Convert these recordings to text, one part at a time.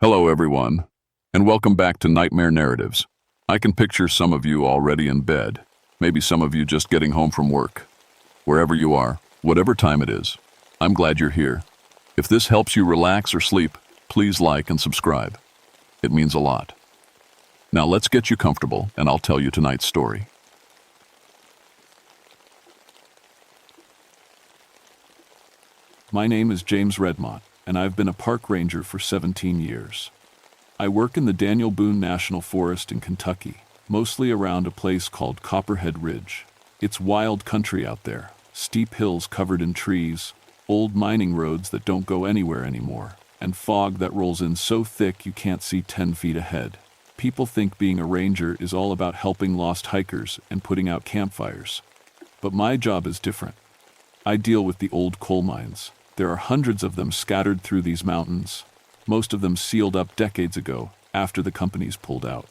Hello, everyone, and welcome back to Nightmare Narratives. I can picture some of you already in bed, maybe some of you just getting home from work. Wherever you are, whatever time it is, I'm glad you're here. If this helps you relax or sleep, please like and subscribe. It means a lot. Now let's get you comfortable, and I'll tell you tonight's story. My name is James Redmont, and I've been a park ranger for 17 years. I work in the Daniel Boone National Forest in Kentucky, mostly around a place called Copperhead Ridge. It's wild country out there, steep hills covered in trees, old mining roads that don't go anywhere anymore, and fog that rolls in so thick you can't see 10 feet ahead. People think being a ranger is all about helping lost hikers and putting out campfires. But my job is different. I deal with the old coal mines. There are hundreds of them scattered through these mountains, most of them sealed up decades ago after the companies pulled out.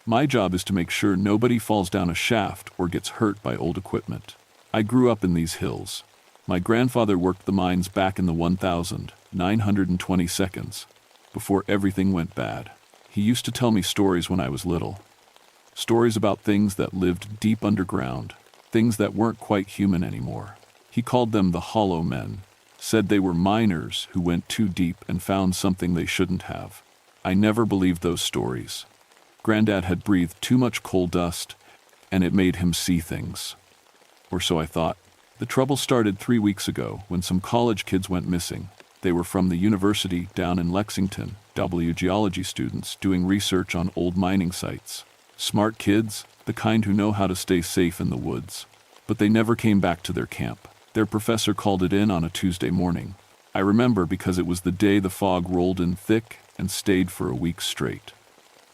My job is to make sure nobody falls down a shaft or gets hurt by old equipment. I grew up in these hills. My grandfather worked the mines back in the 1920 seconds, before everything went bad. He used to tell me stories when I was little. Stories about things that lived deep underground, things that weren't quite human anymore. He called them the Hollow Men. Said they were miners who went too deep and found something they shouldn't have. I never believed those stories. Granddad had breathed too much coal dust, and it made him see things. Or so I thought. The trouble started 3 weeks ago when some college kids went missing. They were from the university down in Lexington, geology students doing research on old mining sites. Smart kids, the kind who know how to stay safe in the woods. But they never came back to their camp. Their professor called it in on a Tuesday morning. I remember because it was the day the fog rolled in thick and stayed for a week straight.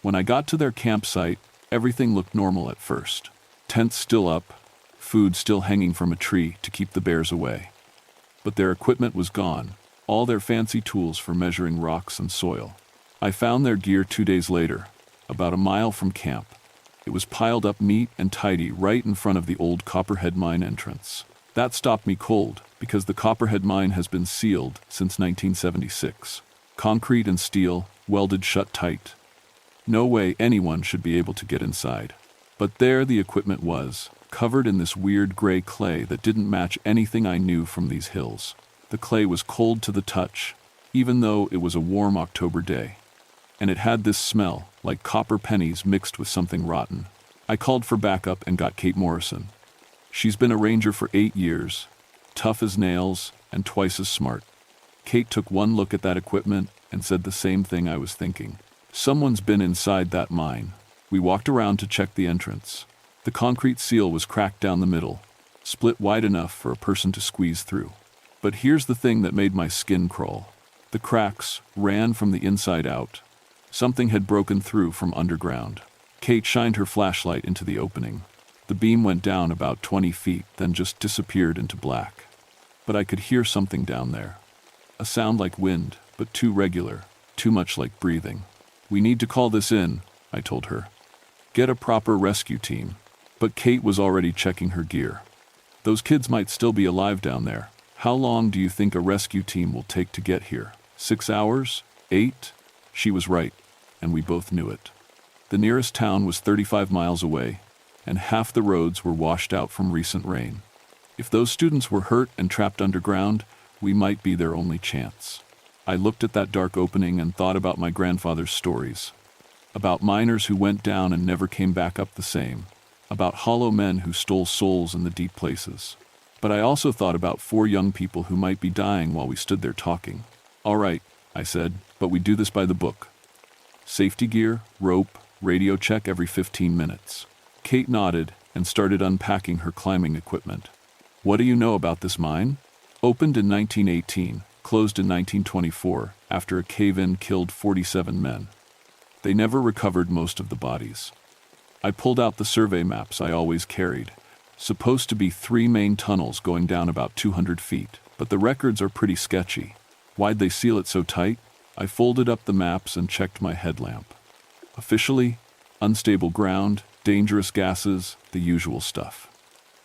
When I got to their campsite, everything looked normal at first. Tents still up, food still hanging from a tree to keep the bears away. But their equipment was gone, all their fancy tools for measuring rocks and soil. I found their gear 2 days later, about a mile from camp. It was piled up neat and tidy right in front of the old Copperhead Mine entrance. That stopped me cold, because the Copperhead Mine has been sealed since 1976. Concrete and steel, welded shut tight. No way anyone should be able to get inside. But there the equipment was, covered in this weird gray clay that didn't match anything I knew from these hills. The clay was cold to the touch, even though it was a warm October day. And it had this smell, like copper pennies mixed with something rotten. I called for backup and got Kate Morrison. She's been a ranger for 8 years, tough as nails and twice as smart. Kate took one look at that equipment and said the same thing I was thinking. Someone's been inside that mine. We walked around to check the entrance. The concrete seal was cracked down the middle, split wide enough for a person to squeeze through. But here's the thing that made my skin crawl. The cracks ran from the inside out. Something had broken through from underground. Kate shined her flashlight into the opening. The beam went down about 20 feet, then just disappeared into black. But I could hear something down there. A sound like wind, but too regular, too much like breathing. "We need to call this in," I told her. "Get a proper rescue team." But Kate was already checking her gear. "Those kids might still be alive down there. How long do you think a rescue team will take to get here? 6 hours? 8? She was right, and we both knew it. The nearest town was 35 miles away, and half the roads were washed out from recent rain. If those students were hurt and trapped underground, we might be their only chance. I looked at that dark opening and thought about my grandfather's stories, about miners who went down and never came back up the same, about hollow men who stole souls in the deep places. But I also thought about 4 young people who might be dying while we stood there talking. "All right," I said, "but we do this by the book. Safety gear, rope, radio check every 15 minutes. Kate nodded and started unpacking her climbing equipment. "What do you know about this mine?" "Opened in 1918, closed in 1924, after a cave-in killed 47 men. They never recovered most of the bodies." I pulled out the survey maps I always carried. Supposed to be 3 main tunnels going down about 200 feet, but the records are pretty sketchy. Why'd they seal it so tight? I folded up the maps and checked my headlamp. Officially, unstable ground, dangerous gases, the usual stuff.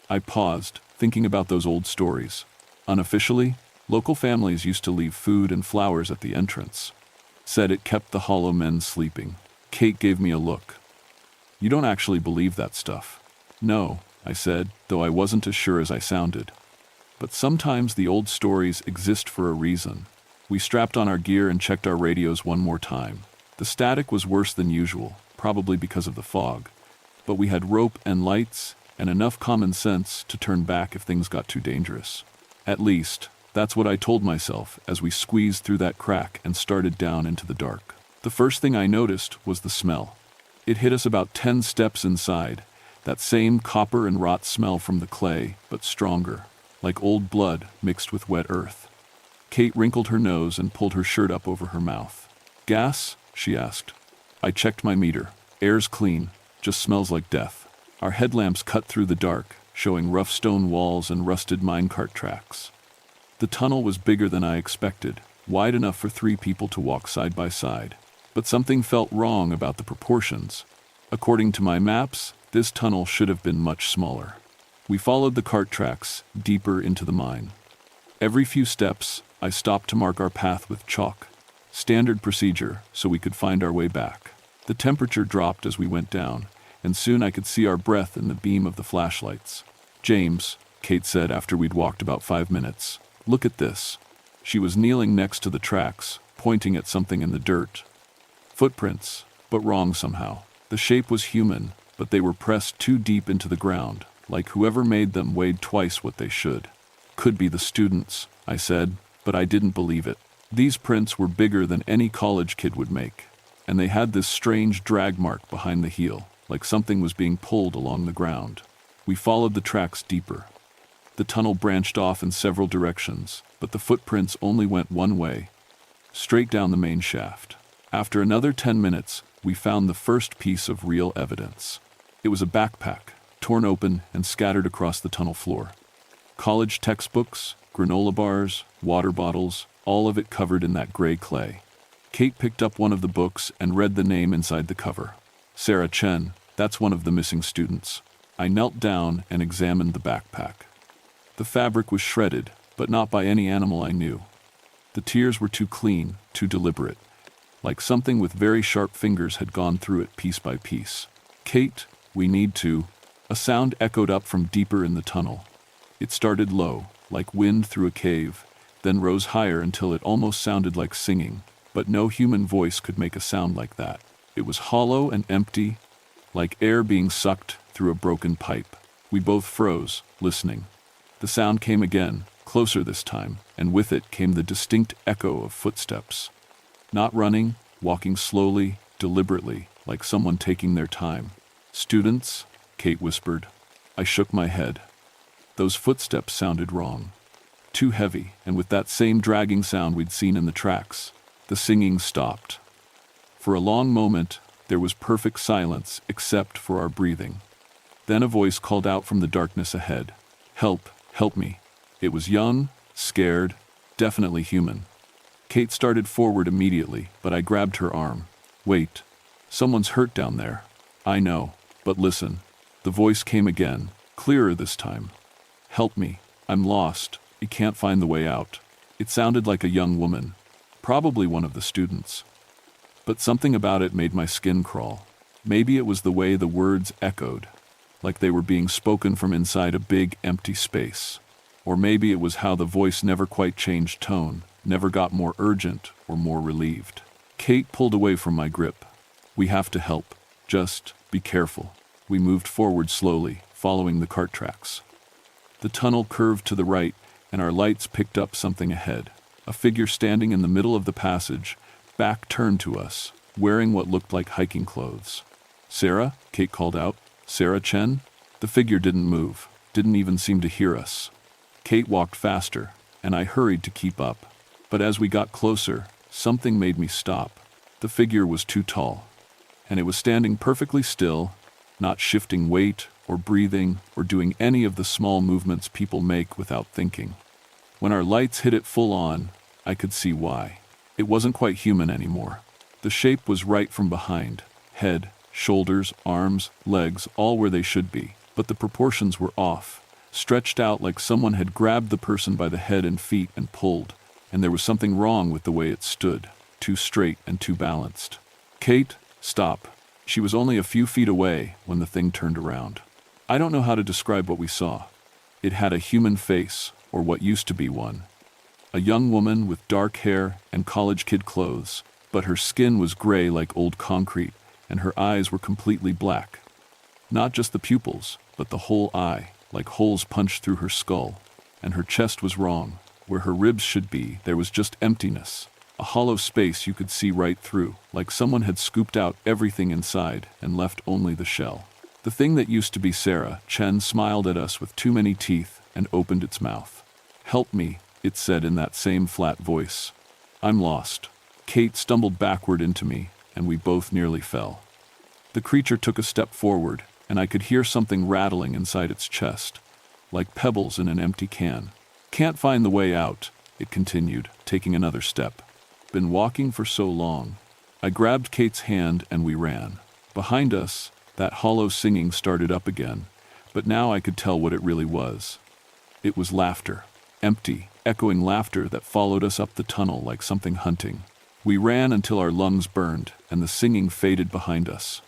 I paused, thinking about those old stories. Unofficially, local families used to leave food and flowers at the entrance. said it kept the hollow men sleeping. Kate gave me a look. You don't actually believe that stuff. No, I said, though I wasn't as sure as I sounded. But sometimes the old stories exist for a reason. We strapped on our gear and checked our radios one more time. The static was worse than usual, probably because of the fog. But we had rope and lights and enough common sense to turn back if things got too dangerous. At least, that's what I told myself as we squeezed through that crack and started down into the dark. The first thing I noticed was the smell. It hit us about 10 steps inside, that same copper and rot smell from the clay, but stronger, like old blood mixed with wet earth. Kate wrinkled her nose and pulled her shirt up over her mouth. Gas? She asked. I checked my meter. Air's clean, just smells like death. Our headlamps cut through the dark, showing rough stone walls and rusted minecart tracks. The tunnel was bigger than I expected, wide enough for 3 people to walk side by side. But something felt wrong about the proportions. According to my maps, this tunnel should have been much smaller. We followed the cart tracks deeper into the mine. Every few steps, I stopped to mark our path with chalk. Standard procedure, so we could find our way back. The temperature dropped as we went down, and soon I could see our breath in the beam of the flashlights. James, Kate said after we'd walked about 5 minutes, look at this. She was kneeling next to the tracks, pointing at something in the dirt. Footprints, but wrong somehow. The shape was human, but they were pressed too deep into the ground, like whoever made them weighed twice what they should. Could be the students, I said, but I didn't believe it. These prints were bigger than any college kid would make, and they had this strange drag mark behind the heel, like something was being pulled along the ground. We followed the tracks deeper. The tunnel branched off in several directions, but the footprints only went one way, straight down the main shaft. After another 10 minutes, we found the first piece of real evidence. It was a backpack, torn open and scattered across the tunnel floor. College textbooks, granola bars, water bottles, all of it covered in that gray clay. Kate picked up one of the books and read the name inside the cover. Sarah Chen, that's one of the missing students. I knelt down and examined the backpack. The fabric was shredded, but not by any animal I knew. The tears were too clean, too deliberate, like something with very sharp fingers had gone through it piece by piece. Kate, we need to. A sound echoed up from deeper in the tunnel. It started low, like wind through a cave, then rose higher until it almost sounded like singing, but no human voice could make a sound like that. It was hollow and empty, like air being sucked through a broken pipe. We both froze, listening. The sound came again, closer this time, and with it came the distinct echo of footsteps. Not running, walking slowly, deliberately, like someone taking their time. Students, Kate whispered. I shook my head. Those footsteps sounded wrong. Too heavy, and with that same dragging sound we'd seen in the tracks. The singing stopped. For a long moment, there was perfect silence except for our breathing. Then a voice called out from the darkness ahead. Help, help me. It was young, scared, definitely human. Kate started forward immediately, but I grabbed her arm. Wait, someone's hurt down there. I know, but listen. The voice came again, clearer this time. Help me, I'm lost, I can't find the way out. It sounded like a young woman, probably one of the students. But something about it made my skin crawl. Maybe it was the way the words echoed, like they were being spoken from inside a big, empty space. Or maybe it was how the voice never quite changed tone, never got more urgent or more relieved. Kate pulled away from my grip. We have to help. Just be careful. We moved forward slowly, following the cart tracks. The tunnel curved to the right, and our lights picked up something ahead. A figure standing in the middle of the passage, back turned to us, wearing what looked like hiking clothes. Sarah? Kate called out. Sarah Chen? The figure didn't move, didn't even seem to hear us. Kate walked faster, and I hurried to keep up. But as we got closer, something made me stop. The figure was too tall, and it was standing perfectly still, not shifting weight or breathing or doing any of the small movements people make without thinking. When our lights hit it full on, I could see why. It wasn't quite human anymore. The shape was right from behind. Head, shoulders, arms, legs, all where they should be. But the proportions were off, stretched out like someone had grabbed the person by the head and feet and pulled, and there was something wrong with the way it stood. too straight and too balanced. "Kate, stop." She was only a few feet away when the thing turned around. I don't know how to describe what we saw. It had a human face, or what used to be one. A young woman with dark hair and college kid clothes, but her skin was gray like old concrete, and her eyes were completely black. Not just the pupils, but the whole eye, like holes punched through her skull. And her chest was wrong. Where her ribs should be, there was just emptiness. A hollow space you could see right through, like someone had scooped out everything inside and left only the shell. The thing that used to be Sarah, Chen, smiled at us with too many teeth and opened its mouth. "Help me," it said in that same flat voice. "I'm lost." Kate stumbled backward into me, and we both nearly fell. The creature took a step forward, and I could hear something rattling inside its chest, like pebbles in an empty can. "Can't find the way out," it continued, taking another step. "Been walking for so long." I grabbed Kate's hand and we ran. Behind us, that hollow singing started up again, but now I could tell what it really was. It was laughter. Empty, echoing laughter that followed us up the tunnel like something hunting. We ran until our lungs burned and the singing faded behind us.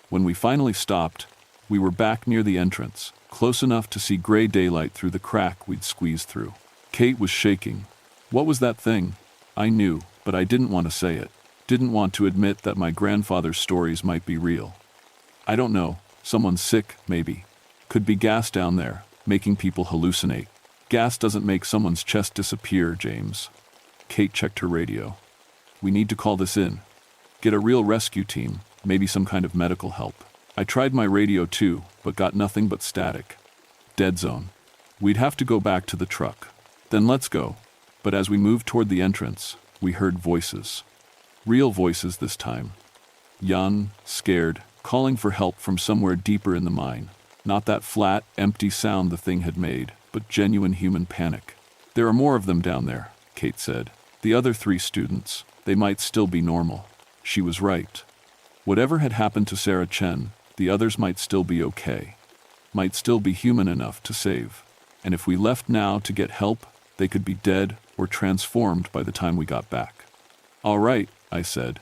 When we finally stopped, we were back near the entrance, close enough to see gray daylight through the crack we'd squeezed through. Kate was shaking. "What was that thing?" I knew, but I didn't want to say it. Didn't want to admit that my grandfather's stories might be real. "I don't know. Someone's sick, maybe. Could be gas down there, making people hallucinate." "Gas doesn't make someone's chest disappear, James." Kate checked her radio. "We need to call this in. Get a real rescue team, maybe some kind of medical help." I tried my radio too, but got nothing but static. Dead zone. We'd have to go back to the truck. "Then let's go." But as we moved toward the entrance, we heard voices. Real voices this time. Young, scared, calling for help from somewhere deeper in the mine. Not that flat, empty sound the thing had made, but genuine human panic. "There are more of them down there," Kate said. "The other 3 students, they might still be normal." She was right. Whatever had happened to Sarah Chen, the others might still be okay. Might still be human enough to save. And if we left now to get help, they could be dead or transformed by the time we got back. "All right," I said.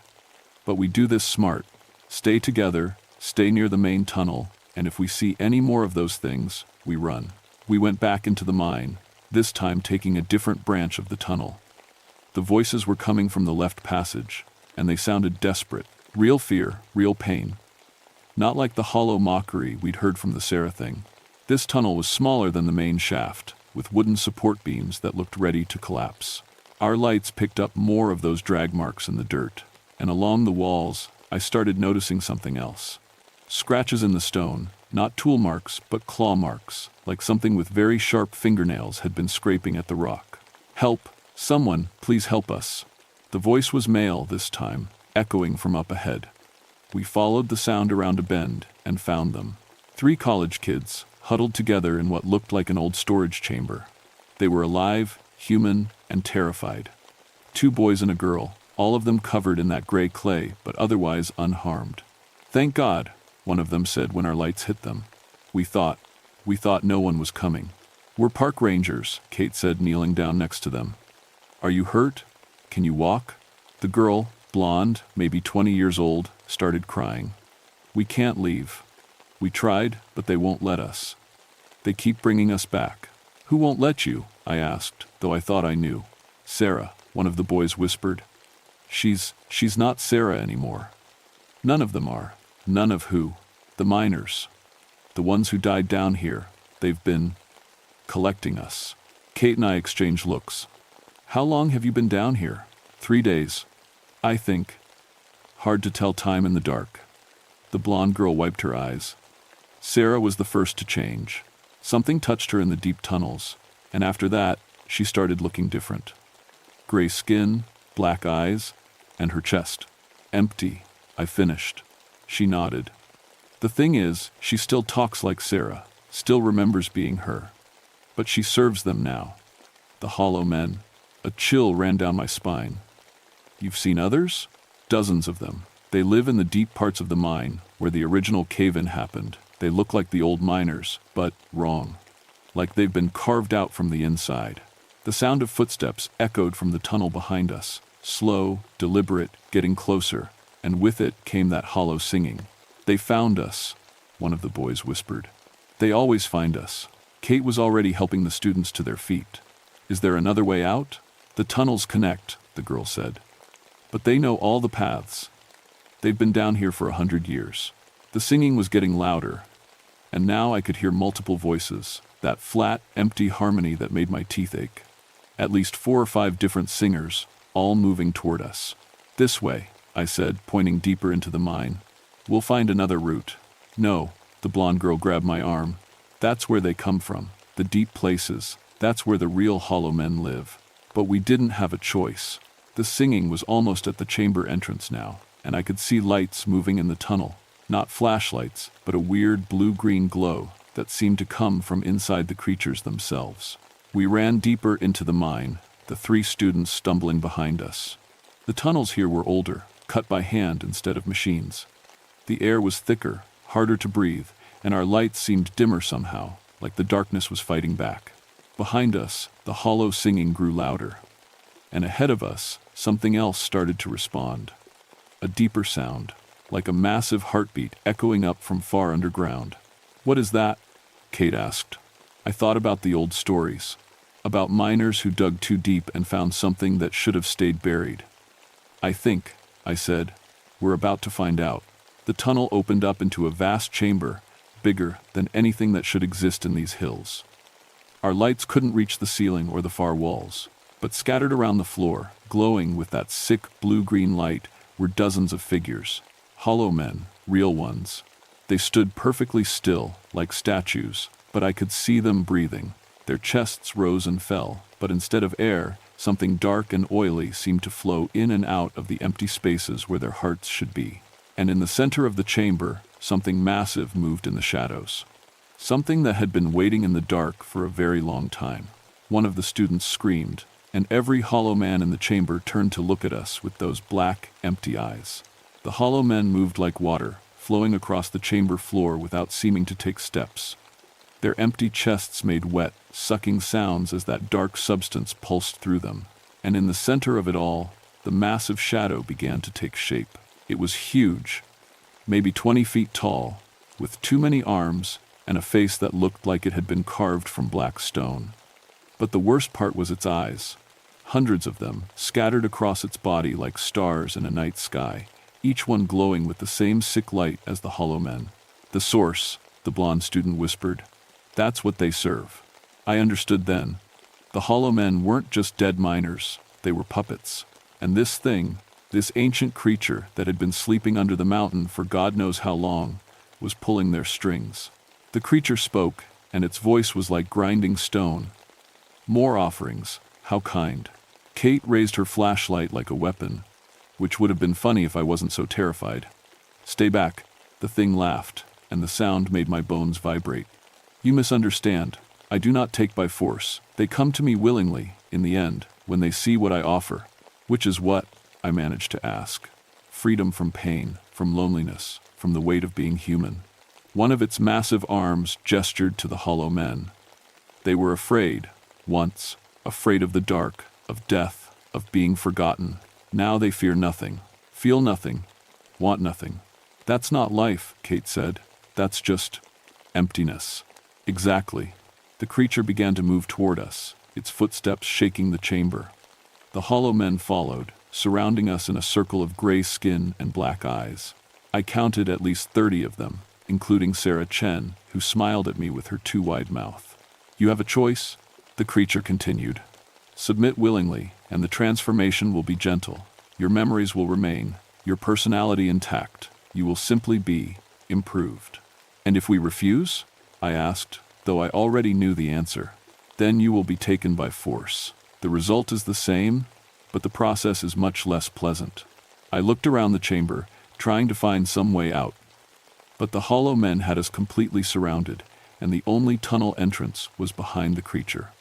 "But we do this smart. Stay together, stay near the main tunnel, and if we see any more of those things, we run." We went back into the mine, this time taking a different branch of the tunnel. The voices were coming from the left passage, and they sounded desperate. Real fear, real pain. Not like the hollow mockery we'd heard from the Sarah thing. This tunnel was smaller than the main shaft, with wooden support beams that looked ready to collapse. Our lights picked up more of those drag marks in the dirt, and along the walls, I started noticing something else. Scratches in the stone, not tool marks, but claw marks, like something with very sharp fingernails had been scraping at the rock. "Help! Someone, please help us!" The voice was male this time, echoing from up ahead. We followed the sound around a bend and found them. 3 college kids, huddled together in what looked like an old storage chamber. They were alive, human, and terrified. 2 boys and a girl, all of them covered in that gray clay, but otherwise unharmed. "Thank God," one of them said when our lights hit them. We thought no one was coming. "We're park rangers," Kate said, kneeling down next to them. "Are you hurt? Can you walk?" The girl, blonde, maybe 20 years old, started crying. "We can't leave. We tried, but they won't let us. They keep bringing us back." "Who won't let you?" I asked, though I thought I knew. "Sarah," one of the boys whispered. She's not Sarah anymore." "None of them are." "None of who?" "The miners. The ones who died down here. They've been collecting us." Kate and I exchanged looks. "How long have you been down here?" 3 days. I think. Hard to tell time in the dark. The blonde girl wiped her eyes. Sarah was the first to change. Something touched her in the deep tunnels, and after that, she started looking different. Gray skin, black eyes, and her chest. "Empty," I finished. She nodded. "The thing is, she still talks like Sarah, still remembers being her. But she serves them now." The hollow men. A chill ran down my spine. "You've seen others?" "Dozens of them. They live in the deep parts of the mine, where the original cave-in happened. They look like the old miners, but wrong. Like they've been carved out from the inside." The sound of footsteps echoed from the tunnel behind us, slow, deliberate, getting closer, and with it came that hollow singing. "They found us," one of the boys whispered. "They always find us." Kate was already helping the students to their feet. "Is there another way out?" "The tunnels connect," the girl said. "But they know all the paths. They've been down here for 100 years. The singing was getting louder, and now I could hear multiple voices, that flat, empty harmony that made my teeth ache. At least 4 or 5 different singers, all moving toward us. "This way," I said, pointing deeper into the mine. "We'll find another route." "No," the blonde girl grabbed my arm. "That's where they come from, the deep places. That's where the real hollow men live." But we didn't have a choice. The singing was almost at the chamber entrance now, and I could see lights moving in the tunnel. Not flashlights, but a weird blue-green glow that seemed to come from inside the creatures themselves. We ran deeper into the mine, the 3 students stumbling behind us. The tunnels here were older, cut by hand instead of machines. The air was thicker, harder to breathe, and our lights seemed dimmer somehow, like the darkness was fighting back. Behind us, the hollow singing grew louder. And ahead of us, something else started to respond. A deeper sound, like a massive heartbeat echoing up from far underground. "What is that?" Kate asked. I thought about the old stories, about miners who dug too deep and found something that should have stayed buried. "I think," I said, "we're about to find out." The tunnel opened up into a vast chamber, bigger than anything that should exist in these hills. Our lights couldn't reach the ceiling or the far walls, but scattered around the floor, glowing with that sick blue-green light, were dozens of figures. Hollow men, real ones. They stood perfectly still, like statues, but I could see them breathing. Their chests rose and fell, but instead of air, something dark and oily seemed to flow in and out of the empty spaces where their hearts should be. And in the center of the chamber, something massive moved in the shadows. Something that had been waiting in the dark for a very long time. One of the students screamed, and every hollow man in the chamber turned to look at us with those black, empty eyes. The hollow men moved like water, flowing across the chamber floor without seeming to take steps. Their empty chests made wet, sucking sounds as that dark substance pulsed through them. And in the center of it all, the massive shadow began to take shape. It was huge, maybe 20 feet tall, with too many arms and a face that looked like it had been carved from black stone. But the worst part was its eyes. Hundreds of them, scattered across its body like stars in a night sky, each one glowing with the same sick light as the hollow men. "The source," the blonde student whispered. "That's what they serve." I understood then. The hollow men weren't just dead miners, they were puppets. And this thing, this ancient creature that had been sleeping under the mountain for God knows how long, was pulling their strings. The creature spoke, and its voice was like grinding stone. "More offerings, how kind." Kate raised her flashlight like a weapon, which would have been funny if I wasn't so terrified. "Stay back," the thing laughed, and the sound made my bones vibrate. "You misunderstand. I do not take by force. They come to me willingly, in the end, when they see what I offer." "Which is what?" I managed to ask. "Freedom from pain, from loneliness, from the weight of being human." One of its massive arms gestured to the hollow men. They were afraid, once, afraid of the dark, of death, of being forgotten. Now they fear nothing, feel nothing, want nothing. "That's not life," Kate said. "That's just emptiness." "Exactly." The creature began to move toward us, its footsteps shaking the chamber. The hollow men followed, surrounding us in a circle of gray skin and black eyes. I counted at least 30 of them, including Sarah Chen, who smiled at me with her too wide mouth. "You have a choice," the creature continued. "Submit willingly, and the transformation will be gentle. Your memories will remain, your personality intact. You will simply be improved." "And if we refuse?" I asked, though I already knew the answer. "Then you will be taken by force. The result is the same, but the process is much less pleasant." I looked around the chamber, trying to find some way out. But the hollow men had us completely surrounded, and the only tunnel entrance was behind the creature.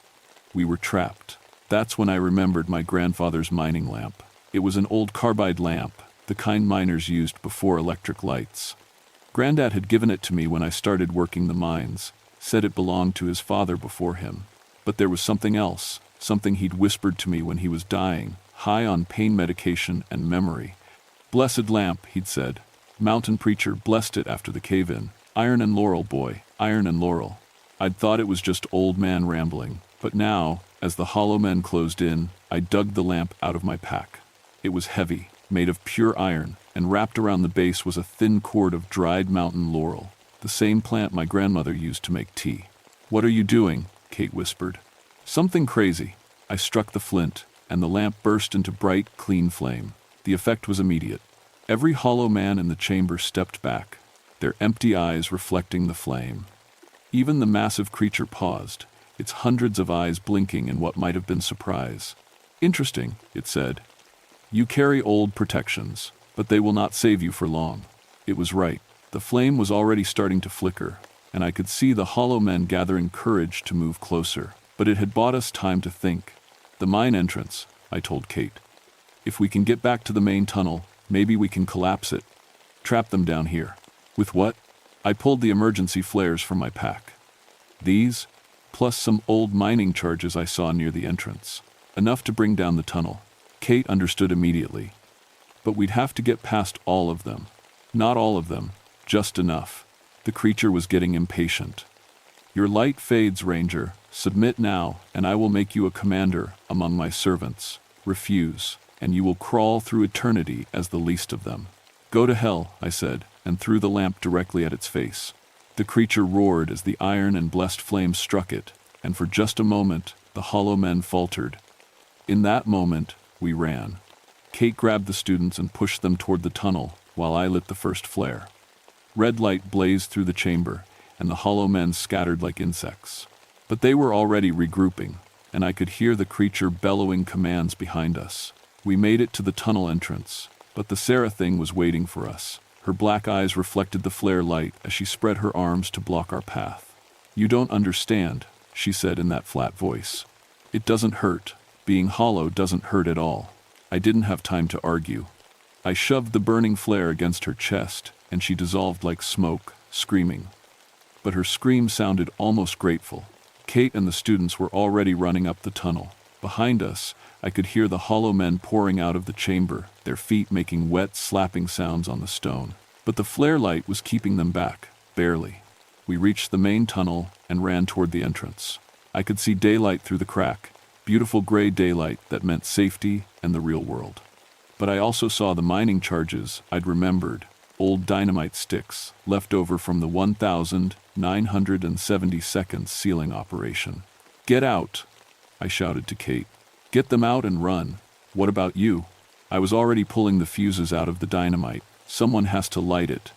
We were trapped. That's when I remembered my grandfather's mining lamp. It was an old carbide lamp, the kind miners used before electric lights. Granddad had given it to me when I started working the mines, said it belonged to his father before him. But there was something else, something he'd whispered to me when he was dying, high on pain medication and memory. "Blessed lamp," he'd said. "Mountain preacher blessed it after the cave-in. Iron and laurel, boy, iron and laurel." I'd thought it was just old man rambling, but now, as the hollow men closed in, I dug the lamp out of my pack. It was heavy, made of pure iron, and wrapped around the base was a thin cord of dried mountain laurel, the same plant my grandmother used to make tea. "What are you doing?" Kate whispered. "Something crazy." I struck the flint, and the lamp burst into bright, clean flame. The effect was immediate. Every hollow man in the chamber stepped back, their empty eyes reflecting the flame. Even the massive creature paused, its hundreds of eyes blinking in what might have been surprise. "Interesting," it said. "You carry old protections, but they will not save you for long." It was right. The flame was already starting to flicker, and I could see the hollow men gathering courage to move closer. But it had bought us time to think. "The mine entrance," I told Kate. "If we can get back to the main tunnel, maybe we can collapse it. Trap them down here." "With what?" I pulled the emergency flares from my pack. "These, plus some old mining charges I saw near the entrance. Enough to bring down the tunnel." Kate understood immediately. "But we'd have to get past all of them." "Not all of them, just enough." The creature was getting impatient. "Your light fades, Ranger. Submit now, and I will make you a commander among my servants. Refuse, and you will crawl through eternity as the least of them." "Go to hell," I said, and threw the lamp directly at its face. The creature roared as the iron and blessed flame struck it, and for just a moment, the hollow men faltered. In that moment, we ran. Kate grabbed the students and pushed them toward the tunnel, while I lit the first flare. Red light blazed through the chamber, and the hollow men scattered like insects. But they were already regrouping, and I could hear the creature bellowing commands behind us. We made it to the tunnel entrance, but the Sarah thing was waiting for us. Her black eyes reflected the flare light as she spread her arms to block our path. "You don't understand," she said in that flat voice. "It doesn't hurt. Being hollow doesn't hurt at all." I didn't have time to argue. I shoved the burning flare against her chest, and she dissolved like smoke, screaming. But her scream sounded almost grateful. Kate and the students were already running up the tunnel. Behind us, I could hear the hollow men pouring out of the chamber, their feet making wet, slapping sounds on the stone. But the flare light was keeping them back, barely. We reached the main tunnel and ran toward the entrance. I could see daylight through the crack, beautiful gray daylight that meant safety and the real world. But I also saw the mining charges I'd remembered, old dynamite sticks left over from the 1972nd sealing operation. "Get out!" I shouted to Kate. "Get them out and run." "What about you?" I was already pulling the fuses out of the dynamite. Someone has to light it,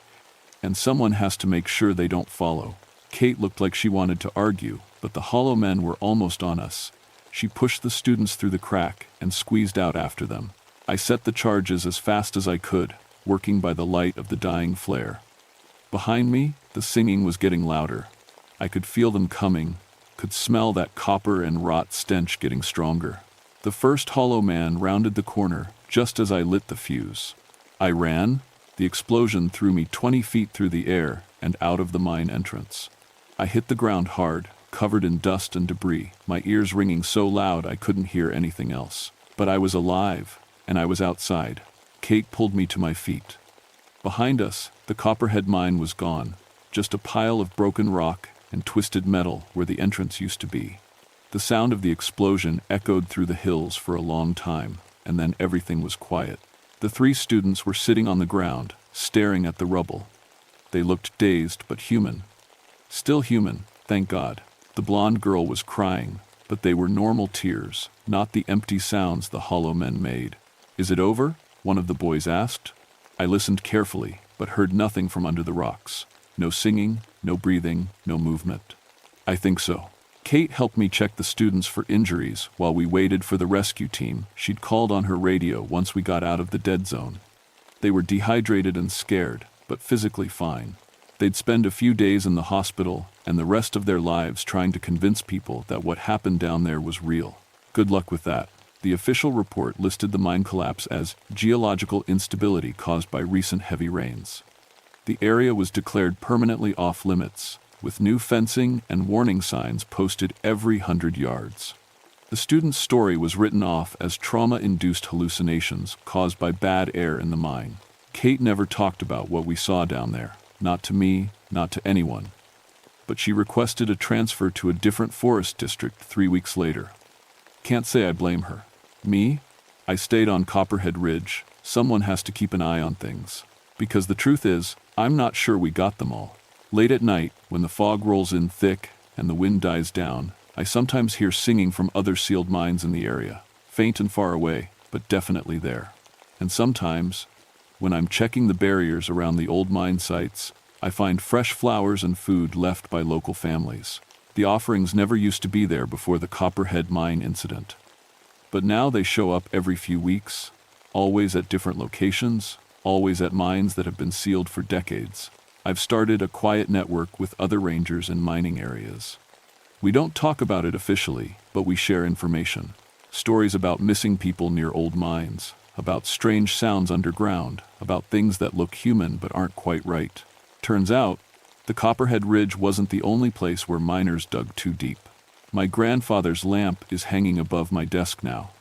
and someone has to make sure they don't follow. Kate looked like she wanted to argue, but the hollow men were almost on us. She pushed the students through the crack and squeezed out after them. I set the charges as fast as I could, working by the light of the dying flare. Behind me, the singing was getting louder. I could feel them coming, could smell that copper and rot stench getting stronger. The first hollow man rounded the corner just as I lit the fuse. I ran. The explosion threw me 20 feet through the air and out of the mine entrance. I hit the ground hard, covered in dust and debris, my ears ringing so loud I couldn't hear anything else. But I was alive, and I was outside. Kate pulled me to my feet. Behind us, the Copperhead mine was gone, just a pile of broken rock and twisted metal where the entrance used to be. The sound of the explosion echoed through the hills for a long time, and then everything was quiet. The 3 students were sitting on the ground, staring at the rubble. They looked dazed but human. Still human, thank God. The blonde girl was crying, but they were normal tears, not the empty sounds the hollow men made. "Is it over?" one of the boys asked. I listened carefully, but heard nothing from under the rocks. No singing, no breathing, no movement. "I think so." Kate helped me check the students for injuries while we waited for the rescue team she'd called on her radio once we got out of the dead zone. They were dehydrated and scared, but physically fine. They'd spend a few days in the hospital and the rest of their lives trying to convince people that what happened down there was real. Good luck with that. The official report listed the mine collapse as geological instability caused by recent heavy rains. The area was declared permanently off-limits, with new fencing and warning signs posted every 100 yards. The student's story was written off as trauma-induced hallucinations caused by bad air in the mine. Kate never talked about what we saw down there, not to me, not to anyone. But she requested a transfer to a different forest district 3 weeks later. Can't say I blame her. Me? I stayed on Copperhead Ridge. Someone has to keep an eye on things. Because the truth is, I'm not sure we got them all. Late at night, when the fog rolls in thick and the wind dies down, I sometimes hear singing from other sealed mines in the area, faint and far away, but definitely there. And sometimes, when I'm checking the barriers around the old mine sites, I find fresh flowers and food left by local families. The offerings never used to be there before the Copperhead Mine incident. But now they show up every few weeks, always at different locations, always at mines that have been sealed for decades. I've started a quiet network with other rangers in mining areas. We don't talk about it officially, but we share information. Stories about missing people near old mines, about strange sounds underground, about things that look human but aren't quite right. Turns out, the Copperhead Ridge wasn't the only place where miners dug too deep. My grandfather's lamp is hanging above my desk now.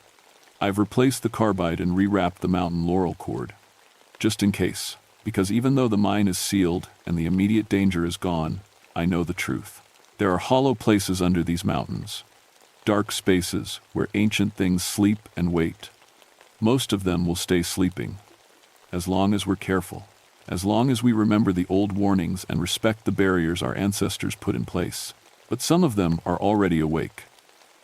I've replaced the carbide and rewrapped the mountain laurel cord. Just in case, because even though the mine is sealed and the immediate danger is gone, I know the truth. There are hollow places under these mountains, dark spaces where ancient things sleep and wait. Most of them will stay sleeping, as long as we're careful, as long as we remember the old warnings and respect the barriers our ancestors put in place. But some of them are already awake,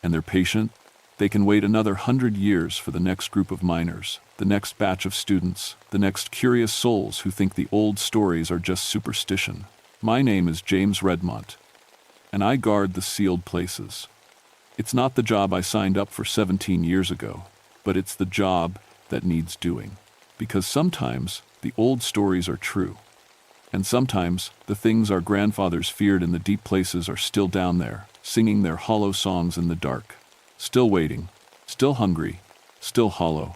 and they're patient. They can wait another 100 years for the next group of miners, the next batch of students, the next curious souls who think the old stories are just superstition. My name is James Redmont, and I guard the sealed places. It's not the job I signed up for 17 years ago, but it's the job that needs doing. Because sometimes the old stories are true, and sometimes the things our grandfathers feared in the deep places are still down there, singing their hollow songs in the dark. Still waiting, still hungry, still hollow.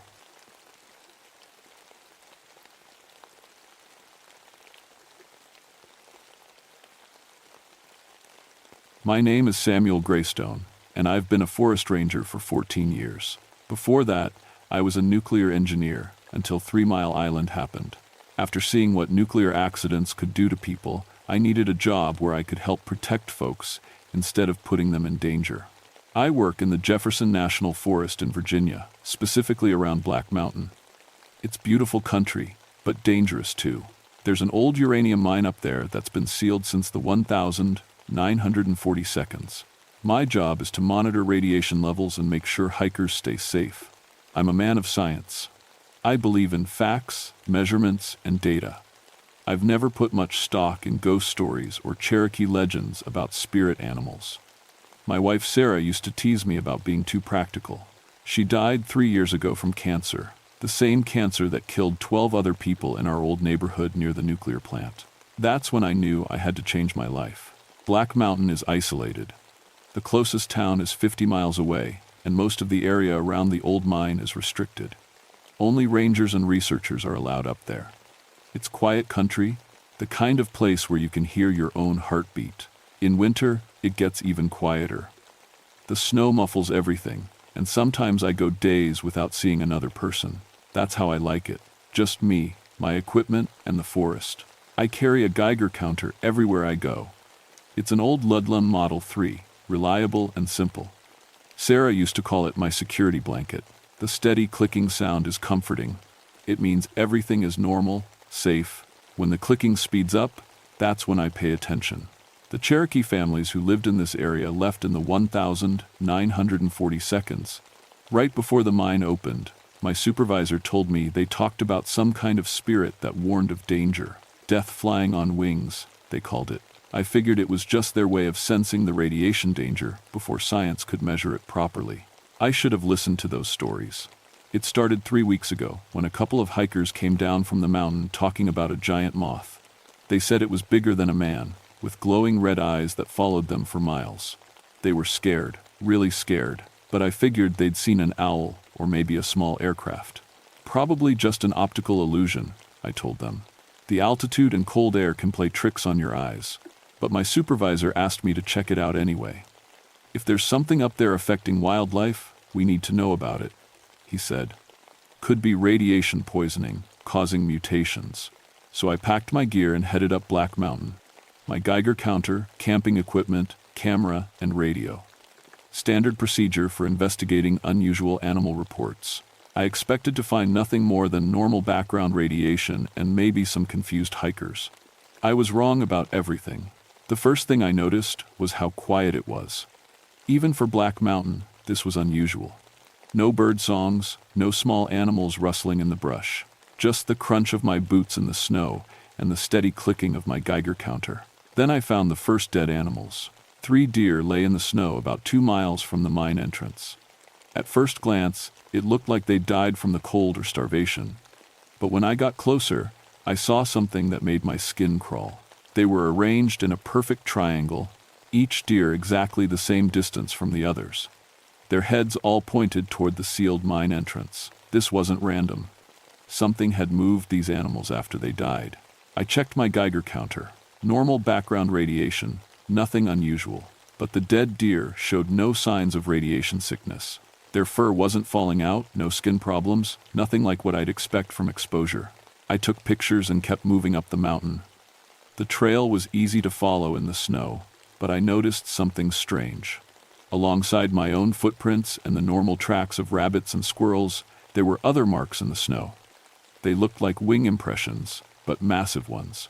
My name is Samuel Greystone, and I've been a forest ranger for 14 years. Before that, I was a nuclear engineer until 3 Mile Island happened. After seeing what nuclear accidents could do to people, I needed a job where I could help protect folks instead of putting them in danger. I work in the Jefferson National Forest in Virginia, specifically around Black Mountain. It's beautiful country, but dangerous too. There's an old uranium mine up there that's been sealed since the 1942. My job is to monitor radiation levels and make sure hikers stay safe. I'm a man of science. I believe in facts, measurements, and data. I've never put much stock in ghost stories or Cherokee legends about spirit animals. My wife Sarah used to tease me about being too practical. She died 3 years ago from cancer, the same cancer that killed 12 other people in our old neighborhood near the nuclear plant. That's when I knew I had to change my life. Black Mountain is isolated. The closest town is 50 miles away, and most of the area around the old mine is restricted. Only rangers and researchers are allowed up there. It's quiet country, the kind of place where you can hear your own heartbeat. In winter, it gets even quieter. The snow muffles everything, and sometimes I go days without seeing another person. That's how I like it. Just me, my equipment, and the forest. I carry a Geiger counter everywhere I go. It's an old Ludlum Model 3, reliable and simple. Sarah used to call it my security blanket. The steady clicking sound is comforting. It means everything is normal, safe. When the clicking speeds up, that's when I pay attention. The Cherokee families who lived in this area left in the 1942. Right before the mine opened, my supervisor told me they talked about some kind of spirit that warned of danger. Death flying on wings, they called it. I figured it was just their way of sensing the radiation danger before science could measure it properly. I should have listened to those stories. It started 3 weeks ago when a couple of hikers came down from the mountain talking about a giant moth. They said it was bigger than a man, with glowing red eyes that followed them for miles. They were scared, really scared, but I figured they'd seen an owl or maybe a small aircraft. Probably just an optical illusion, I told them. The altitude and cold air can play tricks on your eyes, but my supervisor asked me to check it out anyway. If there's something up there affecting wildlife, we need to know about it, he said. Could be radiation poisoning, causing mutations. So I packed my gear and headed up Black Mountain. My Geiger counter, camping equipment, camera, and radio. Standard procedure for investigating unusual animal reports. I expected to find nothing more than normal background radiation and maybe some confused hikers. I was wrong about everything. The first thing I noticed was how quiet it was. Even for Black Mountain, this was unusual. No bird songs, no small animals rustling in the brush. Just the crunch of my boots in the snow and the steady clicking of my Geiger counter. Then I found the first dead animals. 3 deer lay in the snow about 2 miles from the mine entrance. At first glance, it looked like they died from the cold or starvation. But when I got closer, I saw something that made my skin crawl. They were arranged in a perfect triangle, each deer exactly the same distance from the others. Their heads all pointed toward the sealed mine entrance. This wasn't random. Something had moved these animals after they died. I checked my Geiger counter. Normal background radiation, nothing unusual. But the dead deer showed no signs of radiation sickness. Their fur wasn't falling out, no skin problems, nothing like what I'd expect from exposure. I took pictures and kept moving up the mountain. The trail was easy to follow in the snow, but I noticed something strange. Alongside my own footprints and the normal tracks of rabbits and squirrels, there were other marks in the snow. They looked like wing impressions, but massive ones.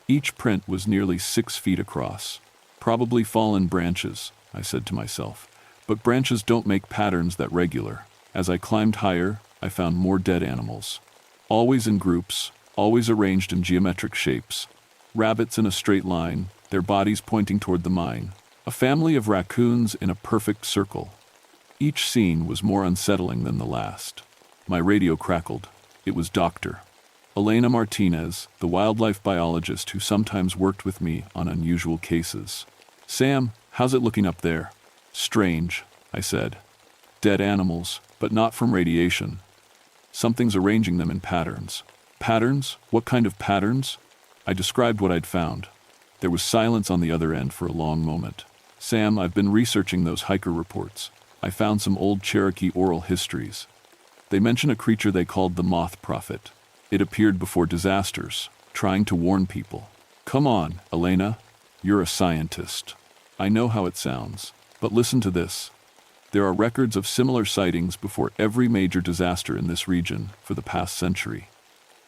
Each print was nearly 6 feet across. Probably fallen branches, I said to myself. But branches don't make patterns that regular. As I climbed higher, I found more dead animals. Always in groups, always arranged in geometric shapes. Rabbits in a straight line, their bodies pointing toward the mine. A family of raccoons in a perfect circle. Each scene was more unsettling than the last. My radio crackled. It was Dr. Elena Martinez, the wildlife biologist who sometimes worked with me on unusual cases. "Sam, how's it looking up there?" "Strange," I said. "Dead animals, but not from radiation. Something's arranging them in patterns." "Patterns? What kind of patterns?" I described what I'd found. There was silence on the other end for a long moment. "Sam, I've been researching those hiker reports. I found some old Cherokee oral histories. They mention a creature they called the Moth Prophet. It appeared before disasters, trying to warn people." "Come on, Elena. You're a scientist. I know how it sounds. But listen to this. There are records of similar sightings before every major disaster in this region for the past century.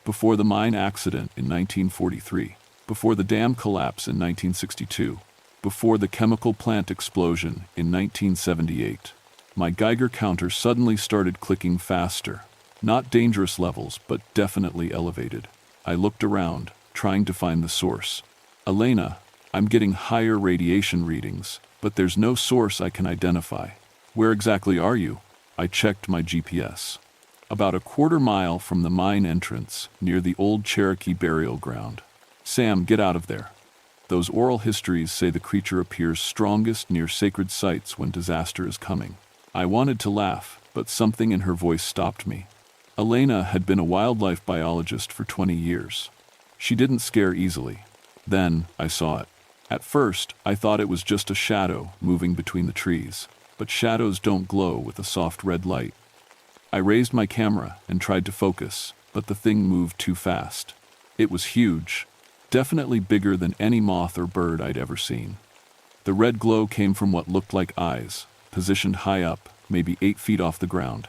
Before the mine accident in 1943, before the dam collapse in 1962, before the chemical plant explosion in 1978. My Geiger counter suddenly started clicking faster. Not dangerous levels, but definitely elevated. I looked around, trying to find the source. "Elena, I'm getting higher radiation readings, but there's no source I can identify." "Where exactly are you?" I checked my GPS. "About a 1/4 mile from the mine entrance, near the old Cherokee burial ground." "Sam, get out of there. Those oral histories say the creature appears strongest near sacred sites when disaster is coming." I wanted to laugh, but something in her voice stopped me. Elena had been a wildlife biologist for 20 years. She didn't scare easily. Then I saw it. At first, I thought it was just a shadow moving between the trees, but shadows don't glow with a soft red light. I raised my camera and tried to focus, but the thing moved too fast. It was huge, definitely bigger than any moth or bird I'd ever seen. The red glow came from what looked like eyes, positioned high up, maybe 8 feet off the ground.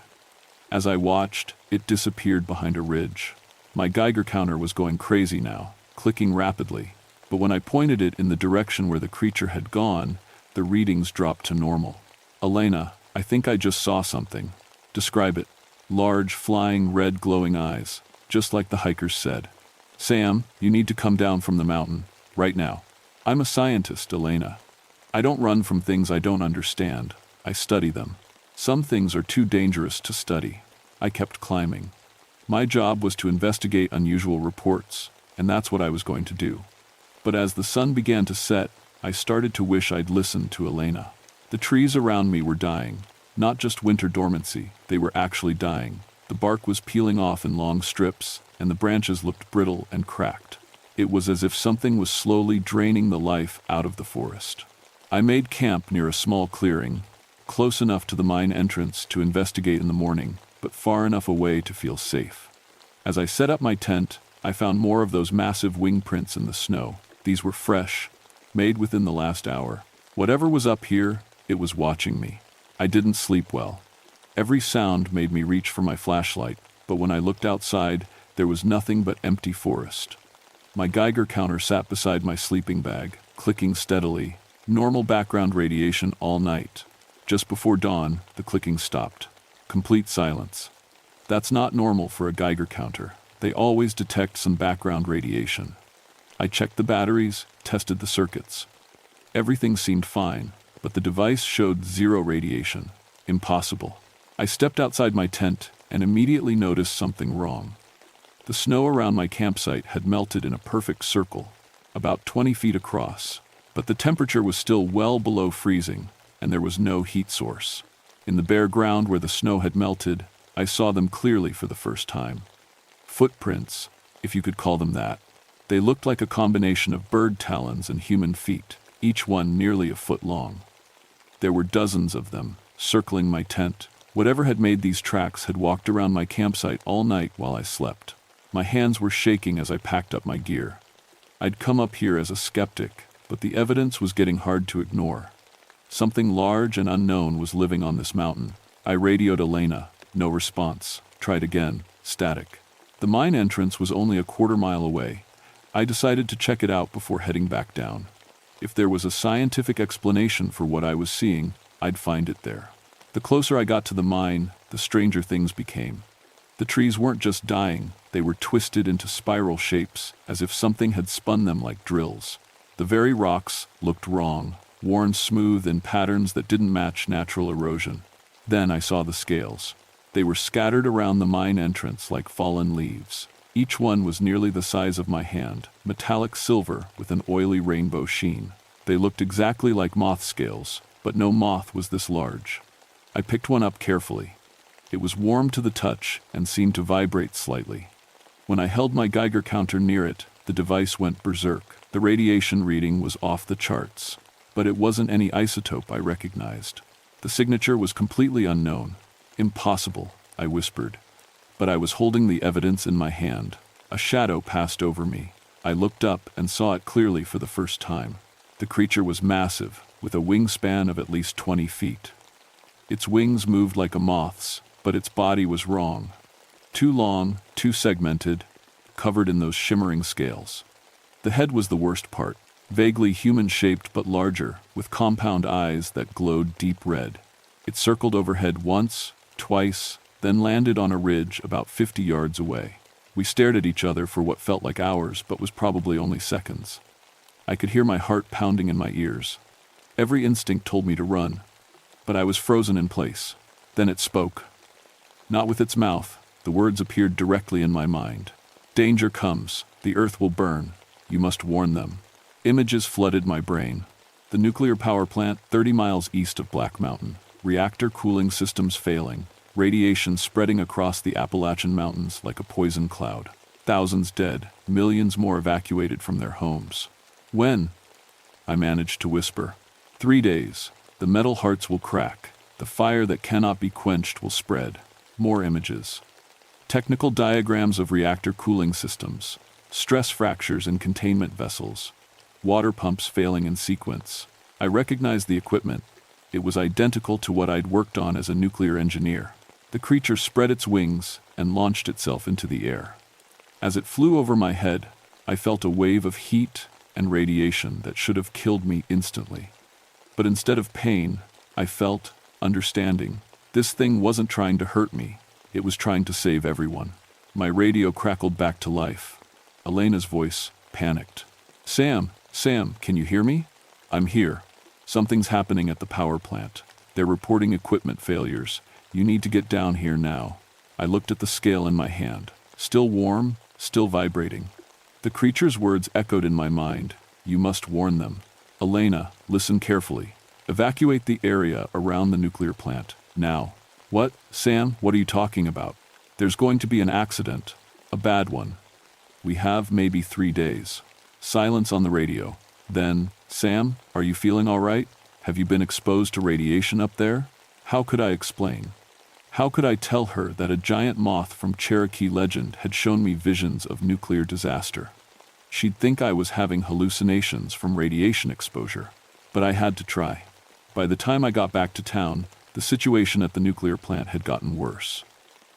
As I watched, it disappeared behind a ridge. My Geiger counter was going crazy now, clicking rapidly, but when I pointed it in the direction where the creature had gone, the readings dropped to normal. "Elena, I think I just saw something." "Describe it." "Large, flying, red glowing eyes, just like the hikers said." "Sam, you need to come down from the mountain, right now." "I'm a scientist, Elena. I don't run from things I don't understand. I study them. Some things are too dangerous to study." I kept climbing. My job was to investigate unusual reports, and that's what I was going to do. But as the sun began to set, I started to wish I'd listened to Elena. The trees around me were dying. Not just winter dormancy, they were actually dying. The bark was peeling off in long strips, and the branches looked brittle and cracked. It was as if something was slowly draining the life out of the forest. I made camp near a small clearing, close enough to the mine entrance to investigate in the morning, but far enough away to feel safe. As I set up my tent, I found more of those massive wing prints in the snow. These were fresh, made within the last hour. Whatever was up here, it was watching me. I didn't sleep well. Every sound made me reach for my flashlight, but when I looked outside, there was nothing but empty forest. My Geiger counter sat beside my sleeping bag, clicking steadily. Normal background radiation all night. Just before dawn, the clicking stopped. Complete silence. That's not normal for a Geiger counter. They always detect some background radiation. I checked the batteries, tested the circuits. Everything seemed fine, but the device showed zero radiation. Impossible. I stepped outside my tent and immediately noticed something wrong. The snow around my campsite had melted in a perfect circle, about 20 feet across, but the temperature was still well below freezing, and there was no heat source. In the bare ground where the snow had melted, I saw them clearly for the first time. Footprints, if you could call them that. They looked like a combination of bird talons and human feet, each one nearly a foot long. There were dozens of them, circling my tent. Whatever had made these tracks had walked around my campsite all night while I slept. My hands were shaking as I packed up my gear. I'd come up here as a skeptic, but the evidence was getting hard to ignore. Something large and unknown was living on this mountain. I radioed Elena. No response. Tried again. Static. The mine entrance was only a quarter-mile away. I decided to check it out before heading back down. If there was a scientific explanation for what I was seeing, I'd find it there. The closer I got to the mine, the stranger things became. The trees weren't just dying, they were twisted into spiral shapes, as if something had spun them like drills. The very rocks looked wrong, worn smooth in patterns that didn't match natural erosion. Then I saw the scales. They were scattered around the mine entrance like fallen leaves. Each one was nearly the size of my hand, metallic silver with an oily rainbow sheen. They looked exactly like moth scales, but no moth was this large. I picked one up carefully. It was warm to the touch and seemed to vibrate slightly. When I held my Geiger counter near it, the device went berserk. The radiation reading was off the charts, but it wasn't any isotope I recognized. The signature was completely unknown. Impossible, I whispered. But I was holding the evidence in my hand. A shadow passed over me. I looked up and saw it clearly for the first time. The creature was massive, with a wingspan of at least 20 feet. Its wings moved like a moth's, but its body was wrong. Too long, too segmented, covered in those shimmering scales. The head was the worst part, vaguely human-shaped but larger, with compound eyes that glowed deep red. It circled overhead once, twice, then landed on a ridge about 50 yards away. We stared at each other for what felt like hours, but was probably only seconds. I could hear my heart pounding in my ears. Every instinct told me to run, but I was frozen in place. Then it spoke. Not with its mouth, the words appeared directly in my mind. Danger comes, the earth will burn, you must warn them. Images flooded my brain. The nuclear power plant 30 miles east of Black Mountain. Reactor cooling systems failing. Radiation spreading across the Appalachian Mountains like a poison cloud. Thousands dead, millions more evacuated from their homes. When? I managed to whisper. 3 days. The metal hearts will crack. The fire that cannot be quenched will spread. More images. Technical diagrams of reactor cooling systems. Stress fractures in containment vessels. Water pumps failing in sequence. I recognized the equipment. It was identical to what I'd worked on as a nuclear engineer. The creature spread its wings and launched itself into the air. As it flew over my head, I felt a wave of heat and radiation that should have killed me instantly. But instead of pain, I felt understanding. This thing wasn't trying to hurt me. It was trying to save everyone. My radio crackled back to life. Elena's voice panicked. Sam, can you hear me? I'm here. Something's happening at the power plant. They're reporting equipment failures. You need to get down here now. I looked at the scale in my hand. Still warm, still vibrating. The creature's words echoed in my mind. You must warn them. Elena, listen carefully. Evacuate the area around the nuclear plant. Now. What? Sam, what are you talking about? There's going to be an accident. A bad one. We have maybe 3 days. Silence on the radio. Then, Sam, are you feeling all right? Have you been exposed to radiation up there? How could I explain? How could I tell her that a giant moth from Cherokee legend had shown me visions of nuclear disaster? She'd think I was having hallucinations from radiation exposure. But I had to try. By the time I got back to town, the situation at the nuclear plant had gotten worse.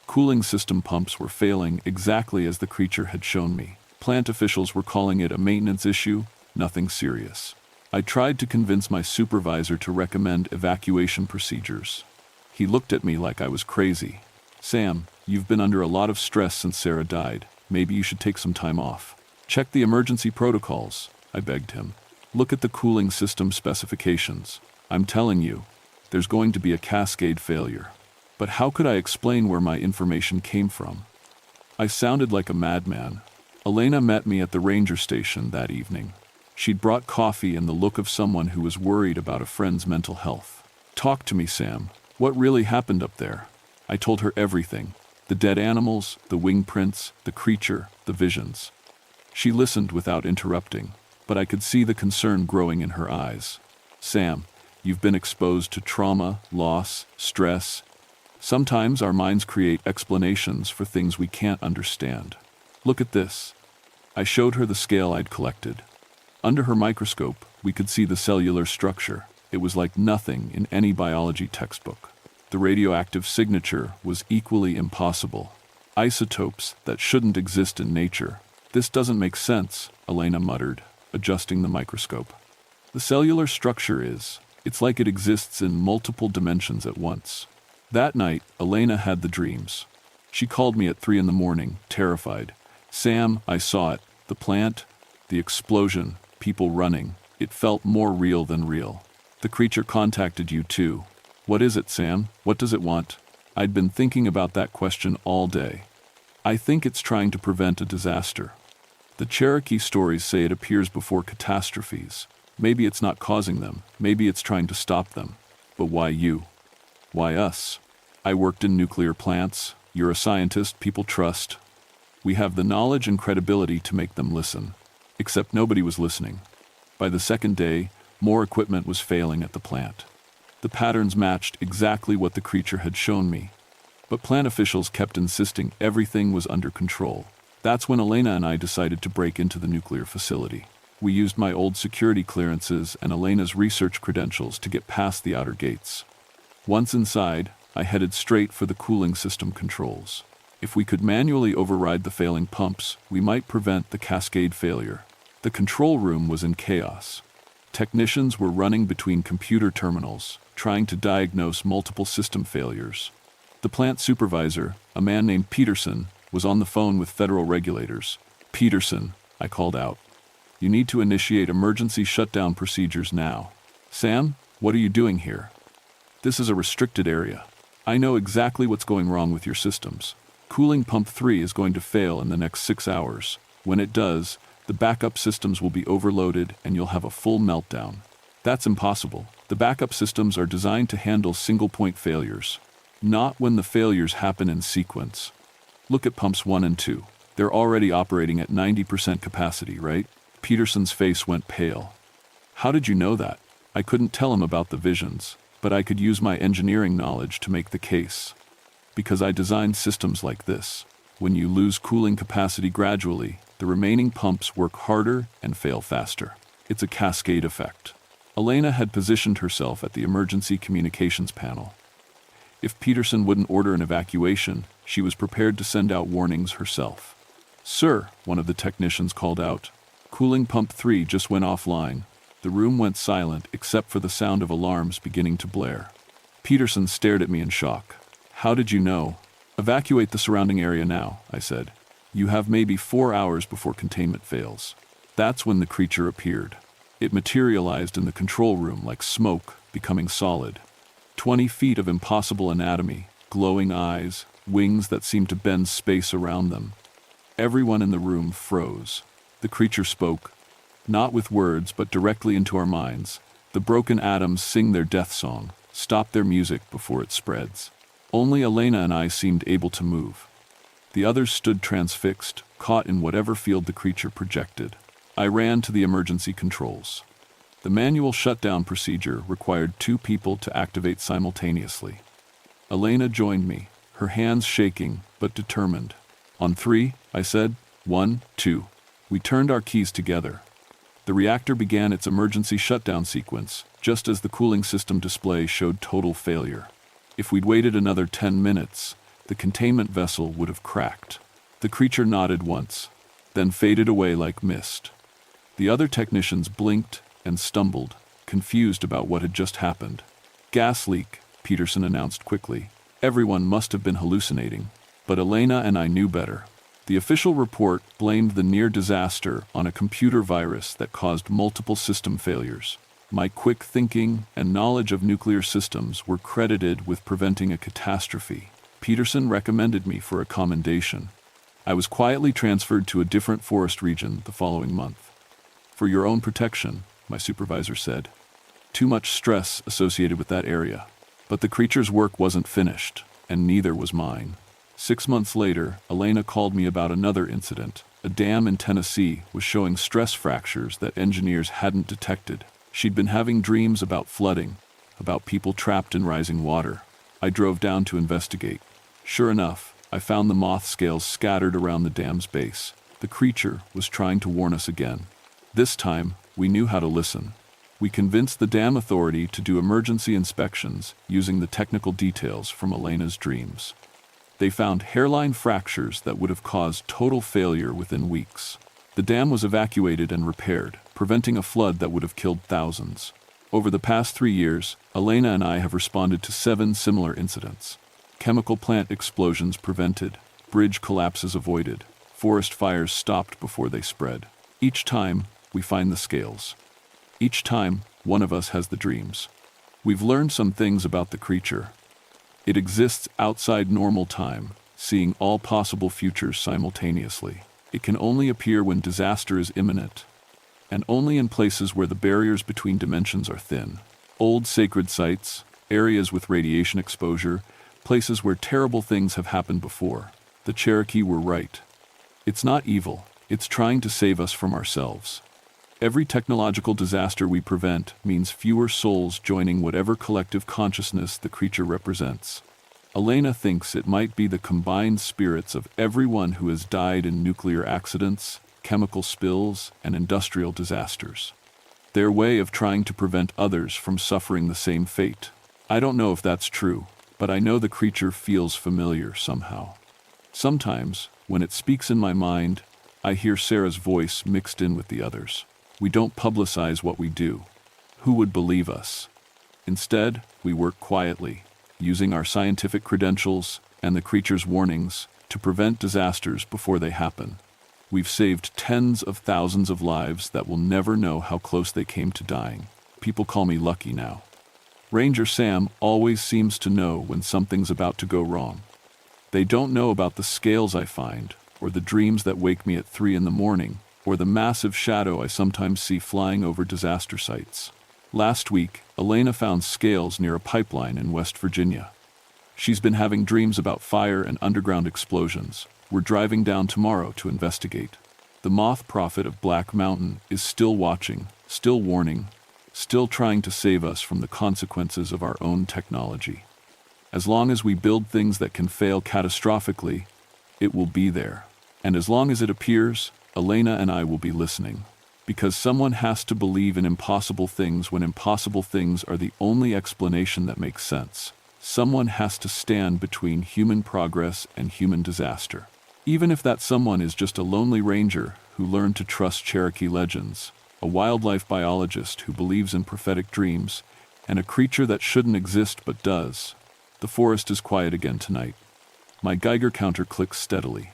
Cooling system pumps were failing exactly as the creature had shown me. Plant officials were calling it a maintenance issue, nothing serious. I tried to convince my supervisor to recommend evacuation procedures. He looked at me like I was crazy. Sam, you've been under a lot of stress since Sarah died. Maybe you should take some time off. Check the emergency protocols, I begged him. Look at the cooling system specifications. I'm telling you, there's going to be a cascade failure. But how could I explain where my information came from? I sounded like a madman. Elena met me at the ranger station that evening. She'd brought coffee and the look of someone who was worried about a friend's mental health. Talk to me, Sam. What really happened up there? I told her everything. The dead animals, the wing prints, the creature, the visions. She listened without interrupting, but I could see the concern growing in her eyes. Sam, you've been exposed to trauma, loss, stress. Sometimes our minds create explanations for things we can't understand. Look at this. I showed her the scale I'd collected. Under her microscope, we could see the cellular structure. It was like nothing in any biology textbook. The radioactive signature was equally impossible. Isotopes that shouldn't exist in nature. This doesn't make sense, Elena muttered, adjusting the microscope. The cellular structure it's like it exists in multiple dimensions at once. That night, Elena had the dreams. She called me at 3 a.m, terrified. Sam, I saw it. The plant, the explosion, people running. It felt more real than real. The creature contacted you too. What is it, Sam? What does it want? I'd been thinking about that question all day. I think it's trying to prevent a disaster. The Cherokee stories say it appears before catastrophes. Maybe it's not causing them. Maybe it's trying to stop them. But why you? Why us? I worked in nuclear plants. You're a scientist people trust. We have the knowledge and credibility to make them listen. Except nobody was listening. By the second day, more equipment was failing at the plant. The patterns matched exactly what the creature had shown me. But plant officials kept insisting everything was under control. That's when Elena and I decided to break into the nuclear facility. We used my old security clearances and Elena's research credentials to get past the outer gates. Once inside, I headed straight for the cooling system controls. If we could manually override the failing pumps, we might prevent the cascade failure. The control room was in chaos. Technicians were running between computer terminals, trying to diagnose multiple system failures. The plant supervisor, a man named Peterson, was on the phone with federal regulators. Peterson, I called out. You need to initiate emergency shutdown procedures now. Sam, what are you doing here? This is a restricted area. I know exactly what's going wrong with your systems. Cooling pump 3 is going to fail in the next 6 hours. When it does, the backup systems will be overloaded and you'll have a full meltdown. That's impossible. The backup systems are designed to handle single-point failures, not when the failures happen in sequence. Look at pumps 1 and 2. They're already operating at 90% capacity, right? Peterson's face went pale. How did you know that? I couldn't tell him about the visions, but I could use my engineering knowledge to make the case. Because I designed systems like this. When you lose cooling capacity gradually, the remaining pumps work harder and fail faster. It's a cascade effect. Elena had positioned herself at the emergency communications panel. If Peterson wouldn't order an evacuation, she was prepared to send out warnings herself. Sir, one of the technicians called out. Cooling pump 3 just went offline. The room went silent except for the sound of alarms beginning to blare. Peterson stared at me in shock. How did you know? Evacuate the surrounding area now, I said. You have maybe 4 hours before containment fails. That's when the creature appeared. It materialized in the control room like smoke, becoming solid. 20 feet of impossible anatomy, glowing eyes, wings that seemed to bend space around them. Everyone in the room froze. The creature spoke, not with words but directly into our minds. The broken atoms sing their death song, stop their music before it spreads. Only Elena and I seemed able to move. The others stood transfixed, caught in whatever field the creature projected. I ran to the emergency controls. The manual shutdown procedure required 2 people to activate simultaneously. Elena joined me, her hands shaking but determined. "On 3, I said. 1, 2. We turned our keys together. The reactor began its emergency shutdown sequence, just as the cooling system display showed total failure. If we'd waited another 10 minutes, the containment vessel would have cracked. The creature nodded once, then faded away like mist. The other technicians blinked and stumbled, confused about what had just happened. "Gas leak," Peterson announced quickly. Everyone must have been hallucinating, but Elena and I knew better. The official report blamed the near disaster on a computer virus that caused multiple system failures. My quick thinking and knowledge of nuclear systems were credited with preventing a catastrophe. Peterson recommended me for a commendation. I was quietly transferred to a different forest region the following month. "For your own protection," my supervisor said. Too much stress associated with that area. But the creature's work wasn't finished, and neither was mine. 6 months later, Elena called me about another incident. A dam in Tennessee was showing stress fractures that engineers hadn't detected. She'd been having dreams about flooding, about people trapped in rising water. I drove down to investigate. Sure enough, I found the moth scales scattered around the dam's base. The creature was trying to warn us again. This time, we knew how to listen. We convinced the dam authority to do emergency inspections using the technical details from Elena's dreams. They found hairline fractures that would have caused total failure within weeks. The dam was evacuated and repaired, preventing a flood that would have killed thousands. Over the past 3 years, Elena and I have responded to 7 similar incidents. Chemical plant explosions prevented, bridge collapses avoided, forest fires stopped before they spread. Each time, we find the scales. Each time, one of us has the dreams. We've learned some things about the creature. It exists outside normal time, seeing all possible futures simultaneously. It can only appear when disaster is imminent, and only in places where the barriers between dimensions are thin. Old sacred sites, areas with radiation exposure, places where terrible things have happened before. The Cherokee were right. It's not evil, it's trying to save us from ourselves. Every technological disaster we prevent means fewer souls joining whatever collective consciousness the creature represents. Elena thinks it might be the combined spirits of everyone who has died in nuclear accidents, chemical spills, and industrial disasters. Their way of trying to prevent others from suffering the same fate. I don't know if that's true, but I know the creature feels familiar somehow. Sometimes, when it speaks in my mind, I hear Sarah's voice mixed in with the others. We don't publicize what we do. Who would believe us? Instead, we work quietly, using our scientific credentials and the creature's warnings to prevent disasters before they happen. We've saved tens of thousands of lives that will never know how close they came to dying. People call me lucky now. Ranger Sam always seems to know when something's about to go wrong. They don't know about the scales I find, or the dreams that wake me at 3 in the morning, or the massive shadow I sometimes see flying over disaster sites. Last week, Elena found scales near a pipeline in West Virginia. She's been having dreams about fire and underground explosions. We're driving down tomorrow to investigate. The moth prophet of Black Mountain is still watching, still warning, still trying to save us from the consequences of our own technology. As long as we build things that can fail catastrophically, it will be there. And as long as it appears, Elena and I will be listening. Because someone has to believe in impossible things when impossible things are the only explanation that makes sense. Someone has to stand between human progress and human disaster. Even if that someone is just a lonely ranger who learned to trust Cherokee legends, a wildlife biologist who believes in prophetic dreams, and a creature that shouldn't exist but does. The forest is quiet again tonight. My Geiger counter clicks steadily.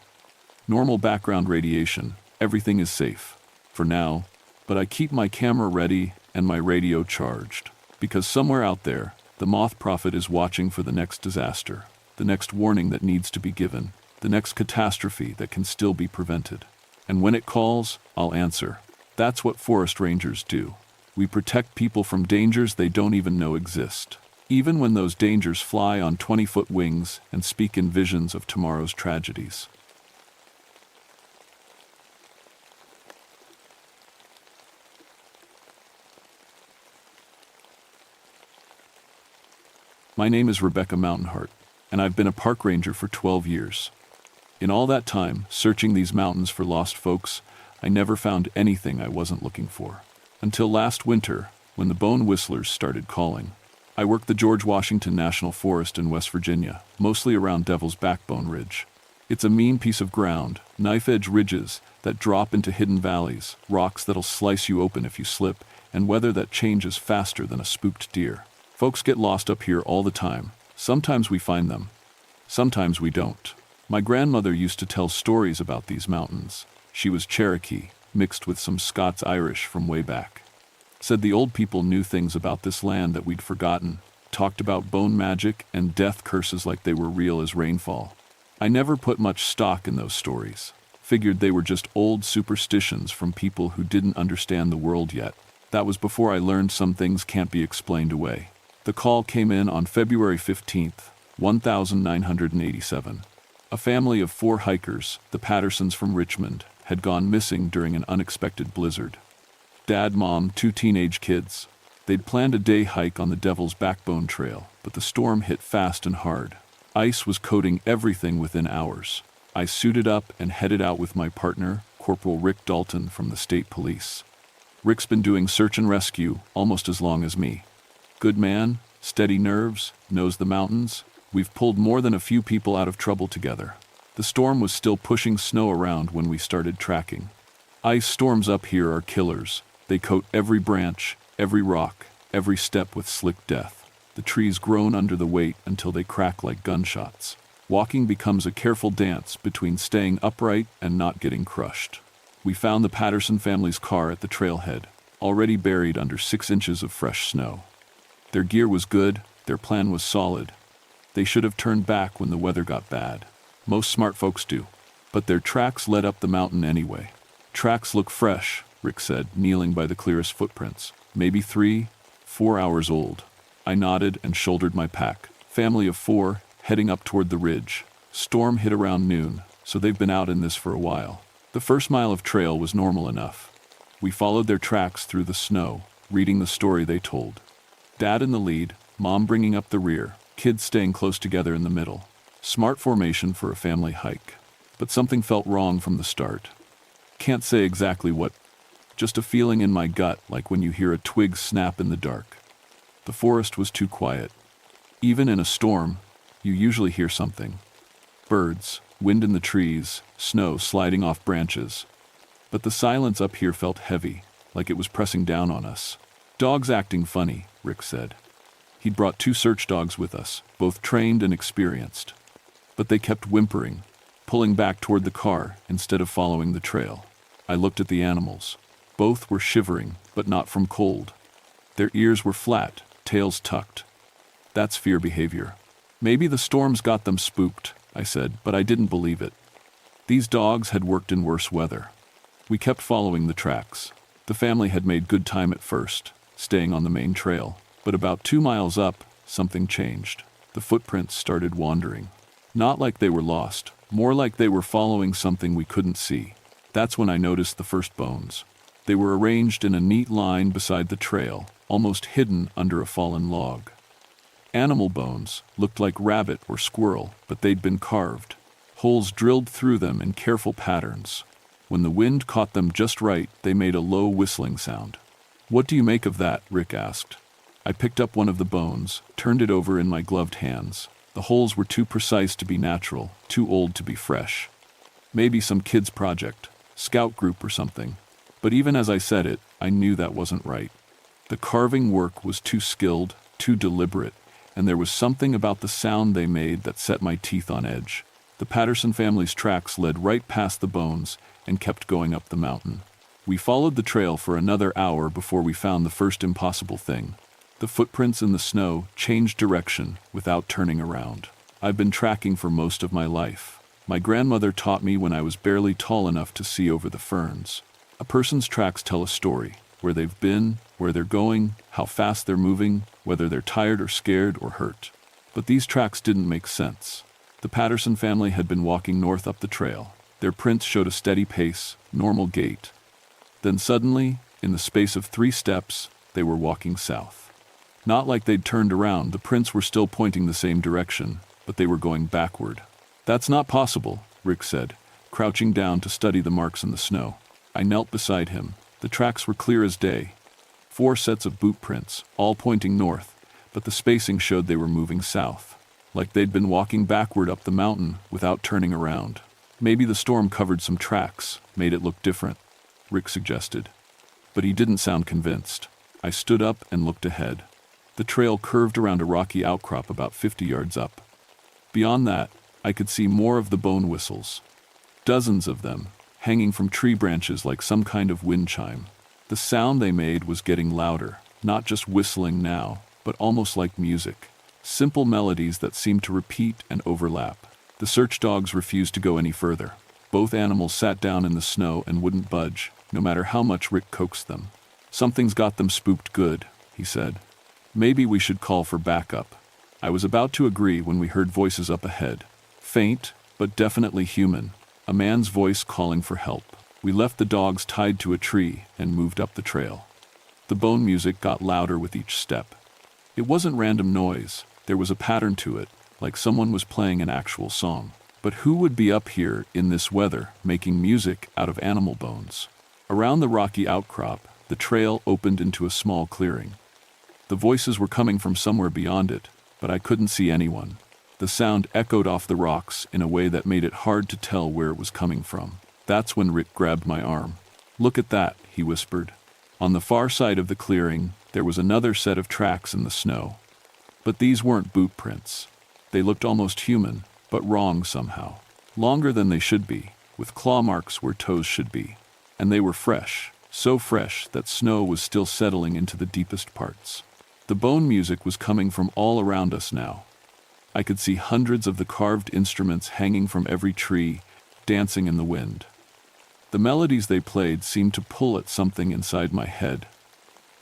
Normal background radiation, everything is safe. For now, but I keep my camera ready and my radio charged. Because somewhere out there, the moth prophet is watching for the next disaster, the next warning that needs to be given, the next catastrophe that can still be prevented. And when it calls, I'll answer. That's what forest rangers do. We protect people from dangers they don't even know exist, even when those dangers fly on 20-foot wings and speak in visions of tomorrow's tragedies. My name is Rebecca Mountainheart, and I've been a park ranger for 12 years. In all that time, searching these mountains for lost folks, I never found anything I wasn't looking for. Until last winter, when the bone whistlers started calling. I worked the George Washington National Forest in West Virginia, mostly around Devil's Backbone Ridge. It's a mean piece of ground, knife-edge ridges that drop into hidden valleys, rocks that'll slice you open if you slip, and weather that changes faster than a spooked deer. Folks get lost up here all the time. Sometimes we find them. Sometimes we don't. My grandmother used to tell stories about these mountains. She was Cherokee, mixed with some Scots-Irish from way back. Said the old people knew things about this land that we'd forgotten, talked about bone magic and death curses like they were real as rainfall. I never put much stock in those stories. Figured they were just old superstitions from people who didn't understand the world yet. That was before I learned some things can't be explained away. The call came in on February 15th, 1987. A family of 4 hikers, the Pattersons from Richmond, had gone missing during an unexpected blizzard. Dad, Mom, 2 teenage kids. They'd planned a day hike on the Devil's Backbone Trail, but the storm hit fast and hard. Ice was coating everything within hours. I suited up and headed out with my partner, Corporal Rick Dalton from the state police. Rick's been doing search and rescue almost as long as me. Good man, steady nerves, knows the mountains. We've pulled more than a few people out of trouble together. The storm was still pushing snow around when we started tracking. Ice storms up here are killers. They coat every branch, every rock, every step with slick death. The trees groan under the weight until they crack like gunshots. Walking becomes a careful dance between staying upright and not getting crushed. We found the Patterson family's car at the trailhead, already buried under 6 inches of fresh snow. Their gear was good, their plan was solid. They should have turned back when the weather got bad. Most smart folks do. But their tracks led up the mountain anyway. Tracks look fresh, Rick said, kneeling by the clearest footprints. Maybe 3, 4 hours old. I nodded and shouldered my pack. Family of 4, heading up toward the ridge. Storm hit around noon, so they've been out in this for a while. The first mile of trail was normal enough. We followed their tracks through the snow, reading the story they told. Dad in the lead, Mom bringing up the rear, kids staying close together in the middle. Smart formation for a family hike. But something felt wrong from the start. Can't say exactly what. Just a feeling in my gut, like when you hear a twig snap in the dark. The forest was too quiet. Even in a storm, you usually hear something. Birds, wind in the trees, snow sliding off branches. But the silence up here felt heavy, like it was pressing down on us. Dogs acting funny, Rick said. He'd brought 2 search dogs with us, both trained and experienced. But they kept whimpering, pulling back toward the car instead of following the trail. I looked at the animals. Both were shivering, but not from cold. Their ears were flat, tails tucked. That's fear behavior. Maybe the storms got them spooked, I said, but I didn't believe it. These dogs had worked in worse weather. We kept following the tracks. The family had made good time at first, staying on the main trail. But about 2 miles up, something changed. The footprints started wandering. Not like they were lost, more like they were following something we couldn't see. That's when I noticed the first bones. They were arranged in a neat line beside the trail, almost hidden under a fallen log. Animal bones, looked like rabbit or squirrel, but they'd been carved. Holes drilled through them in careful patterns. When the wind caught them just right, they made a low whistling sound. "What do you make of that?" Rick asked. I picked up one of the bones, turned it over in my gloved hands. The holes were too precise to be natural, too old to be fresh. Maybe some kid's project, scout group or something. But even as I said it, I knew that wasn't right. The carving work was too skilled, too deliberate, and there was something about the sound they made that set my teeth on edge. The Patterson family's tracks led right past the bones and kept going up the mountain. We followed the trail for another hour before we found the first impossible thing. The footprints in the snow changed direction without turning around. I've been tracking for most of my life. My grandmother taught me when I was barely tall enough to see over the ferns. A person's tracks tell a story, where they've been, where they're going, how fast they're moving, whether they're tired or scared or hurt. But these tracks didn't make sense. The Patterson family had been walking north up the trail. Their prints showed a steady pace, normal gait. Then suddenly, in the space of 3 steps, they were walking south. Not like they'd turned around, the prints were still pointing the same direction, but they were going backward. "That's not possible," Rick said, crouching down to study the marks in the snow. I knelt beside him. The tracks were clear as day. 4 sets of boot prints, all pointing north, but the spacing showed they were moving south, like they'd been walking backward up the mountain without turning around. "Maybe the storm covered some tracks, made it look different," Rick suggested. But he didn't sound convinced. I stood up and looked ahead. The trail curved around a rocky outcrop about 50 yards up. Beyond that, I could see more of the bone whistles. Dozens of them, hanging from tree branches like some kind of wind chime. The sound they made was getting louder, not just whistling now, but almost like music. Simple melodies that seemed to repeat and overlap. The search dogs refused to go any further. Both animals sat down in the snow and wouldn't budge, no matter how much Rick coaxed them. "Something's got them spooked good," he said. "Maybe we should call for backup." I was about to agree when we heard voices up ahead. Faint, but definitely human. A man's voice calling for help. We left the dogs tied to a tree and moved up the trail. The bone music got louder with each step. It wasn't random noise. There was a pattern to it, like someone was playing an actual song. But who would be up here in this weather making music out of animal bones? Around the rocky outcrop, the trail opened into a small clearing. The voices were coming from somewhere beyond it, but I couldn't see anyone. The sound echoed off the rocks in a way that made it hard to tell where it was coming from. That's when Rick grabbed my arm. "Look at that," he whispered. On the far side of the clearing, there was another set of tracks in the snow. But these weren't boot prints. They looked almost human, but wrong somehow. Longer than they should be, with claw marks where toes should be. And they were fresh, so fresh that snow was still settling into the deepest parts. The bone music was coming from all around us now. I could see hundreds of the carved instruments hanging from every tree, dancing in the wind. The melodies they played seemed to pull at something inside my head,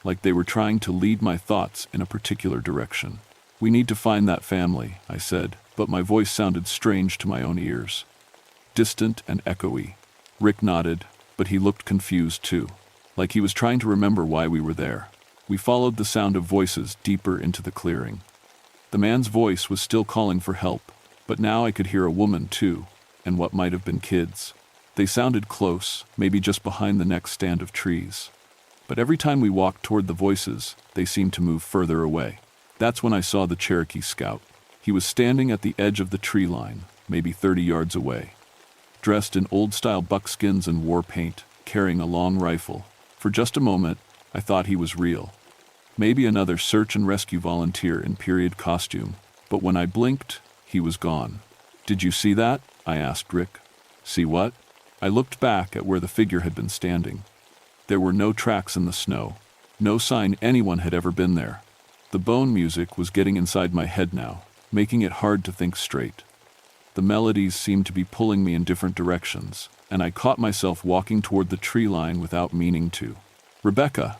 like they were trying to lead my thoughts in a particular direction. "We need to find that family," I said, but my voice sounded strange to my own ears. Distant and echoey. Rick nodded, but he looked confused too, like he was trying to remember why we were there. We followed the sound of voices deeper into the clearing. The man's voice was still calling for help, but now I could hear a woman too, and what might have been kids. They sounded close, maybe just behind the next stand of trees. But every time we walked toward the voices, they seemed to move further away. That's when I saw the Cherokee scout. He was standing at the edge of the tree line, maybe 30 yards away. Dressed in old-style buckskins and war paint, carrying a long rifle. For just a moment, I thought he was real. Maybe another search and rescue volunteer in period costume, but when I blinked, he was gone. "Did you see that?" I asked Rick. "See what?" I looked back at where the figure had been standing. There were no tracks in the snow, no sign anyone had ever been there. The bone music was getting inside my head now, making it hard to think straight. The melodies seemed to be pulling me in different directions, and I caught myself walking toward the tree line without meaning to. "Rebecca!"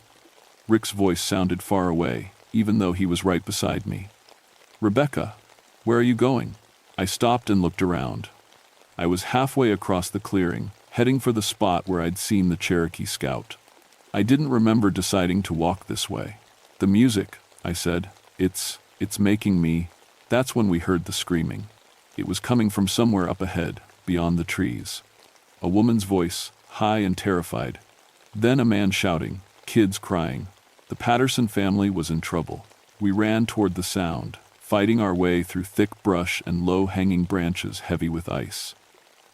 Rick's voice sounded far away, even though he was right beside me. "Rebecca, where are you going?" I stopped and looked around. I was halfway across the clearing, heading for the spot where I'd seen the Cherokee scout. I didn't remember deciding to walk this way. "The music," I said, it's making me." That's when we heard the screaming. It was coming from somewhere up ahead, beyond the trees. A woman's voice, high and terrified. Then a man shouting, kids crying. The Patterson family was in trouble. We ran toward the sound, fighting our way through thick brush and low-hanging branches heavy with ice.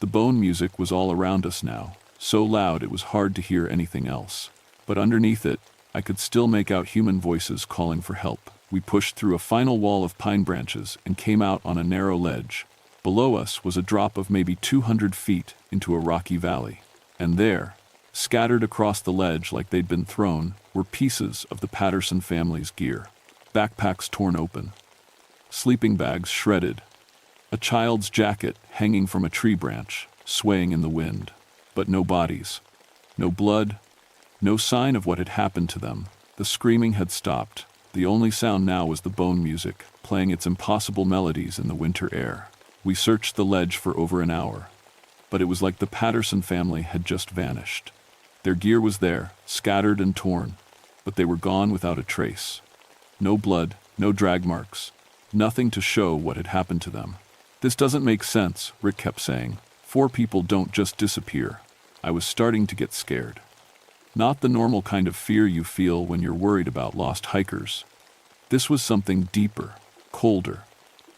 The bone music was all around us now, so loud it was hard to hear anything else. But underneath it, I could still make out human voices calling for help. We pushed through a final wall of pine branches and came out on a narrow ledge. Below us was a drop of maybe 200 feet into a rocky valley. And there, scattered across the ledge like they'd been thrown, were pieces of the Patterson family's gear. Backpacks torn open. Sleeping bags shredded. A child's jacket hanging from a tree branch, swaying in the wind. But no bodies. No blood. No sign of what had happened to them. The screaming had stopped. The only sound now was the bone music, playing its impossible melodies in the winter air. We searched the ledge for over an hour. But it was like the Patterson family had just vanished. Their gear was there, scattered and torn, but they were gone without a trace. No blood, no drag marks. Nothing to show what had happened to them. This doesn't make sense, Rick kept saying. 4 people don't just disappear. I was starting to get scared. Not the normal kind of fear you feel when you're worried about lost hikers. This was something deeper, colder.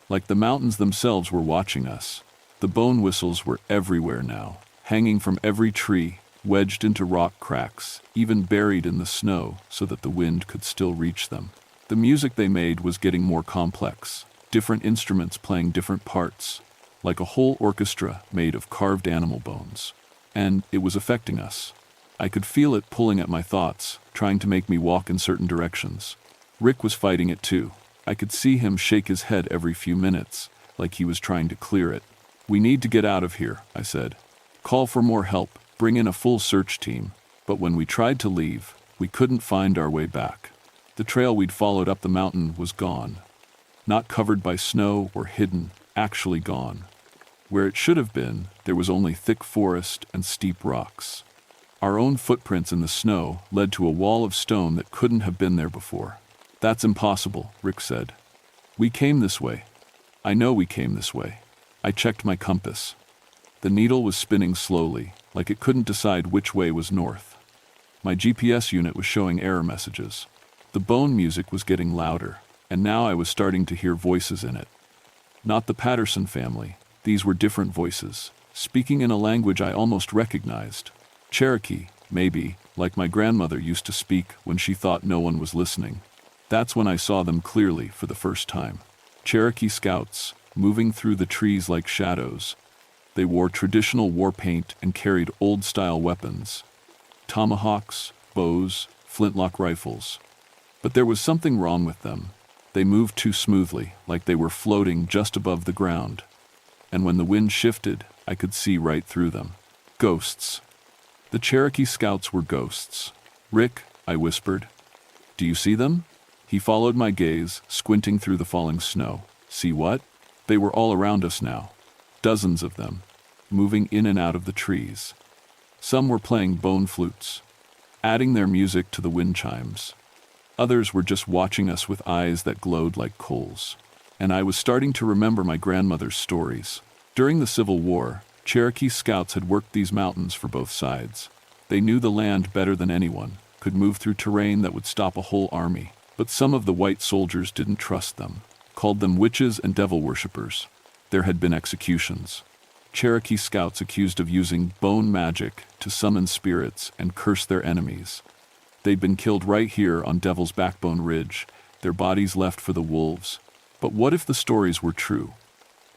Like the mountains themselves were watching us. The bone whistles were everywhere now, hanging from every tree, wedged into rock cracks, even buried in the snow so that the wind could still reach them. The music they made was getting more complex, different instruments playing different parts, like a whole orchestra made of carved animal bones. And it was affecting us. I could feel it pulling at my thoughts, trying to make me walk in certain directions. Rick was fighting it too. I could see him shake his head every few minutes, like he was trying to clear it. "We need to get out of here," I said. "Call for more help, bring in a full search team." But when we tried to leave, we couldn't find our way back. The trail we'd followed up the mountain was gone. Not covered by snow or hidden, actually gone. Where it should have been, there was only thick forest and steep rocks. Our own footprints in the snow led to a wall of stone that couldn't have been there before. "That's impossible," Rick said. "We came this way. I know we came this way." I checked my compass. The needle was spinning slowly, like it couldn't decide which way was north. My GPS unit was showing error messages. The bone music was getting louder, and now I was starting to hear voices in it. Not the Patterson family. These were different voices, speaking in a language I almost recognized. Cherokee, maybe, like my grandmother used to speak when she thought no one was listening. That's when I saw them clearly for the first time. Cherokee scouts, moving through the trees like shadows. They wore traditional war paint and carried old-style weapons. Tomahawks, bows, flintlock rifles. But there was something wrong with them. They moved too smoothly, like they were floating just above the ground. And when the wind shifted, I could see right through them. Ghosts. The Cherokee scouts were ghosts. "Rick," I whispered. "Do you see them?" He followed my gaze, squinting through the falling snow. "See what?" They were all around us now. Dozens of them, moving in and out of the trees. Some were playing bone flutes, adding their music to the wind chimes. Others were just watching us with eyes that glowed like coals. And I was starting to remember my grandmother's stories. During the Civil War, Cherokee scouts had worked these mountains for both sides. They knew the land better than anyone, could move through terrain that would stop a whole army. But some of the white soldiers didn't trust them, called them witches and devil worshippers. There had been executions. Cherokee scouts accused of using bone magic to summon spirits and curse their enemies. They'd been killed right here on Devil's Backbone Ridge, their bodies left for the wolves. But what if the stories were true?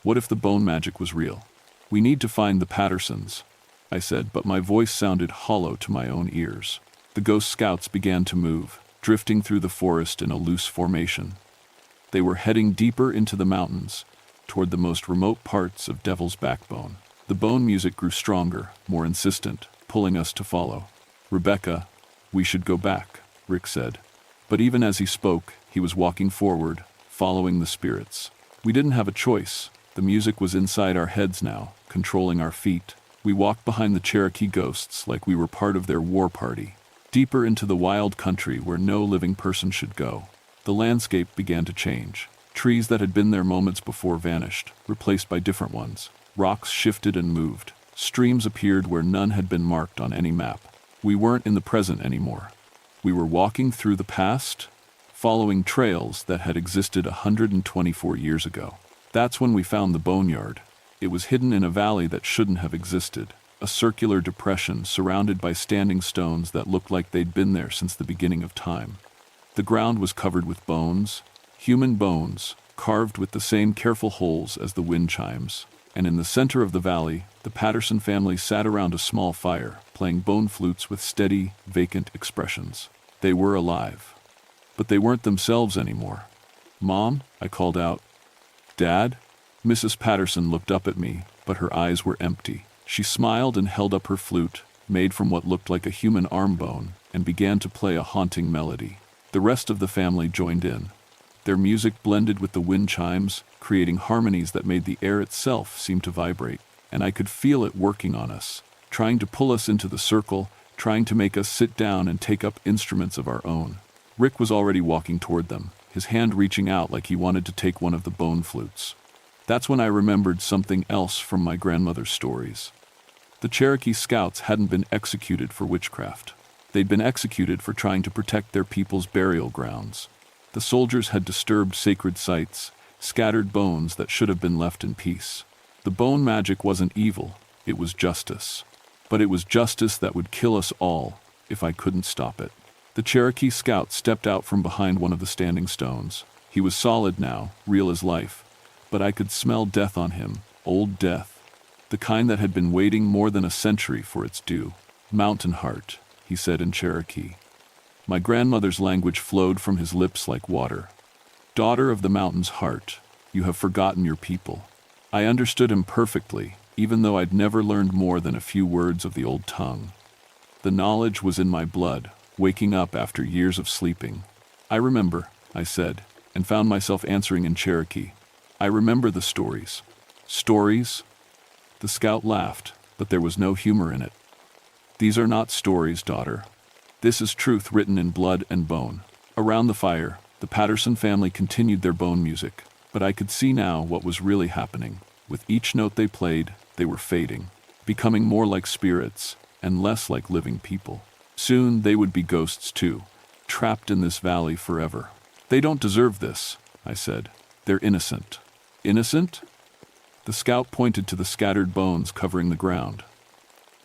What if the bone magic was real? "We need to find the Pattersons," I said, but my voice sounded hollow to my own ears. The ghost scouts began to move, drifting through the forest in a loose formation. They were heading deeper into the mountains, toward the most remote parts of Devil's Backbone. The bone music grew stronger, more insistent, pulling us to follow. "Rebecca, we should go back," Rick said. But even as he spoke, he was walking forward, following the spirits. We didn't have a choice. The music was inside our heads now, controlling our feet. We walked behind the Cherokee ghosts like we were part of their war party, deeper into the wild country where no living person should go. The landscape began to change. Trees that had been there moments before vanished, replaced by different ones. Rocks shifted and moved. Streams appeared where none had been marked on any map. We weren't in the present anymore. We were walking through the past, following trails that had existed 124 years ago. That's when we found the boneyard. It was hidden in a valley that shouldn't have existed, a circular depression surrounded by standing stones that looked like they'd been there since the beginning of time. The ground was covered with bones, human bones, carved with the same careful holes as the wind chimes. And in the center of the valley, the Patterson family sat around a small fire, playing bone flutes with steady, vacant expressions. They were alive. But they weren't themselves anymore. "Mom," I called out. "Dad?" Mrs. Patterson looked up at me, but her eyes were empty. She smiled and held up her flute, made from what looked like a human arm bone, and began to play a haunting melody. The rest of the family joined in. Their music blended with the wind chimes, creating harmonies that made the air itself seem to vibrate. And I could feel it working on us, trying to pull us into the circle, trying to make us sit down and take up instruments of our own. Rick was already walking toward them, his hand reaching out like he wanted to take one of the bone flutes. That's when I remembered something else from my grandmother's stories. The Cherokee scouts hadn't been executed for witchcraft. They'd been executed for trying to protect their people's burial grounds. The soldiers had disturbed sacred sites, scattered bones that should have been left in peace. The bone magic wasn't evil, it was justice. But it was justice that would kill us all if I couldn't stop it. The Cherokee scout stepped out from behind one of the standing stones. He was solid now, real as life, but I could smell death on him, old death, the kind that had been waiting more than a century for its due. "Mountain Heart," he said in Cherokee. My grandmother's language flowed from his lips like water. "Daughter of the mountain's heart, you have forgotten your people." I understood him perfectly, even though I'd never learned more than a few words of the old tongue. The knowledge was in my blood, waking up after years of sleeping. "I remember," I said, and found myself answering in Cherokee. "I remember the stories." "Stories?" The scout laughed, but there was no humor in it. "These are not stories, daughter. This is truth written in blood and bone." Around the fire, the Patterson family continued their bone music, but I could see now what was really happening. With each note they played, they were fading, becoming more like spirits and less like living people. Soon they would be ghosts too, trapped in this valley forever. "They don't deserve this," I said. "They're innocent." "Innocent?" The scout pointed to the scattered bones covering the ground.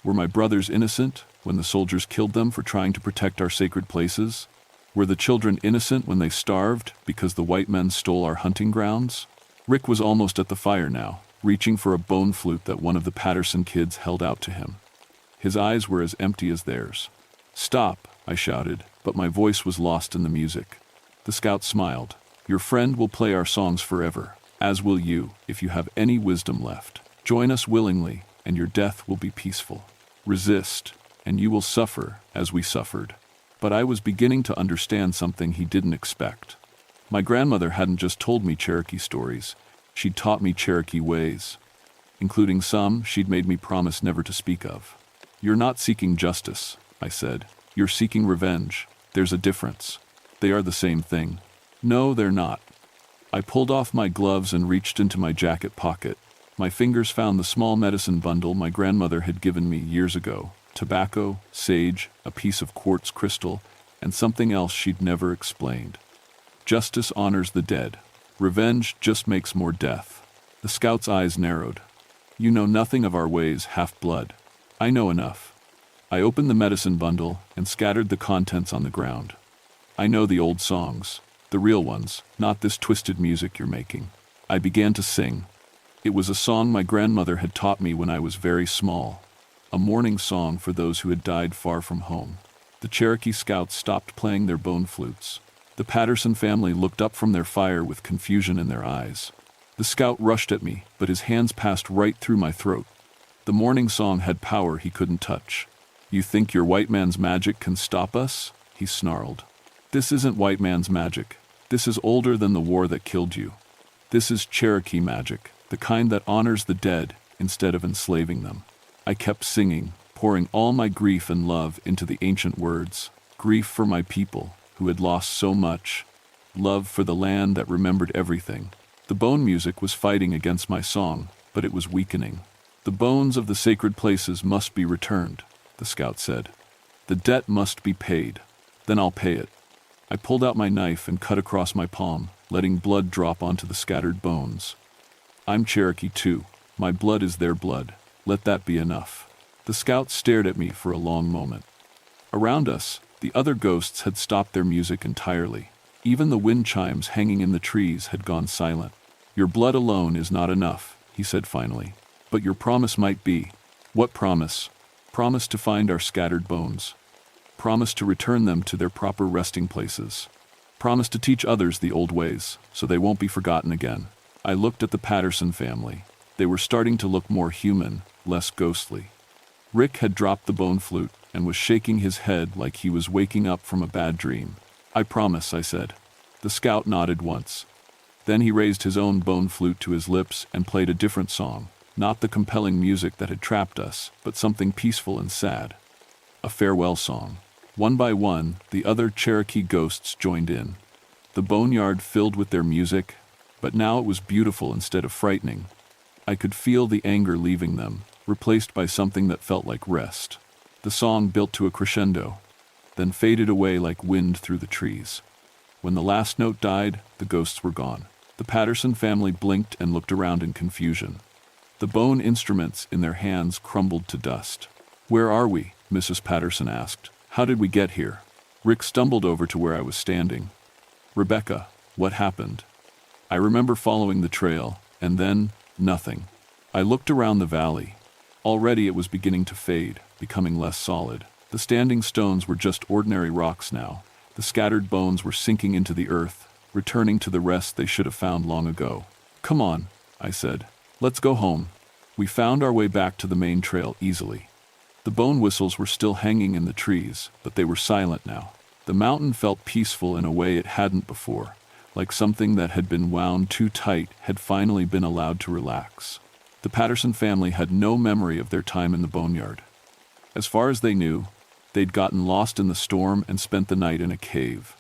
"Were my brothers innocent when the soldiers killed them for trying to protect our sacred places? Were the children innocent when they starved because the white men stole our hunting grounds?" Rick was almost at the fire now, reaching for a bone flute that one of the Patterson kids held out to him. His eyes were as empty as theirs. "Stop," I shouted, but my voice was lost in the music. The scout smiled. "Your friend will play our songs forever, as will you, if you have any wisdom left. Join us willingly, and your death will be peaceful. Resist, and you will suffer as we suffered." But I was beginning to understand something he didn't expect. My grandmother hadn't just told me Cherokee stories, she'd taught me Cherokee ways, including some she'd made me promise never to speak of. "You're not seeking justice," I said. "You're seeking revenge. There's a difference." "They are the same thing." "No, they're not." I pulled off my gloves and reached into my jacket pocket. My fingers found the small medicine bundle my grandmother had given me years ago. Tobacco, sage, a piece of quartz crystal, and something else she'd never explained. "Justice honors the dead. Revenge just makes more death." The scout's eyes narrowed. "You know nothing of our ways, half-blood." "I know enough." I opened the medicine bundle and scattered the contents on the ground. "I know the old songs, the real ones, not this twisted music you're making." I began to sing. It was a song my grandmother had taught me when I was very small. A mourning song for those who had died far from home. The Cherokee scouts stopped playing their bone flutes. The Patterson family looked up from their fire with confusion in their eyes. The scout rushed at me, but his hands passed right through my throat. The mourning song had power he couldn't touch. "You think your white man's magic can stop us?" he snarled. "This isn't white man's magic. This is older than the war that killed you. This is Cherokee magic, the kind that honors the dead instead of enslaving them." I kept singing, pouring all my grief and love into the ancient words. Grief for my people, who had lost so much. Love for the land that remembered everything. The bone music was fighting against my song, but it was weakening. "The bones of the sacred places must be returned," the scout said. "The debt must be paid. Then I'll pay it." I pulled out my knife and cut across my palm, letting blood drop onto the scattered bones. "I'm Cherokee too. My blood is their blood. Let that be enough." The scout stared at me for a long moment. Around us, the other ghosts had stopped their music entirely. Even the wind chimes hanging in the trees had gone silent. "Your blood alone is not enough," he said finally. "But your promise might be." "What promise?" "Promise to find our scattered bones. Promise to return them to their proper resting places. Promise to teach others the old ways, so they won't be forgotten again." I looked at the Patterson family. They were starting to look more human, less ghostly. Rick had dropped the bone flute and was shaking his head like he was waking up from a bad dream. "I promise," I said. The scout nodded once. Then he raised his own bone flute to his lips and played a different song, not the compelling music that had trapped us, but something peaceful and sad. A farewell song. One by one, the other Cherokee ghosts joined in. The boneyard filled with their music, but now it was beautiful instead of frightening. I could feel the anger leaving them, replaced by something that felt like rest. The song built to a crescendo, then faded away like wind through the trees. When the last note died, the ghosts were gone. The Patterson family blinked and looked around in confusion. The bone instruments in their hands crumbled to dust. "Where are we?" Mrs. Patterson asked. "How did we get here?" Rick stumbled over to where I was standing. "Rebecca, what happened?" I remember following the trail, and then, nothing. I looked around the valley. Already it was beginning to fade, becoming less solid. The standing stones were just ordinary rocks now. The scattered bones were sinking into the earth, returning to the rest they should have found long ago. "Come on," I said. "Let's go home." We found our way back to the main trail easily. The bone whistles were still hanging in the trees, but they were silent now. The mountain felt peaceful in a way it hadn't before, like something that had been wound too tight had finally been allowed to relax. The Patterson family had no memory of their time in the boneyard. As far as they knew, they'd gotten lost in the storm and spent the night in a cave.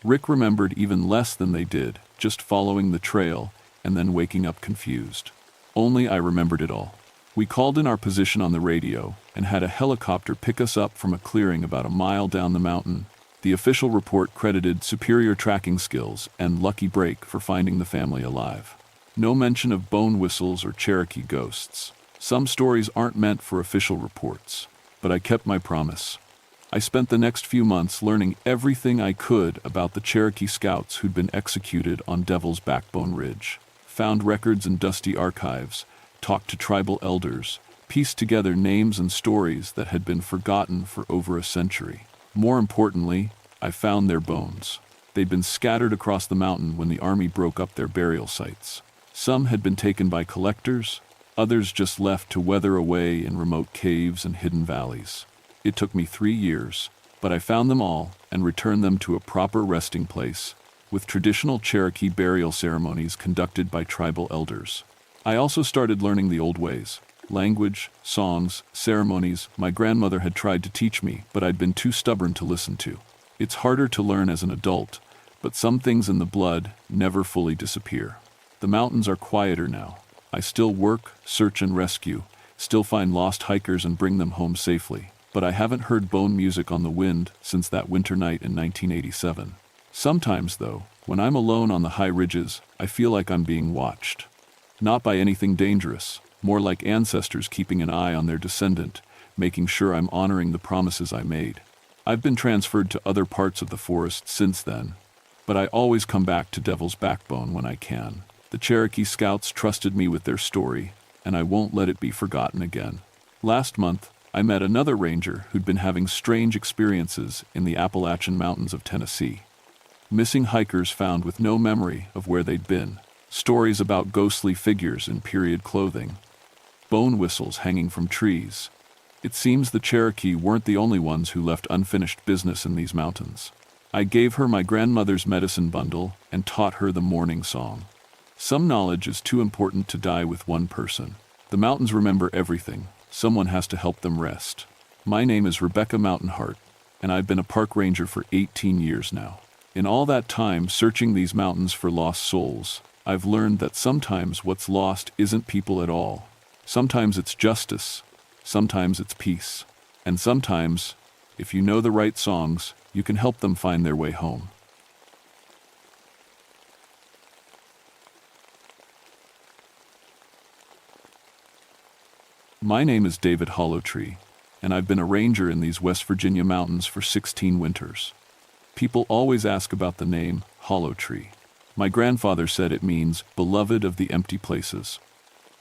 Rick remembered even less than they did, just following the trail and then waking up confused. Only I remembered it all. We called in our position on the radio and had a helicopter pick us up from a clearing about a mile down the mountain. The official report credited superior tracking skills and lucky break for finding the family alive. No mention of bone whistles or Cherokee ghosts. Some stories aren't meant for official reports, but I kept my promise. I spent the next few months learning everything I could about the Cherokee scouts who'd been executed on Devil's Backbone Ridge, found records in dusty archives, talked to tribal elders, pieced together names and stories that had been forgotten for over a century. More importantly, I found their bones. They'd been scattered across the mountain when the army broke up their burial sites. Some had been taken by collectors, others just left to weather away in remote caves and hidden valleys. It took me 3 years, but I found them all and returned them to a proper resting place, with traditional Cherokee burial ceremonies conducted by tribal elders. I also started learning the old ways. Language, songs, ceremonies my grandmother had tried to teach me, but I'd been too stubborn to listen to. It's harder to learn as an adult, but some things in the blood never fully disappear. The mountains are quieter now. I still work, search and rescue, still find lost hikers and bring them home safely. But I haven't heard bone music on the wind since that winter night in 1987. Sometimes, though, when I'm alone on the high ridges, I feel like I'm being watched. Not by anything dangerous, more like ancestors keeping an eye on their descendant, making sure I'm honoring the promises I made. I've been transferred to other parts of the forest since then, but I always come back to Devil's Backbone when I can. The Cherokee scouts trusted me with their story, and I won't let it be forgotten again. Last month, I met another ranger who'd been having strange experiences in the Appalachian Mountains of Tennessee. Missing hikers found with no memory of where they'd been. Stories about ghostly figures in period clothing. Bone whistles hanging from trees. It seems the Cherokee weren't the only ones who left unfinished business in these mountains. I gave her my grandmother's medicine bundle and taught her the morning song. Some knowledge is too important to die with one person. The mountains remember everything. Someone has to help them rest. My name is Rebecca Mountainheart, and I've been a park ranger for 18 years now. In all that time searching these mountains for lost souls, I've learned that sometimes what's lost isn't people at all. Sometimes it's justice, sometimes it's peace, and sometimes, if you know the right songs, you can help them find their way home. My name is David Hollowtree, and I've been a ranger in these West Virginia mountains for 16 winters. People always ask about the name Hollowtree. My grandfather said it means beloved of the empty places.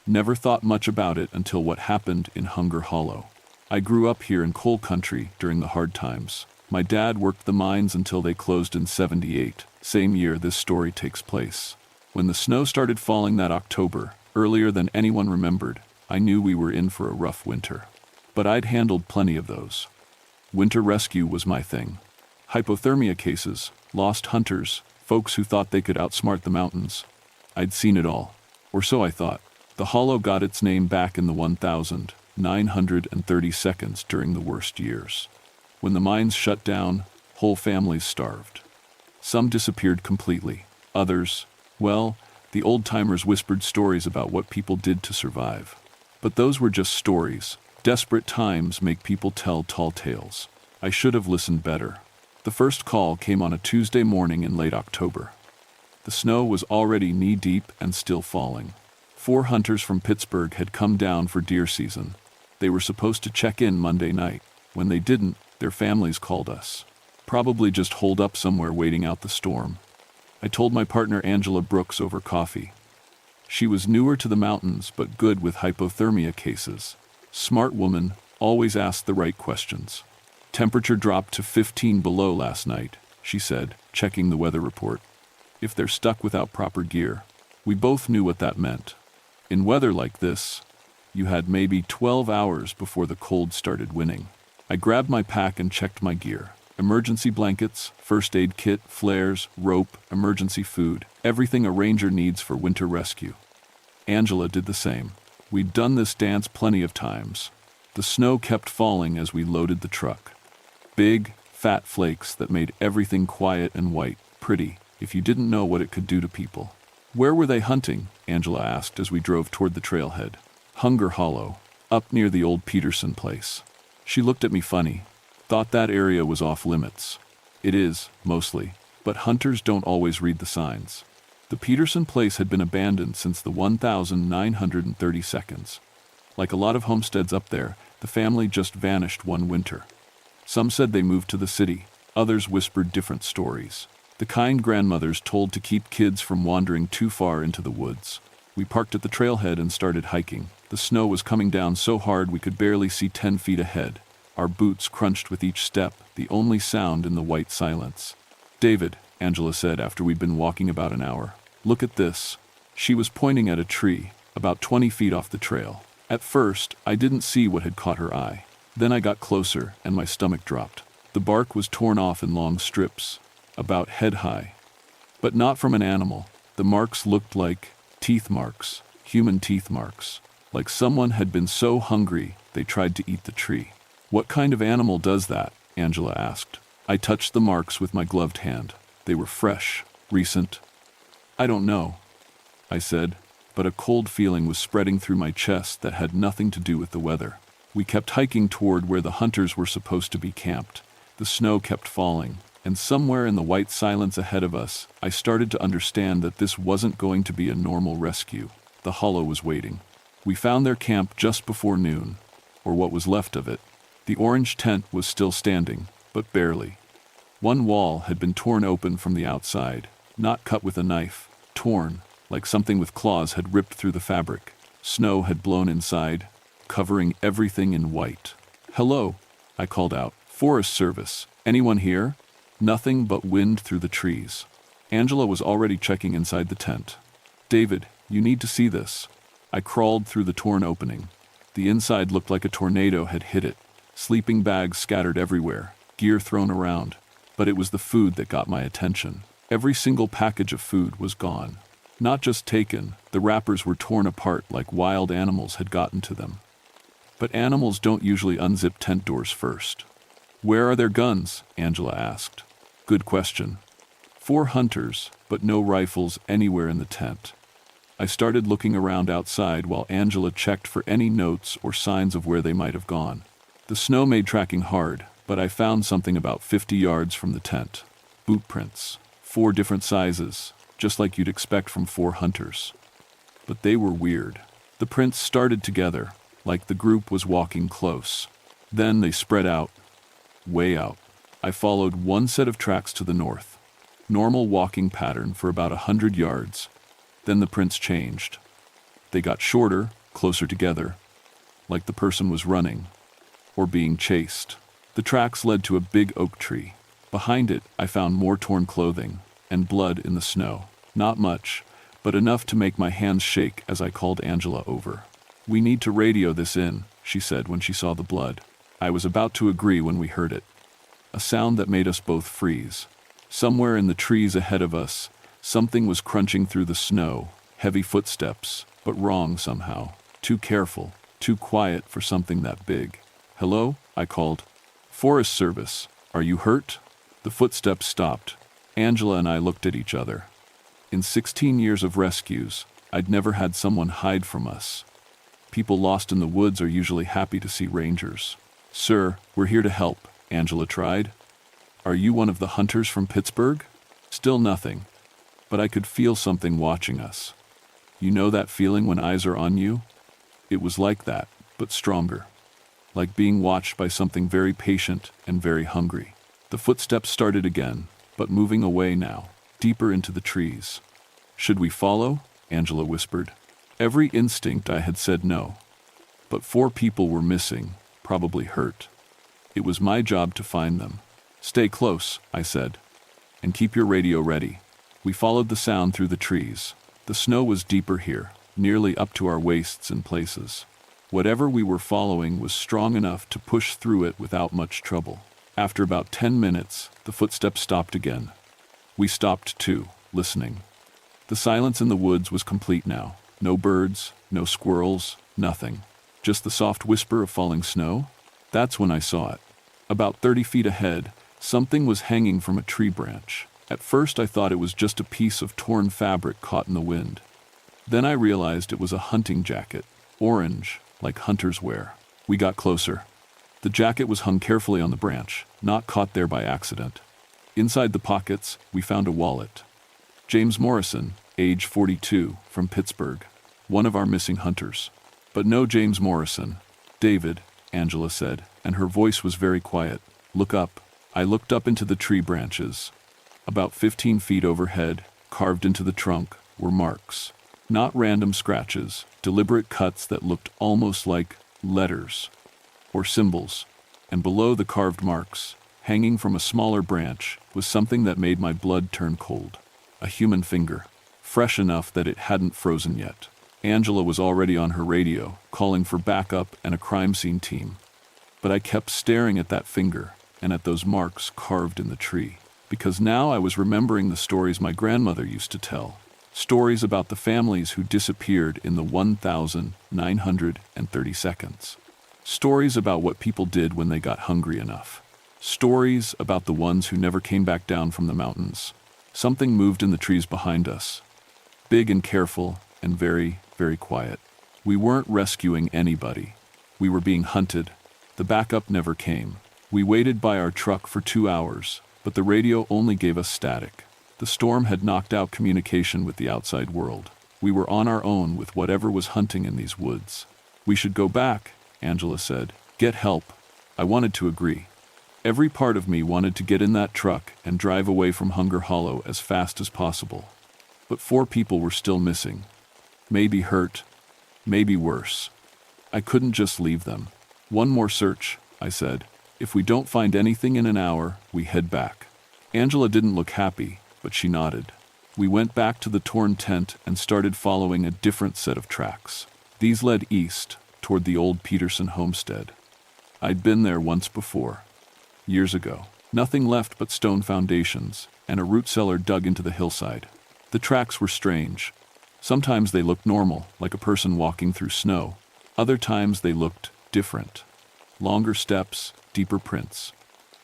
Never thought much about it until what happened in Hunger Hollow. I grew up here in coal country during the hard times. My dad worked the mines until they closed in '78, same year this story takes place. When the snow started falling that October, earlier than anyone remembered, I knew we were in for a rough winter. But I'd handled plenty of those. Winter rescue was my thing. Hypothermia cases, lost hunters, folks who thought they could outsmart the mountains. I'd seen it all. Or so I thought. The hollow got its name back in the 1932 during the worst years. When the mines shut down, whole families starved. Some disappeared completely. Others, well, the old-timers whispered stories about what people did to survive. But those were just stories. Desperate times make people tell tall tales. I should have listened better. The first call came on a Tuesday morning in late October. The snow was already knee-deep and still falling. 4 hunters from Pittsburgh had come down for deer season. They were supposed to check in Monday night. When they didn't, their families called us. Probably just holed up somewhere waiting out the storm. I told my partner Angela Brooks over coffee. She was newer to the mountains but good with hypothermia cases. Smart woman, always asked the right questions. Temperature dropped to 15 below last night, she said, checking the weather report. If they're stuck without proper gear. We both knew what that meant. In weather like this, you had maybe 12 hours before the cold started winning. I grabbed my pack and checked my gear. Emergency blankets, first aid kit, flares, rope, emergency food, everything a ranger needs for winter rescue. Angela did the same. We'd done this dance plenty of times. The snow kept falling as we loaded the truck. Big, fat flakes that made everything quiet and white, pretty, if you didn't know what it could do to people. Where were they hunting? Angela asked as we drove toward the trailhead. Hunger Hollow, up near the old Peterson place. She looked at me funny. Thought that area was off limits. It is, mostly, but hunters don't always read the signs. The Peterson place had been abandoned since the 1932nd. Like a lot of homesteads up there, the family just vanished one winter. Some said they moved to the city, others whispered different stories. The kind grandmothers told to keep kids from wandering too far into the woods. We parked at the trailhead and started hiking. The snow was coming down so hard we could barely see 10 feet ahead. Our boots crunched with each step, the only sound in the white silence. David, Angela said after we'd been walking about an hour. Look at this. She was pointing at a tree, about 20 feet off the trail. At first, I didn't see what had caught her eye. Then I got closer, and my stomach dropped. The bark was torn off in long strips, about head high. But not from an animal. The marks looked like teeth marks, human teeth marks. Like someone had been so hungry, they tried to eat the tree. What kind of animal does that? Angela asked. I touched the marks with my gloved hand. They were fresh, recent. I don't know, I said, but a cold feeling was spreading through my chest that had nothing to do with the weather. We kept hiking toward where the hunters were supposed to be camped. The snow kept falling, and somewhere in the white silence ahead of us, I started to understand that this wasn't going to be a normal rescue. The hollow was waiting. We found their camp just before noon, or what was left of it. The orange tent was still standing, but barely. One wall had been torn open from the outside, not cut with a knife, torn, like something with claws had ripped through the fabric. Snow had blown inside, covering everything in white. Hello, I called out. Forest Service. Anyone here? Nothing but wind through the trees. Angela was already checking inside the tent. David, you need to see this. I crawled through the torn opening. The inside looked like a tornado had hit it. Sleeping bags scattered everywhere, gear thrown around. But it was the food that got my attention. Every single package of food was gone. Not just taken, the wrappers were torn apart like wild animals had gotten to them. But animals don't usually unzip tent doors first. Where are their guns? Angela asked. Good question. 4 hunters, but no rifles anywhere in the tent. I started looking around outside while Angela checked for any notes or signs of where they might have gone. The snow made tracking hard, but I found something about 50 yards from the tent. Boot prints. 4 different sizes, just like you'd expect from 4 hunters. But they were weird. The prints started together, like the group was walking close. Then they spread out, way out. I followed one set of tracks to the north. Normal walking pattern for about 100 yards. Then the prints changed. They got shorter, closer together, like the person was running, or being chased. The tracks led to a big oak tree. Behind it, I found more torn clothing and blood in the snow. Not much, but enough to make my hands shake as I called Angela over. We need to radio this in, she said when she saw the blood. I was about to agree when we heard it. A sound that made us both freeze. Somewhere in the trees ahead of us, something was crunching through the snow, heavy footsteps, but wrong somehow. Too careful, too quiet for something that big. Hello? I called. Forest Service. Are you hurt? The footsteps stopped. Angela and I looked at each other. In 16 years of rescues, I'd never had someone hide from us. People lost in the woods are usually happy to see rangers. "Sir, we're here to help," Angela tried. "Are you one of the hunters from Pittsburgh?" Still nothing, but I could feel something watching us. You know that feeling when eyes are on you? It was like that, but stronger. Like being watched by something very patient and very hungry. The footsteps started again, but moving away now, deeper into the trees. "Should we follow?" Angela whispered. Every instinct I had said no. But 4 people were missing, probably hurt. It was my job to find them. "Stay close," I said, "and keep your radio ready." We followed the sound through the trees. The snow was deeper here, nearly up to our waists in places. Whatever we were following was strong enough to push through it without much trouble. After about 10 minutes, the footsteps stopped again. We stopped too, listening. The silence in the woods was complete now. No birds, no squirrels, nothing. Just the soft whisper of falling snow. That's when I saw it. About 30 feet ahead, something was hanging from a tree branch. At first I thought it was just a piece of torn fabric caught in the wind. Then I realized it was a hunting jacket, orange, like hunters wear. We got closer. The jacket was hung carefully on the branch, not caught there by accident. Inside the pockets, we found a wallet. James Morrison, age 42, from Pittsburgh, one of our missing hunters. But no James Morrison. "David," Angela said, and her voice was very quiet. "Look up." I looked up into the tree branches. About 15 feet overhead, carved into the trunk, were marks. Not random scratches, deliberate cuts that looked almost like letters or symbols. And below the carved marks, hanging from a smaller branch, was something that made my blood turn cold. A human finger, fresh enough that it hadn't frozen yet. Angela was already on her radio, calling for backup and a crime scene team. But I kept staring at that finger and at those marks carved in the tree, because now I was remembering the stories my grandmother used to tell. Stories about the families who disappeared in the 1,930 seconds. Stories about what people did when they got hungry enough. Stories about the ones who never came back down from the mountains. Something moved in the trees behind us. Big and careful and very, very quiet. We weren't rescuing anybody. We were being hunted. The backup never came. We waited by our truck for 2 hours, but the radio only gave us static. The storm had knocked out communication with the outside world. We were on our own with whatever was hunting in these woods. "We should go back," Angela said. "Get help." I wanted to agree. Every part of me wanted to get in that truck and drive away from Hunger Hollow as fast as possible. But 4 people were still missing. Maybe hurt, maybe worse. I couldn't just leave them. "One more search," I said. "If we don't find anything in an hour, we head back." Angela didn't look happy, but she nodded. We went back to the torn tent and started following a different set of tracks. These led east, toward the old Peterson homestead. I'd been there once before. Years ago. Nothing left but stone foundations, and a root cellar dug into the hillside. The tracks were strange. Sometimes they looked normal, like a person walking through snow. Other times they looked different. Longer steps, deeper prints.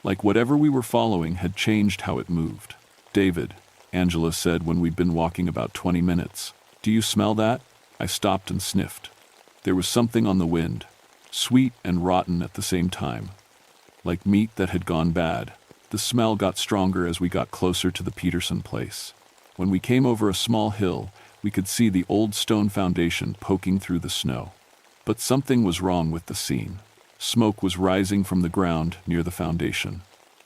Like whatever we were following had changed how it moved. "David," Angela said when we'd been walking about 20 minutes. "Do you smell that?" I stopped and sniffed. There was something on the wind, sweet and rotten at the same time. Like meat that had gone bad. The smell got stronger as we got closer to the Peterson place. When we came over a small hill, we could see the old stone foundation poking through the snow. But something was wrong with the scene. Smoke was rising from the ground near the foundation.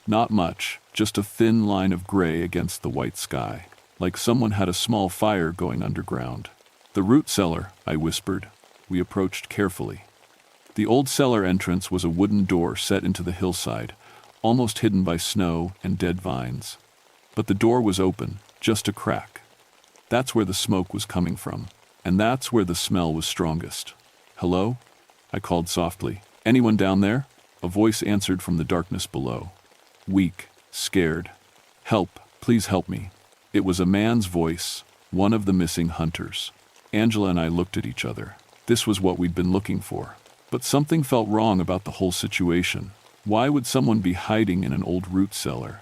Not much, just a thin line of gray against the white sky, like someone had a small fire going underground. "The root cellar," I whispered. We approached carefully. The old cellar entrance was a wooden door set into the hillside, almost hidden by snow and dead vines. But the door was open, just a crack. That's where the smoke was coming from, and that's where the smell was strongest. "Hello?" I called softly. "Anyone down there?" A voice answered from the darkness below. Weak, scared. "Help, please help me." It was a man's voice, one of the missing hunters. Angela and I looked at each other. This was what we'd been looking for. But something felt wrong about the whole situation. Why would someone be hiding in an old root cellar?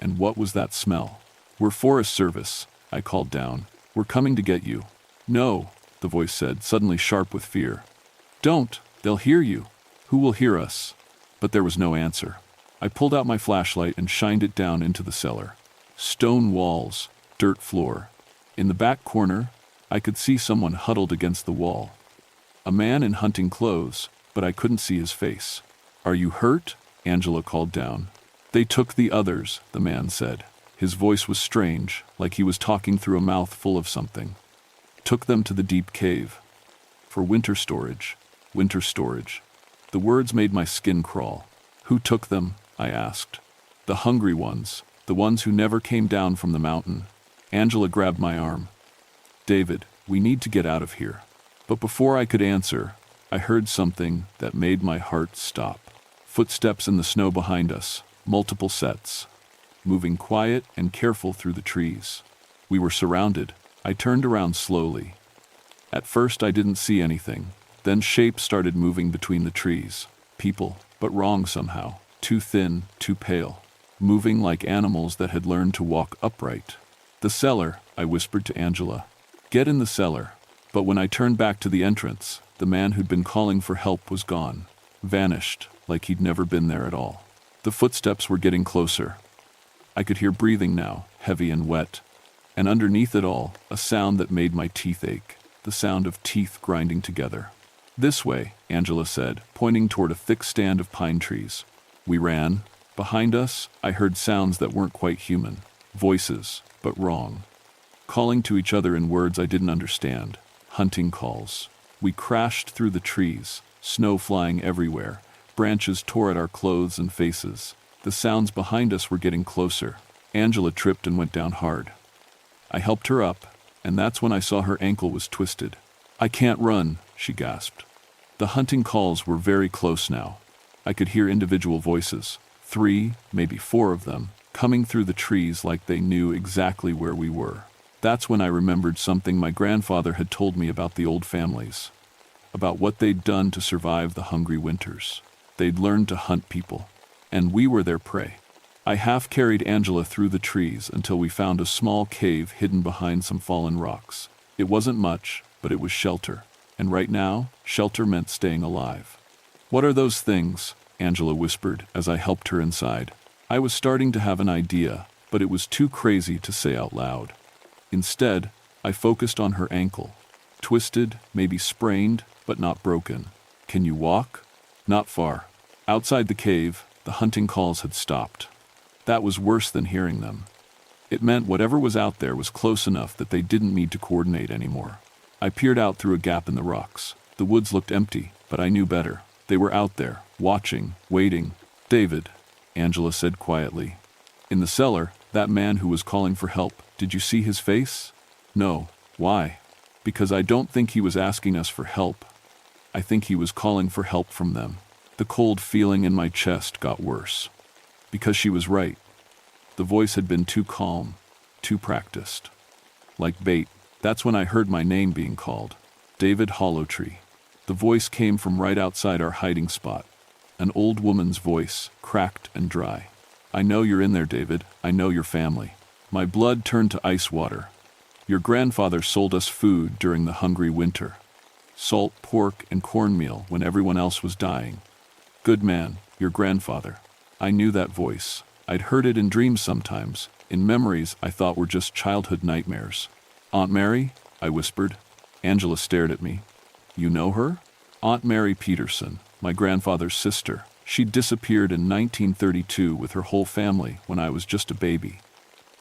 And what was that smell? "We're Forest Service," I called down. "We're coming to get you." "No," the voice said, suddenly sharp with fear. "Don't, they'll hear you." "Who will hear us?" But there was no answer. I pulled out my flashlight and shined it down into the cellar. Stone walls, dirt floor. In the back corner, I could see someone huddled against the wall. A man in hunting clothes, but I couldn't see his face. "Are you hurt?" Angela called down. "They took the others," the man said. His voice was strange, like he was talking through a mouth full of something. "Took them to the deep cave. For winter storage. Winter storage." The words made my skin crawl. "Who took them?" I asked. "The hungry ones, the ones who never came down from the mountain." Angela grabbed my arm. "David, we need to get out of here." But before I could answer, I heard something that made my heart stop. Footsteps in the snow behind us, multiple sets, moving quiet and careful through the trees. We were surrounded. I turned around slowly. At first I didn't see anything. Then shapes started moving between the trees. People, but wrong somehow. Too thin, too pale. Moving like animals that had learned to walk upright. "The cellar," I whispered to Angela. "Get in the cellar." But when I turned back to the entrance, the man who'd been calling for help was gone. Vanished, like he'd never been there at all. The footsteps were getting closer. I could hear breathing now, heavy and wet. And underneath it all, a sound that made my teeth ache. The sound of teeth grinding together. "This way," Angela said, pointing toward a thick stand of pine trees. We ran. Behind us, I heard sounds that weren't quite human. Voices, but wrong. Calling to each other in words I didn't understand. Hunting calls. We crashed through the trees, snow flying everywhere. Branches tore at our clothes and faces. The sounds behind us were getting closer. Angela tripped and went down hard. I helped her up, and that's when I saw her ankle was twisted. "I can't run," she gasped. The hunting calls were very close now. I could hear individual voices, 3, maybe 4 of them, coming through the trees like they knew exactly where we were. That's when I remembered something my grandfather had told me about the old families, about what they'd done to survive the hungry winters. They'd learned to hunt people, and we were their prey. I half-carried Angela through the trees until we found a small cave hidden behind some fallen rocks. It wasn't much, but it was shelter. And right now, shelter meant staying alive. "What are those things?" Angela whispered as I helped her inside. I was starting to have an idea, but it was too crazy to say out loud. Instead, I focused on her ankle. Twisted, maybe sprained, but not broken. "Can you walk?" "Not far." Outside the cave, the hunting calls had stopped. That was worse than hearing them. It meant whatever was out there was close enough that they didn't need to coordinate anymore. I peered out through a gap in the rocks. The woods looked empty, but I knew better. They were out there, watching, waiting. "David," Angela said quietly. "In the cellar, that man who was calling for help, did you see his face?" "No." "Why?" "Because I don't think he was asking us for help. I think he was calling for help from them." The cold feeling in my chest got worse. Because she was right. The voice had been too calm, too practiced. Like bait. That's when I heard my name being called. David Hollowtree. The voice came from right outside our hiding spot. An old woman's voice, cracked and dry. "I know you're in there, David. I know your family." My blood turned to ice water. "Your grandfather sold us food during the hungry winter. Salt, pork, and cornmeal when everyone else was dying. Good man, your grandfather." I knew that voice. I'd heard it in dreams sometimes, in memories I thought were just childhood nightmares. "Aunt Mary?" I whispered. Angela stared at me. "You know her?" "Aunt Mary Peterson, my grandfather's sister. She disappeared in 1932 with her whole family when I was just a baby.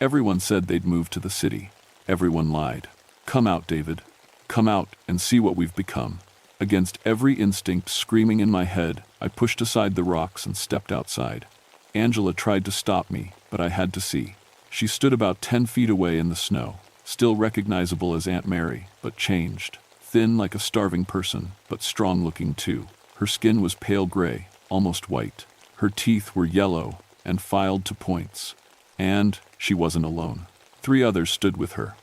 Everyone said they'd moved to the city. Everyone lied. Come out, David. Come out and see what we've become." Against every instinct screaming in my head, I pushed aside the rocks and stepped outside. Angela tried to stop me, but I had to see. She stood about 10 feet away in the snow, still recognizable as Aunt Mary, but changed. Thin like a starving person, but strong-looking too. Her skin was pale gray, almost white. Her teeth were yellow and filed to points. And she wasn't alone. 3 others stood with her.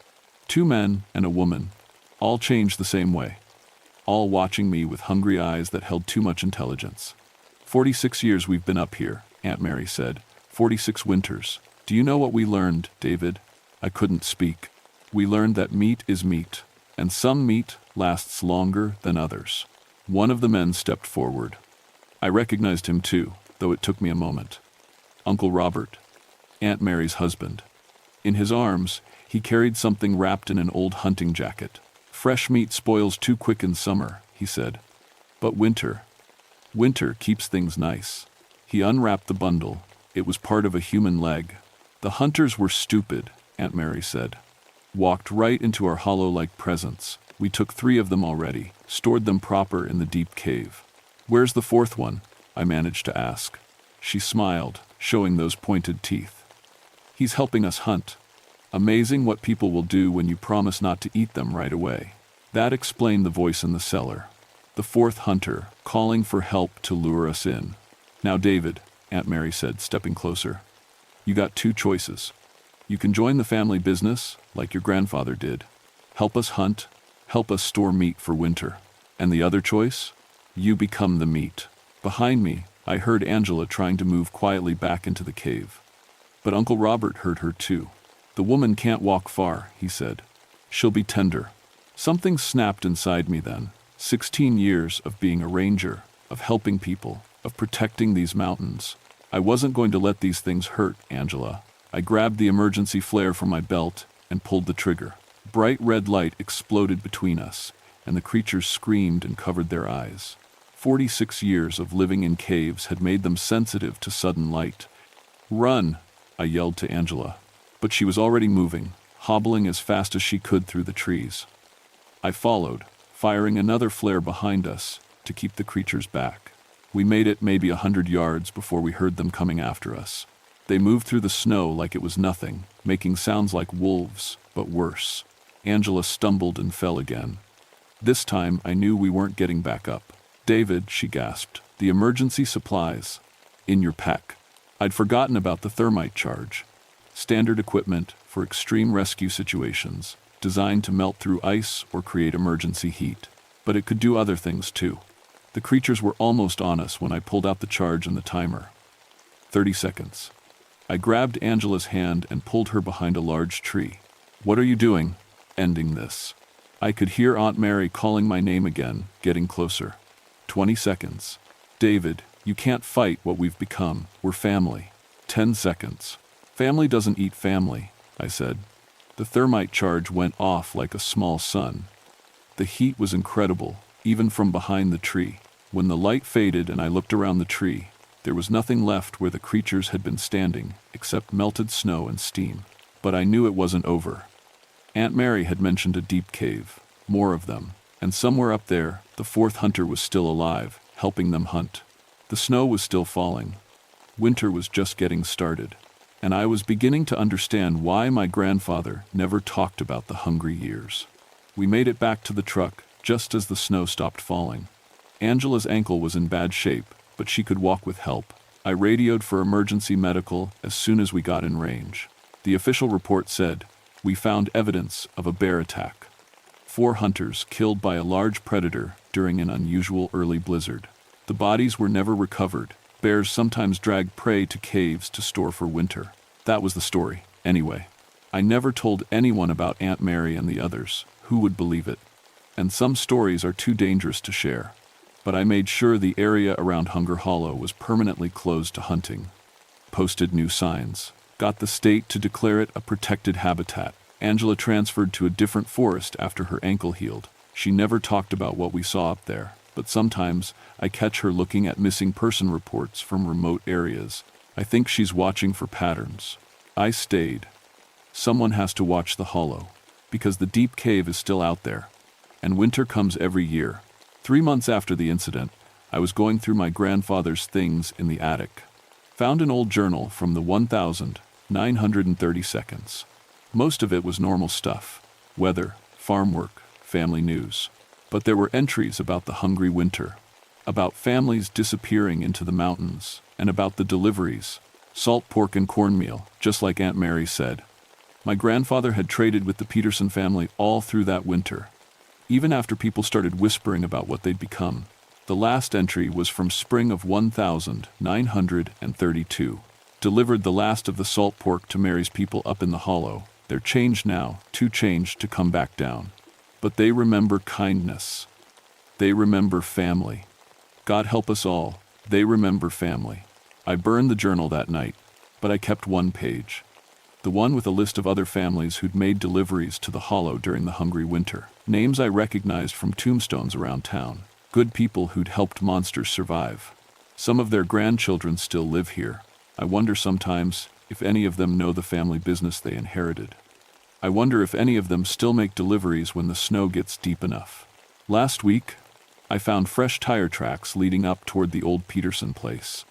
2 men and a woman, all changed the same way. All watching me with hungry eyes that held too much intelligence. 46 years we've been up here," Aunt Mary said. 46 winters. Do you know what we learned, David? I couldn't speak. We learned that meat is meat, and some meat lasts longer than others. One of the men stepped forward. I recognized him too, though it took me a moment. Uncle Robert, Aunt Mary's husband. In his arms, he carried something wrapped in an old hunting jacket. "Fresh meat spoils too quick in summer," he said. "But winter keeps things nice." He unwrapped the bundle. It was part of a human leg. "The hunters were stupid," Aunt Mary said. "Walked right into our hollow-like presence. We took 3 of them already, stored them proper in the deep cave." "Where's the 4th one?" I managed to ask. She smiled, showing those pointed teeth. "He's helping us hunt. Amazing what people will do when you promise not to eat them right away." That explained the voice in the cellar. The 4th hunter, calling for help to lure us in. "Now, David," Aunt Mary said, stepping closer, "you got 2 choices. You can join the family business, like your grandfather did. Help us hunt, help us store meat for winter. And the other choice? You become the meat." Behind me, I heard Angela trying to move quietly back into the cave. But Uncle Robert heard her too. "The woman can't walk far," he said. "She'll be tender." Something snapped inside me then. 16 years of being a ranger, of helping people, of protecting these mountains. I wasn't going to let these things hurt Angela. I grabbed the emergency flare from my belt and pulled the trigger. Bright red light exploded between us, and the creatures screamed and covered their eyes. 46 years of living in caves had made them sensitive to sudden light. "Run!" I yelled to Angela. But she was already moving, hobbling as fast as she could through the trees. I followed, firing another flare behind us to keep the creatures back. We made it maybe 100 yards before we heard them coming after us. They moved through the snow like it was nothing, making sounds like wolves, but worse. Angela stumbled and fell again. This time I knew we weren't getting back up. "David," she gasped, "the emergency supplies. In your pack." I'd forgotten about the thermite charge. Standard equipment for extreme rescue situations, designed to melt through ice or create emergency heat. But it could do other things too. The creatures were almost on us when I pulled out the charge and the timer. 30 seconds. I grabbed Angela's hand and pulled her behind a large tree. "What are you doing?" "Ending this." I could hear Aunt Mary calling my name again, getting closer. 20 seconds. "David, you can't fight what we've become. We're family." 10 seconds. "Family doesn't eat family," I said. The thermite charge went off like a small sun. The heat was incredible, even from behind the tree. When the light faded and I looked around the tree, there was nothing left where the creatures had been standing, except melted snow and steam. But I knew it wasn't over. Aunt Mary had mentioned a deep cave, more of them, and somewhere up there, the 4th hunter was still alive, helping them hunt. The snow was still falling. Winter was just getting started, and I was beginning to understand why my grandfather never talked about the hungry years. We made it back to the truck just as the snow stopped falling. Angela's ankle was in bad shape, but she could walk with help. I radioed for emergency medical as soon as we got in range. The official report said, "We found evidence of a bear attack. 4 hunters killed by a large predator during an unusual early blizzard. The bodies were never recovered. Bears sometimes drag prey to caves to store for winter." That was the story, anyway. I never told anyone about Aunt Mary and the others. Who would believe it? And some stories are too dangerous to share. But I made sure the area around Hunger Hollow was permanently closed to hunting. Posted new signs. Got the state to declare it a protected habitat. Angela transferred to a different forest after her ankle healed. She never talked about what we saw up there, but sometimes I catch her looking at missing person reports from remote areas. I think she's watching for patterns. I stayed. Someone has to watch the hollow, because the deep cave is still out there, and winter comes every year. 3 months after the incident, I was going through my grandfather's things in the attic. Found an old journal from the 1930 seconds. Most of it was normal stuff: weather, farm work, family news. But there were entries about the hungry winter, about families disappearing into the mountains, and about the deliveries, salt pork and cornmeal, just like Aunt Mary said. My grandfather had traded with the Peterson family all through that winter, even after people started whispering about what they'd become. The last entry was from spring of 1932. Delivered the last of the salt pork to Mary's people up in the hollow. They're changed now, too changed to come back down. But they remember kindness. They remember family. God help us all, they remember family. I burned the journal that night, but I kept one page. The one with a list of other families who'd made deliveries to the hollow during the hungry winter. Names I recognized from tombstones around town. Good people who'd helped monsters survive. Some of their grandchildren still live here. I wonder sometimes if any of them know the family business they inherited. I wonder if any of them still make deliveries when the snow gets deep enough. Last week, I found fresh tire tracks leading up toward the old Peterson place.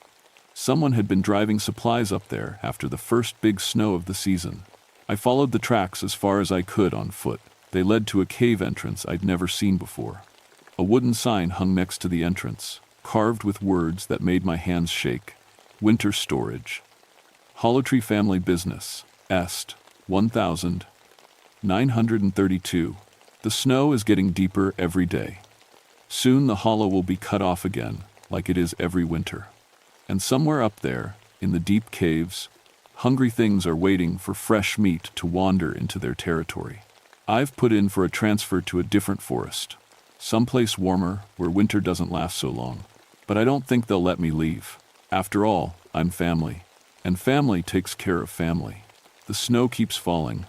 Someone had been driving supplies up there after the first big snow of the season. I followed the tracks as far as I could on foot. They led to a cave entrance I'd never seen before. A wooden sign hung next to the entrance, carved with words that made my hands shake. Winter storage. Hollowtree Family Business, Est, 1932. The snow is getting deeper every day. Soon the hollow will be cut off again, like it is every winter. And somewhere up there, in the deep caves, hungry things are waiting for fresh meat to wander into their territory. I've put in for a transfer to a different forest, someplace warmer where winter doesn't last so long. But I don't think they'll let me leave. After all, I'm family. And family takes care of family. The snow keeps falling.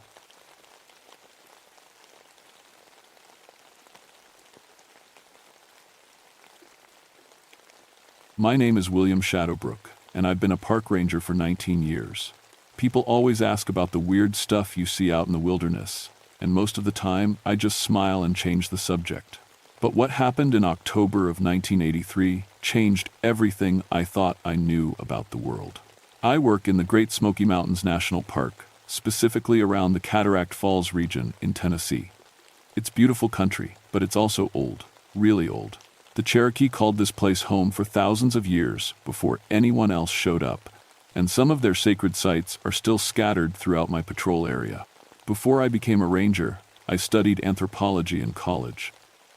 My name is William Shadowbrook, and I've been a park ranger for 19 years. People always ask about the weird stuff you see out in the wilderness, and most of the time I just smile and change the subject. But what happened in October of 1983 changed everything I thought I knew about the world. I work in the Great Smoky Mountains National Park, specifically around the Cataract Falls region in Tennessee. It's beautiful country, but it's also old, really old. The Cherokee called this place home for thousands of years before anyone else showed up, and some of their sacred sites are still scattered throughout my patrol area. Before I became a ranger, I studied anthropology in college.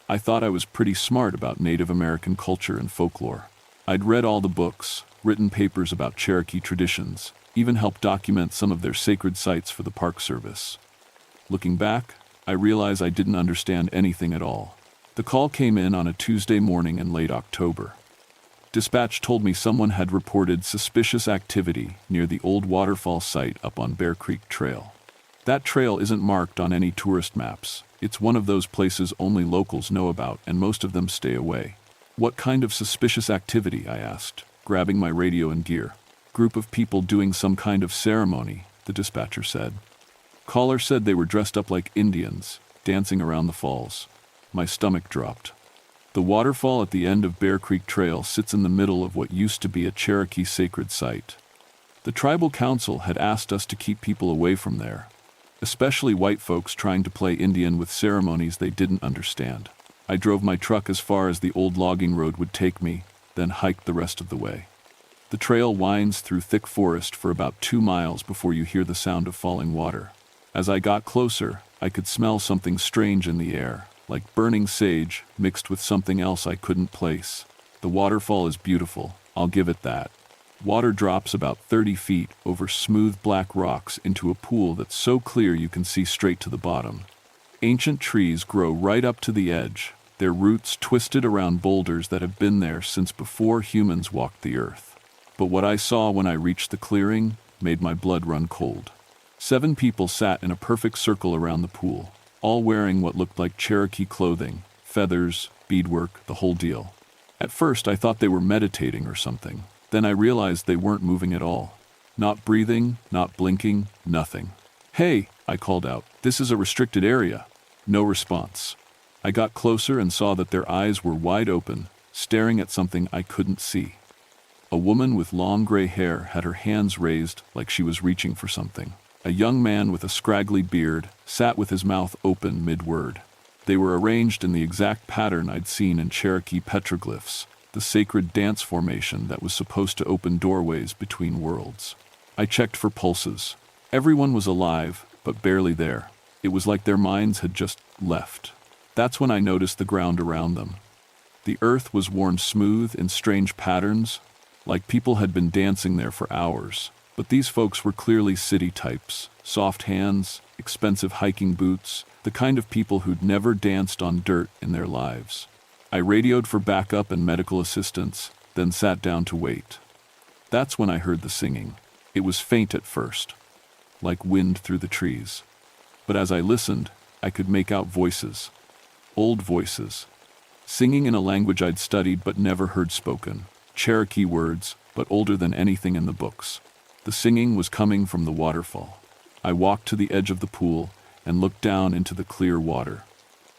I thought I was pretty smart about Native American culture and folklore. I'd read all the books, written papers about Cherokee traditions, even helped document some of their sacred sites for the Park Service. Looking back, I realize I didn't understand anything at all. The call came in on a Tuesday morning in late October. Dispatch told me someone had reported suspicious activity near the old waterfall site up on Bear Creek Trail. That trail isn't marked on any tourist maps. It's one of those places only locals know about, and most of them stay away. What kind of suspicious activity? I asked, grabbing my radio and gear. Group of people doing some kind of ceremony, the dispatcher said. Caller said they were dressed up like Indians, dancing around the falls. My stomach dropped. The waterfall at the end of Bear Creek Trail sits in the middle of what used to be a Cherokee sacred site. The tribal council had asked us to keep people away from there, especially white folks trying to play Indian with ceremonies they didn't understand. I drove my truck as far as the old logging road would take me, then hiked the rest of the way. The trail winds through thick forest for about 2 miles before you hear the sound of falling water. As I got closer, I could smell something strange in the air, like burning sage mixed with something else I couldn't place. The waterfall is beautiful, I'll give it that. Water drops about 30 feet over smooth black rocks into a pool that's so clear you can see straight to the bottom. Ancient trees grow right up to the edge, their roots twisted around boulders that have been there since before humans walked the earth. But what I saw when I reached the clearing made my blood run cold. 7 people sat in a perfect circle around the pool, all wearing what looked like Cherokee clothing, feathers, beadwork, the whole deal. At first I thought they were meditating or something. Then I realized they weren't moving at all. Not breathing, not blinking, nothing. "Hey," I called out, "this is a restricted area." No response. I got closer and saw that their eyes were wide open, staring at something I couldn't see. A woman with long gray hair had her hands raised like she was reaching for something. A young man with a scraggly beard sat with his mouth open mid-word. They were arranged in the exact pattern I'd seen in Cherokee petroglyphs, the sacred dance formation that was supposed to open doorways between worlds. I checked for pulses. Everyone was alive, but barely there. It was like their minds had just left. That's when I noticed the ground around them. The earth was worn smooth in strange patterns, like people had been dancing there for hours. But these folks were clearly city types, soft hands, expensive hiking boots, the kind of people who'd never danced on dirt in their lives. I radioed for backup and medical assistance, then sat down to wait. That's when I heard the singing. It was faint at first, like wind through the trees. But as I listened, I could make out voices. Old voices. Singing in a language I'd studied but never heard spoken. Cherokee words, but older than anything in the books. The singing was coming from the waterfall. I walked to the edge of the pool and looked down into the clear water.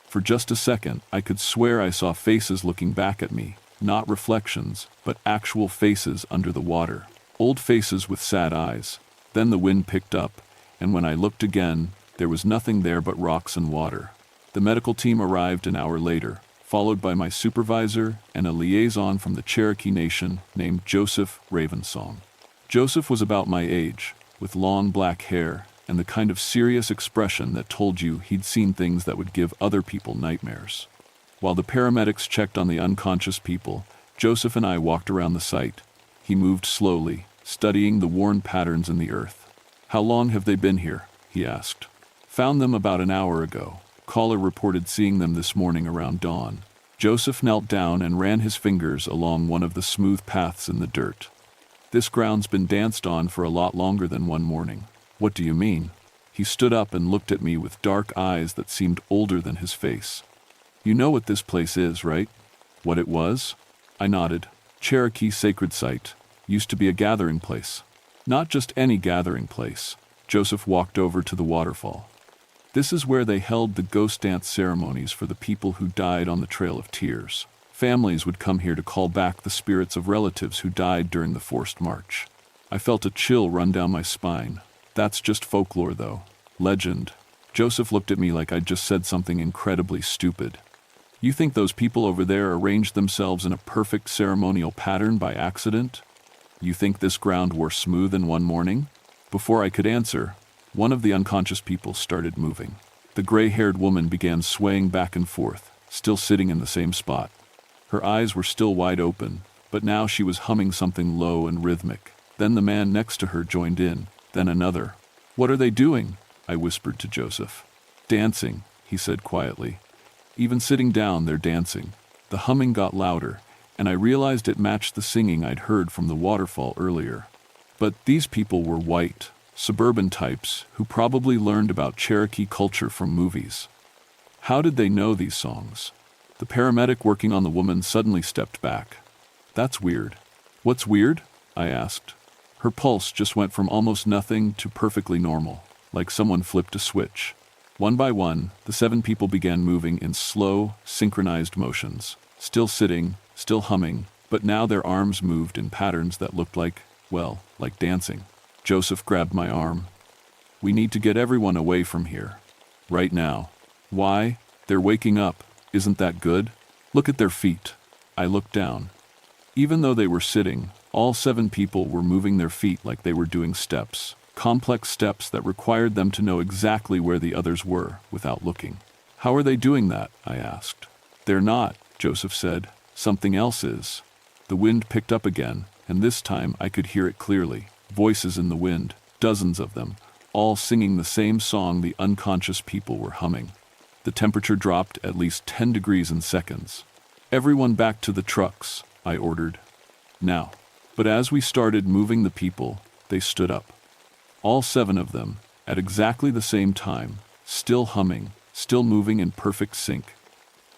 For just a second, I could swear I saw faces looking back at me, not reflections, but actual faces under the water. Old faces with sad eyes. Then the wind picked up, and when I looked again, there was nothing there but rocks and water. The medical team arrived an hour later, followed by my supervisor and a liaison from the Cherokee Nation named Joseph Ravensong. Joseph was about my age, with long black hair and the kind of serious expression that told you he'd seen things that would give other people nightmares. While the paramedics checked on the unconscious people, Joseph and I walked around the site. He moved slowly, studying the worn patterns in the earth. "How long have they been here?" he asked. "Found them about an hour ago. Caller reported seeing them this morning around dawn." Joseph knelt down and ran his fingers along one of the smooth paths in the dirt. "This ground's been danced on for a lot longer than one morning." "What do you mean?" He stood up and looked at me with dark eyes that seemed older than his face. "You know what this place is, right?" "What it was?" I nodded. "Cherokee Sacred Site. Used to be a gathering place." "Not just any gathering place." Joseph walked over to the waterfall. "This is where they held the ghost dance ceremonies for the people who died on the Trail of Tears. Families would come here to call back the spirits of relatives who died during the forced march." I felt a chill run down my spine. "That's just folklore, though. Legend." Joseph looked at me like I'd just said something incredibly stupid. "You think those people over there arranged themselves in a perfect ceremonial pattern by accident? You think this ground wore smooth in one morning?" Before I could answer, one of the unconscious people started moving. The gray-haired woman began swaying back and forth, still sitting in the same spot. Her eyes were still wide open, but now she was humming something low and rhythmic. Then the man next to her joined in, then another. "What are they doing?" I whispered to Joseph. "Dancing," he said quietly. "Even sitting down, they're dancing." The humming got louder, and I realized it matched the singing I'd heard from the waterfall earlier. But these people were white, suburban types who probably learned about Cherokee culture from movies. How did they know these songs? The paramedic working on the woman suddenly stepped back. "That's weird." "What's weird?" I asked. Her pulse just went from almost nothing to perfectly normal, like someone flipped a switch. One by one, the 7 people began moving in slow, synchronized motions. Still sitting, still humming, but now their arms moved in patterns that looked like dancing. Joseph grabbed my arm. "We need to get everyone away from here. Right now." "Why? They're waking up. Isn't that good? Look at their feet." I looked down. Even though they were sitting, all 7 people were moving their feet like they were doing steps. Complex steps that required them to know exactly where the others were without looking. "How are they doing that?" I asked. "They're not," Joseph said. "Something else is." The wind picked up again, and this time I could hear it clearly. Voices in the wind, dozens of them, all singing the same song the unconscious people were humming. The temperature dropped at least 10 degrees in seconds. "Everyone back to the trucks," I ordered. "Now." But as we started moving the people, they stood up. All 7 of them, at exactly the same time, still humming, still moving in perfect sync.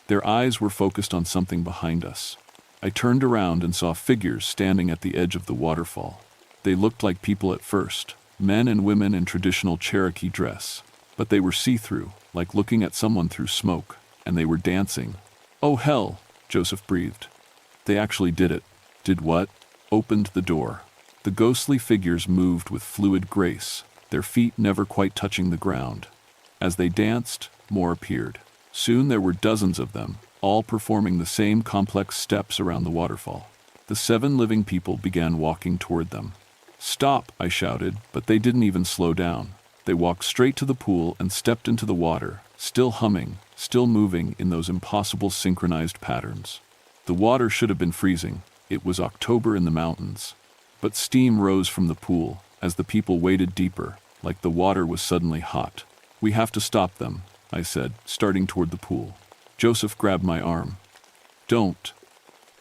Their eyes were focused on something behind us. I turned around and saw figures standing at the edge of the waterfall. They looked like people at first, men and women in traditional Cherokee dress. But they were see-through, like looking at someone through smoke, and they were dancing. "Oh hell," Joseph breathed. "They actually did it." "Did what?" "Opened the door." The ghostly figures moved with fluid grace, their feet never quite touching the ground. As they danced, more appeared. Soon there were dozens of them, all performing the same complex steps around the waterfall. The 7 living people began walking toward them. "Stop," I shouted, but they didn't even slow down. They walked straight to the pool and stepped into the water, still humming, still moving in those impossible synchronized patterns. The water should have been freezing. It was October in the mountains. But steam rose from the pool as the people waded deeper, like the water was suddenly hot. We have to stop them, I said, starting toward the pool. Joseph grabbed my arm. Don't.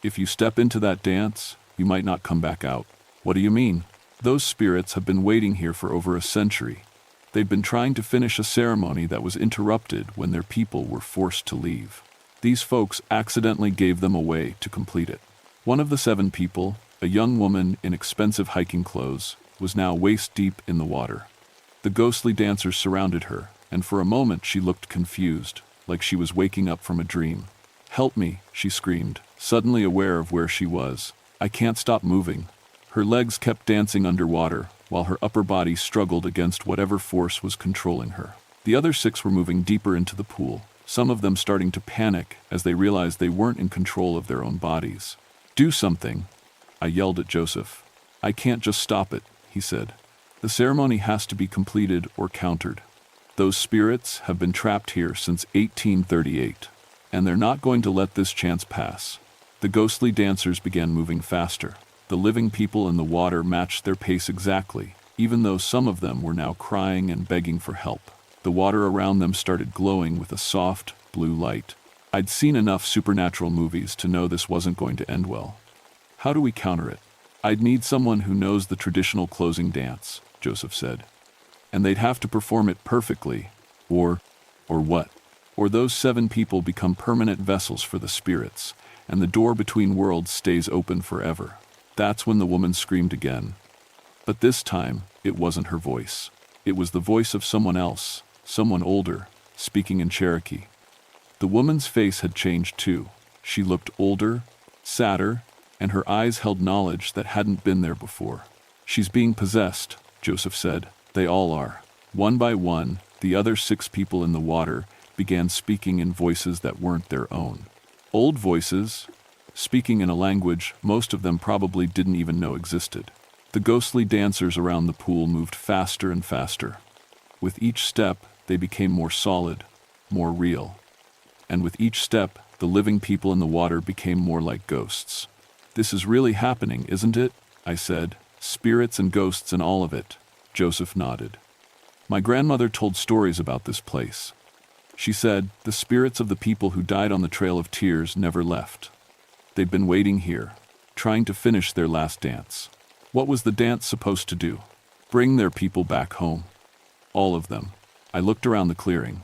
If you step into that dance, you might not come back out. What do you mean? Those spirits have been waiting here for over a century. They've been trying to finish a ceremony that was interrupted when their people were forced to leave. These folks accidentally gave them away to complete it. One of the 7 people, a young woman in expensive hiking clothes, was now waist-deep in the water. The ghostly dancers surrounded her, and for a moment she looked confused, like she was waking up from a dream. "Help me," she screamed, suddenly aware of where she was. "I can't stop moving." Her legs kept dancing underwater, while her upper body struggled against whatever force was controlling her. The other 6 were moving deeper into the pool, some of them starting to panic as they realized they weren't in control of their own bodies. "Do something," I yelled at Joseph. "I can't just stop it," he said. "The ceremony has to be completed or countered. Those spirits have been trapped here since 1838, and they're not going to let this chance pass." The ghostly dancers began moving faster. The living people in the water matched their pace exactly, even though some of them were now crying and begging for help. The water around them started glowing with a soft, blue light. I'd seen enough supernatural movies to know this wasn't going to end well. "How do we counter it?" "I'd need someone who knows the traditional closing dance," Joseph said. "And they'd have to perform it perfectly, or what? Or those 7 people become permanent vessels for the spirits, and the door between worlds stays open forever." That's when the woman screamed again. But this time, it wasn't her voice. It was the voice of someone else, someone older, speaking in Cherokee. The woman's face had changed too. She looked older, sadder, and her eyes held knowledge that hadn't been there before. "She's being possessed," Joseph said. "They all are." One by one, the other 6 people in the water began speaking in voices that weren't their own. Old voices, speaking in a language most of them probably didn't even know existed. The ghostly dancers around the pool moved faster and faster. With each step, they became more solid, more real. And with each step, the living people in the water became more like ghosts. "This is really happening, isn't it?" I said. "Spirits and ghosts and all of it." Joseph nodded. "My grandmother told stories about this place. She said the spirits of the people who died on the Trail of Tears never left. They'd been waiting here, trying to finish their last dance. What was the dance supposed to do? Bring their people back home. All of them." I looked around the clearing.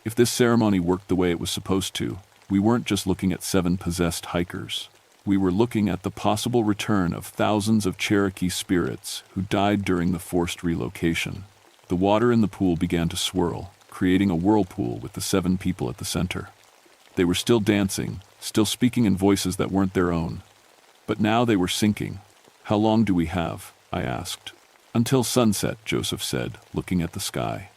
If this ceremony worked the way it was supposed to, we weren't just looking at 7 possessed hikers. We were looking at the possible return of thousands of Cherokee spirits who died during the forced relocation. The water in the pool began to swirl, creating a whirlpool with the 7 people at the center. They were still dancing, still speaking in voices that weren't their own. But now they were sinking. "How long do we have?" I asked. "Until sunset," Joseph said, looking at the sky.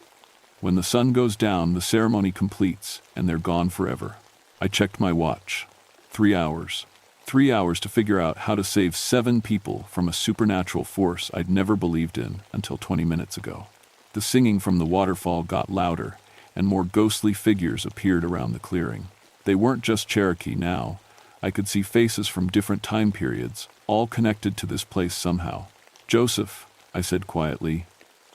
"When the sun goes down, the ceremony completes, and they're gone forever." I checked my watch. 3 hours. 3 hours to figure out how to save 7 people from a supernatural force I'd never believed in until 20 minutes ago. The singing from the waterfall got louder, and more ghostly figures appeared around the clearing. They weren't just Cherokee now. I could see faces from different time periods, all connected to this place somehow. "Joseph," I said quietly,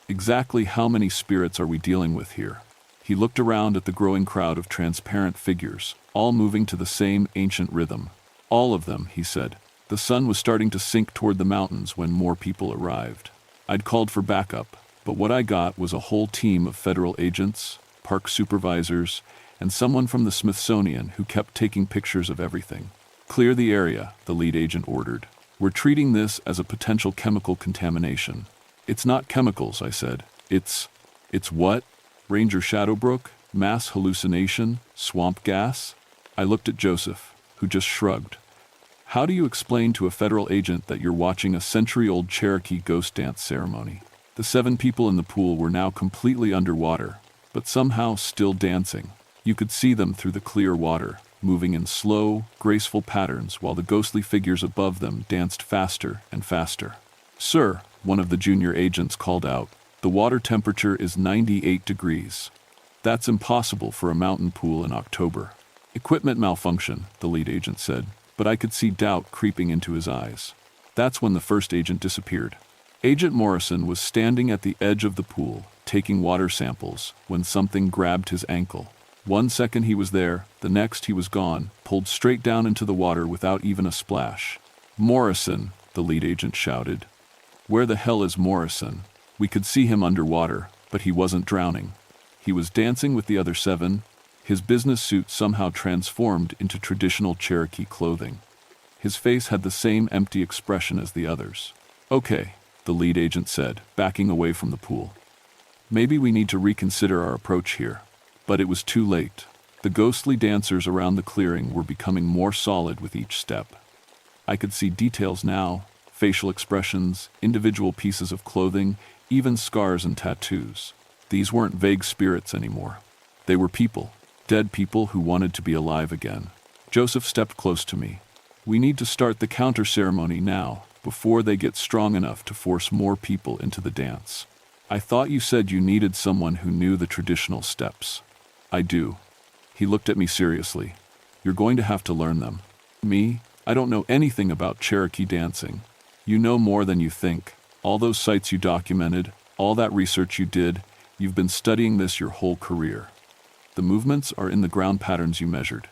"exactly how many spirits are we dealing with here?" He looked around at the growing crowd of transparent figures, all moving to the same ancient rhythm. "All of them," he said. The sun was starting to sink toward the mountains when more people arrived. I'd called for backup, but what I got was a whole team of federal agents, park supervisors, and someone from the Smithsonian who kept taking pictures of everything. "Clear the area," the lead agent ordered. "We're treating this as a potential chemical contamination." "It's not chemicals," I said. It's what? Ranger Shadowbrook? Mass hallucination? Swamp gas?" I looked at Joseph, who just shrugged. "How do you explain to a federal agent that you're watching a century-old Cherokee ghost dance ceremony?" The 7 people in the pool were now completely underwater, but somehow still dancing. You could see them through the clear water, moving in slow, graceful patterns while the ghostly figures above them danced faster and faster. "Sir," one of the junior agents called out, "the water temperature is 98 degrees. That's impossible for a mountain pool in October." "Equipment malfunction," the lead agent said, but I could see doubt creeping into his eyes. That's when the first agent disappeared. Agent Morrison was standing at the edge of the pool, taking water samples, when something grabbed his ankle. 1 second he was there, the next he was gone, pulled straight down into the water without even a splash. "Morrison!" the lead agent shouted. "Where the hell is Morrison?" We could see him underwater, but he wasn't drowning. He was dancing with the other 7, his business suit somehow transformed into traditional Cherokee clothing. His face had the same empty expression as the others. "Okay," the lead agent said, backing away from the pool. "Maybe we need to reconsider our approach here." But it was too late. The ghostly dancers around the clearing were becoming more solid with each step. I could see details now, facial expressions, individual pieces of clothing, even scars and tattoos. These weren't vague spirits anymore. They were people, dead people who wanted to be alive again. Joseph stepped close to me. "We need to start the counter ceremony now, before they get strong enough to force more people into the dance." "I thought you said you needed someone who knew the traditional steps." "I do." He looked at me seriously. "You're going to have to learn them." "Me? I don't know anything about Cherokee dancing." "You know more than you think. All those sites you documented, all that research you did, you've been studying this your whole career. The movements are in the ground patterns you measured.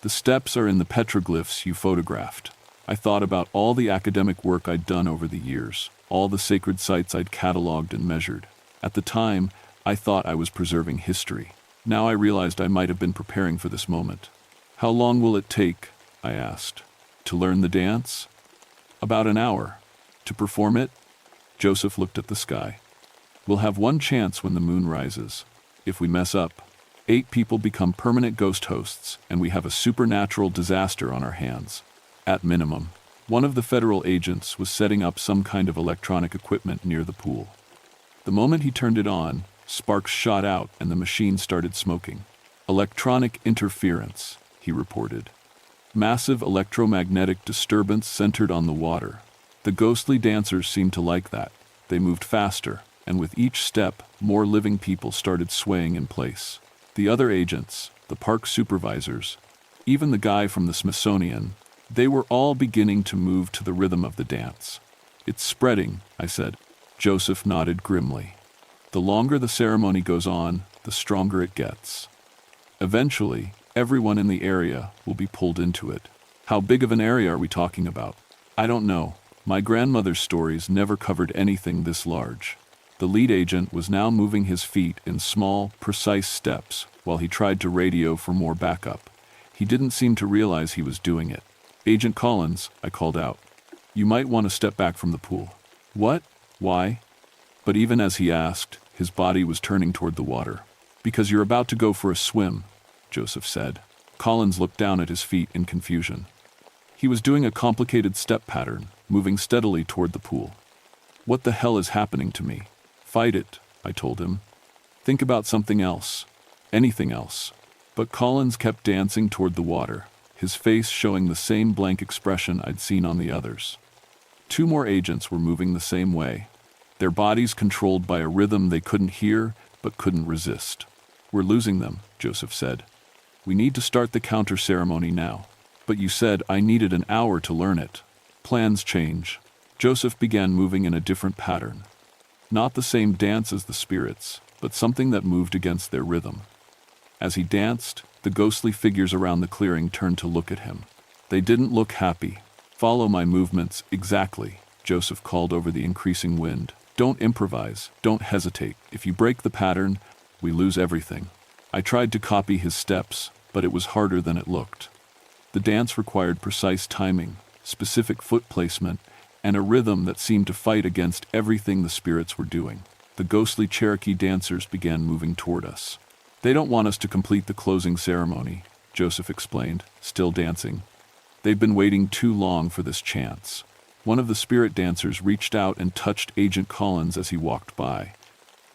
The steps are in the petroglyphs you photographed. I thought about all the academic work I'd done over the years, all the sacred sites I'd cataloged and measured. At the time, I thought I was preserving history. Now I realized I might have been preparing for this moment." "How long will it take?" I asked. "To learn the dance?" "About an hour." "To perform it?" Joseph looked at the sky. "We'll have one chance when the moon rises. If we mess up, 8 people become permanent ghost hosts, and we have a supernatural disaster on our hands. At minimum." One of the federal agents was setting up some kind of electronic equipment near the pool. The moment he turned it on, sparks shot out and the machine started smoking. "Electronic interference," he reported. "Massive electromagnetic disturbance centered on the water." The ghostly dancers seemed to like that. They moved faster, and with each step, more living people started swaying in place. The other agents, the park supervisors, even the guy from the Smithsonian, they were all beginning to move to the rhythm of the dance. "It's spreading," I said. Joseph nodded grimly. "The longer the ceremony goes on, the stronger it gets. Eventually, everyone in the area will be pulled into it." "How big of an area are we talking about?" "I don't know. My grandmother's stories never covered anything this large." The lead agent was now moving his feet in small, precise steps while he tried to radio for more backup. He didn't seem to realize he was doing it. "Agent Collins," I called out. "You might want to step back from the pool." "What? Why?" But even as he asked, his body was turning toward the water. "Because you're about to go for a swim," Joseph said. Collins looked down at his feet in confusion. He was doing a complicated step pattern, moving steadily toward the pool. "What the hell is happening to me?" "Fight it," I told him. "Think about something else. Anything else." But Collins kept dancing toward the water, his face showing the same blank expression I'd seen on the others. 2 more agents were moving the same way, their bodies controlled by a rhythm they couldn't hear but couldn't resist. "We're losing them," Joseph said. "We need to start the counter ceremony now." "But you said I needed an hour to learn it." "Plans change." Joseph began moving in a different pattern. Not the same dance as the spirits, but something that moved against their rhythm. As he danced, the ghostly figures around the clearing turned to look at him. They didn't look happy. "Follow my movements exactly," Joseph called over the increasing wind. "Don't improvise, don't hesitate. If you break the pattern, we lose everything." I tried to copy his steps, but it was harder than it looked. The dance required precise timing, specific foot placement, and a rhythm that seemed to fight against everything the spirits were doing. The ghostly Cherokee dancers began moving toward us. "They don't want us to complete the closing ceremony," Joseph explained, still dancing. "They've been waiting too long for this chance." One of the spirit dancers reached out and touched Agent Collins as he walked by.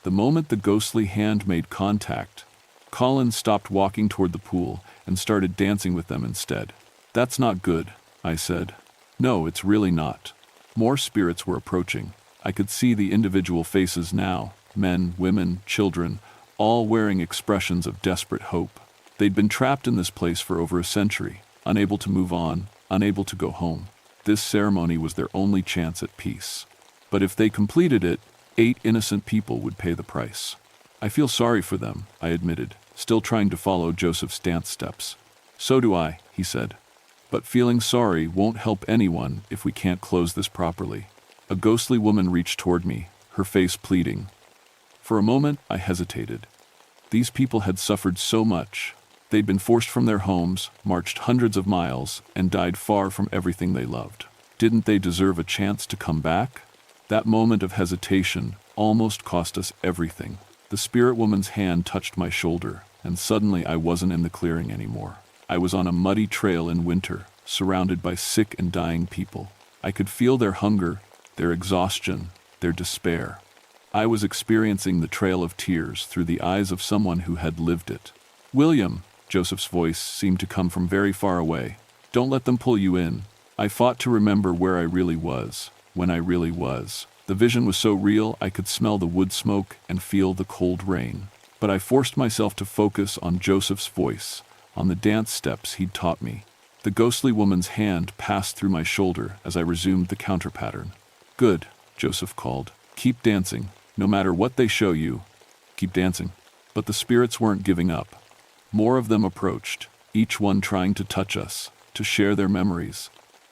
The moment the ghostly hand made contact, Collins stopped walking toward the pool and started dancing with them instead. "That's not good," I said. "No, it's really not." More spirits were approaching. I could see the individual faces now, men, women, children, all wearing expressions of desperate hope. They'd been trapped in this place for over a century, unable to move on, unable to go home. This ceremony was their only chance at peace. But if they completed it, 8 innocent people would pay the price. I feel sorry for them, I admitted, still trying to follow Joseph's dance steps. So do I, he said. But feeling sorry won't help anyone if we can't close this properly. A ghostly woman reached toward me, her face pleading. For a moment, I hesitated. These people had suffered so much. They'd been forced from their homes, marched hundreds of miles, and died far from everything they loved. Didn't they deserve a chance to come back? That moment of hesitation almost cost us everything. The spirit woman's hand touched my shoulder, and suddenly I wasn't in the clearing anymore. I was on a muddy trail in winter, surrounded by sick and dying people. I could feel their hunger, their exhaustion, their despair. I was experiencing the trail of tears through the eyes of someone who had lived it. William, Joseph's voice seemed to come from very far away. Don't let them pull you in. I fought to remember where I really was, when I really was. The vision was so real I could smell the wood smoke and feel the cold rain. But I forced myself to focus on Joseph's voice, on the dance steps he'd taught me. The ghostly woman's hand passed through my shoulder as I resumed the counter pattern. Good, Joseph called. Keep dancing. No matter what they show you, keep dancing. But the spirits weren't giving up. More of them approached, each one trying to touch us, to share their memories,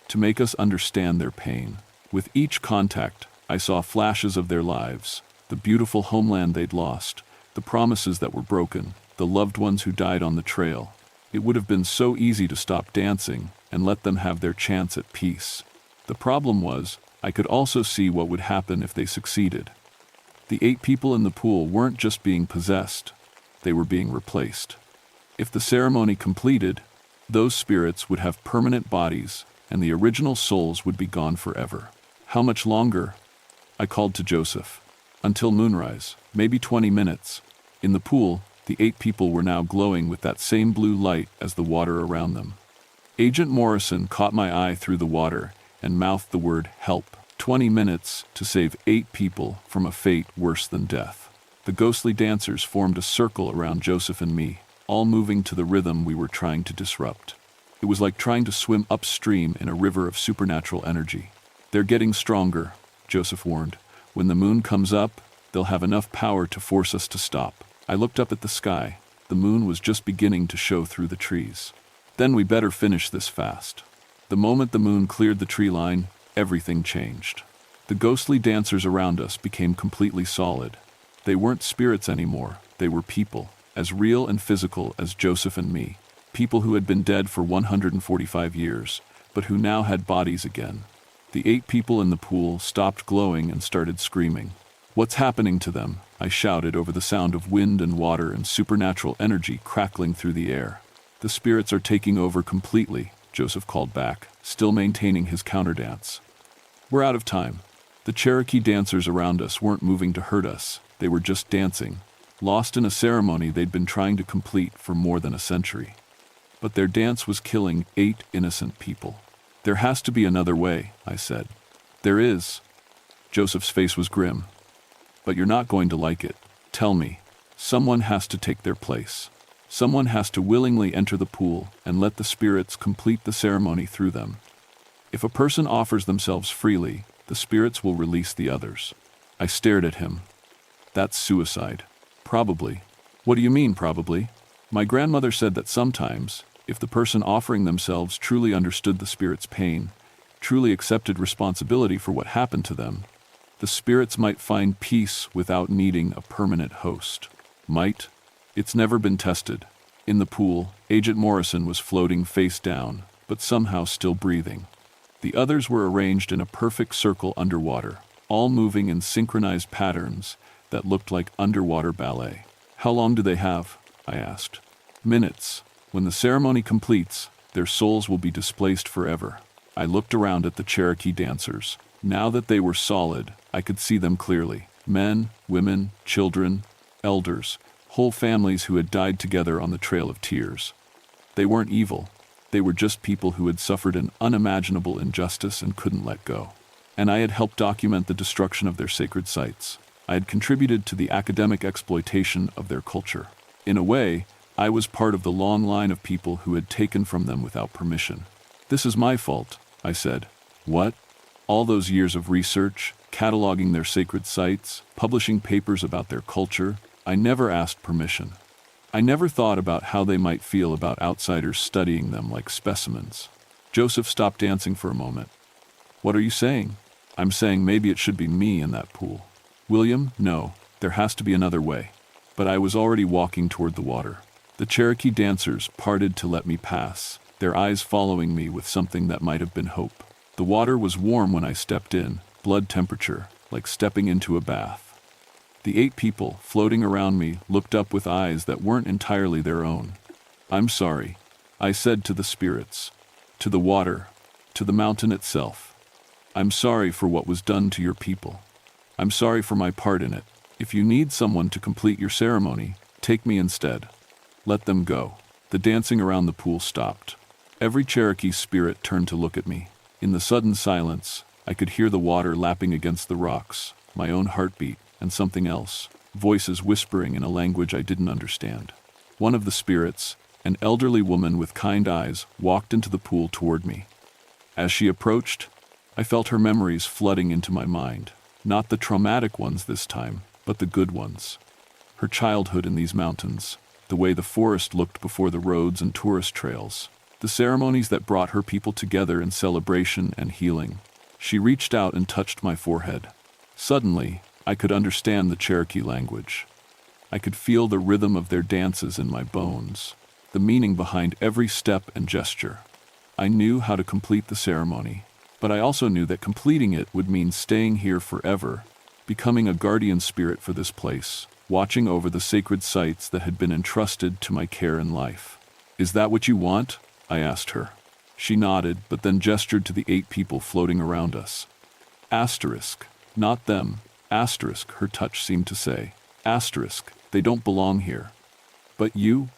to make us understand their pain. With each contact, I saw flashes of their lives, the beautiful homeland they'd lost, the promises that were broken, the loved ones who died on the trail. It would have been so easy to stop dancing and let them have their chance at peace. The problem was, I could also see what would happen if they succeeded. The 8 people in the pool weren't just being possessed, they were being replaced. If the ceremony completed, those spirits would have permanent bodies and the original souls would be gone forever. How much longer? I called to Joseph. Until moonrise, maybe 20 minutes. In the pool, the 8 people were now glowing with that same blue light as the water around them. Agent Morrison caught my eye through the water and mouthed the word help. 20 minutes to save 8 people from a fate worse than death. The ghostly dancers formed a circle around Joseph and me, all moving to the rhythm we were trying to disrupt. It was like trying to swim upstream in a river of supernatural energy. They're getting stronger, Joseph warned. When the moon comes up, they'll have enough power to force us to stop. I looked up at the sky. The moon was just beginning to show through the trees. Then we better finish this fast. The moment the moon cleared the tree line, everything changed. The ghostly dancers around us became completely solid. They weren't spirits anymore, they were people, as real and physical as Joseph and me. People who had been dead for 145 years, but who now had bodies again. The 8 people in the pool stopped glowing and started screaming. What's happening to them? I shouted over the sound of wind and water and supernatural energy crackling through the air. The spirits are taking over completely, Joseph called back, still maintaining his counterdance. We're out of time. The Cherokee dancers around us weren't moving to hurt us, they were just dancing, lost in a ceremony they'd been trying to complete for more than a century. But their dance was killing 8 innocent people. There has to be another way, I said. There is. Joseph's face was grim. But you're not going to like it. Tell me. Someone has to take their place. Someone has to willingly enter the pool and let the spirits complete the ceremony through them. If a person offers themselves freely, the spirits will release the others. I stared at him. That's suicide. Probably. What do you mean, probably? My grandmother said that sometimes, if the person offering themselves truly understood the spirit's pain, truly accepted responsibility for what happened to them, the spirits might find peace without needing a permanent host. Might? It's never been tested. In the pool, Agent Morrison was floating face down, but somehow still breathing. The others were arranged in a perfect circle underwater, all moving in synchronized patterns that looked like underwater ballet. How long do they have? I asked. Minutes. When the ceremony completes, their souls will be displaced forever. I looked around at the Cherokee dancers. Now that they were solid, I could see them clearly. Men, women, children, elders, whole families who had died together on the Trail of Tears. They weren't evil. They were just people who had suffered an unimaginable injustice and couldn't let go. And I had helped document the destruction of their sacred sites. I had contributed to the academic exploitation of their culture. In a way, I was part of the long line of people who had taken from them without permission. This is my fault, I said. What? All those years of research, cataloging their sacred sites, publishing papers about their culture. I never asked permission. I never thought about how they might feel about outsiders studying them like specimens. Joseph stopped dancing for a moment. What are you saying? I'm saying maybe it should be me in that pool. William, no, there has to be another way. But I was already walking toward the water. The Cherokee dancers parted to let me pass, their eyes following me with something that might have been hope. The water was warm when I stepped in, blood temperature, like stepping into a bath. The 8 people floating around me looked up with eyes that weren't entirely their own. I'm sorry, I said to the spirits, to the water, to the mountain itself. I'm sorry for what was done to your people. I'm sorry for my part in it. If you need someone to complete your ceremony, take me instead. Let them go. The dancing around the pool stopped. Every Cherokee spirit turned to look at me. In the sudden silence, I could hear the water lapping against the rocks, my own heartbeat, and something else, voices whispering in a language I didn't understand. One of the spirits, an elderly woman with kind eyes, walked into the pool toward me. As she approached, I felt her memories flooding into my mind, not the traumatic ones this time, but the good ones. Her childhood in these mountains, the way the forest looked before the roads and tourist trails, the ceremonies that brought her people together in celebration and healing. She reached out and touched my forehead. Suddenly, I could understand the Cherokee language. I could feel the rhythm of their dances in my bones, the meaning behind every step and gesture. I knew how to complete the ceremony, but I also knew that completing it would mean staying here forever, becoming a guardian spirit for this place, watching over the sacred sites that had been entrusted to my care in life. Is that what you want? I asked her. She nodded, but then gestured to the 8 people floating around us. Asterisk, not them. Asterisk, her touch seemed to say. Asterisk, they don't belong here. But you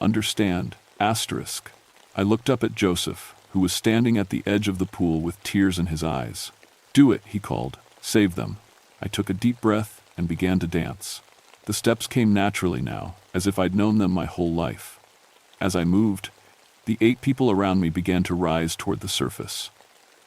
understand. Asterisk. I looked up at Joseph, who was standing at the edge of the pool with tears in his eyes. Do it, he called. Save them. I took a deep breath and began to dance. The steps came naturally now, as if I'd known them my whole life. As I moved, the 8 people around me began to rise toward the surface.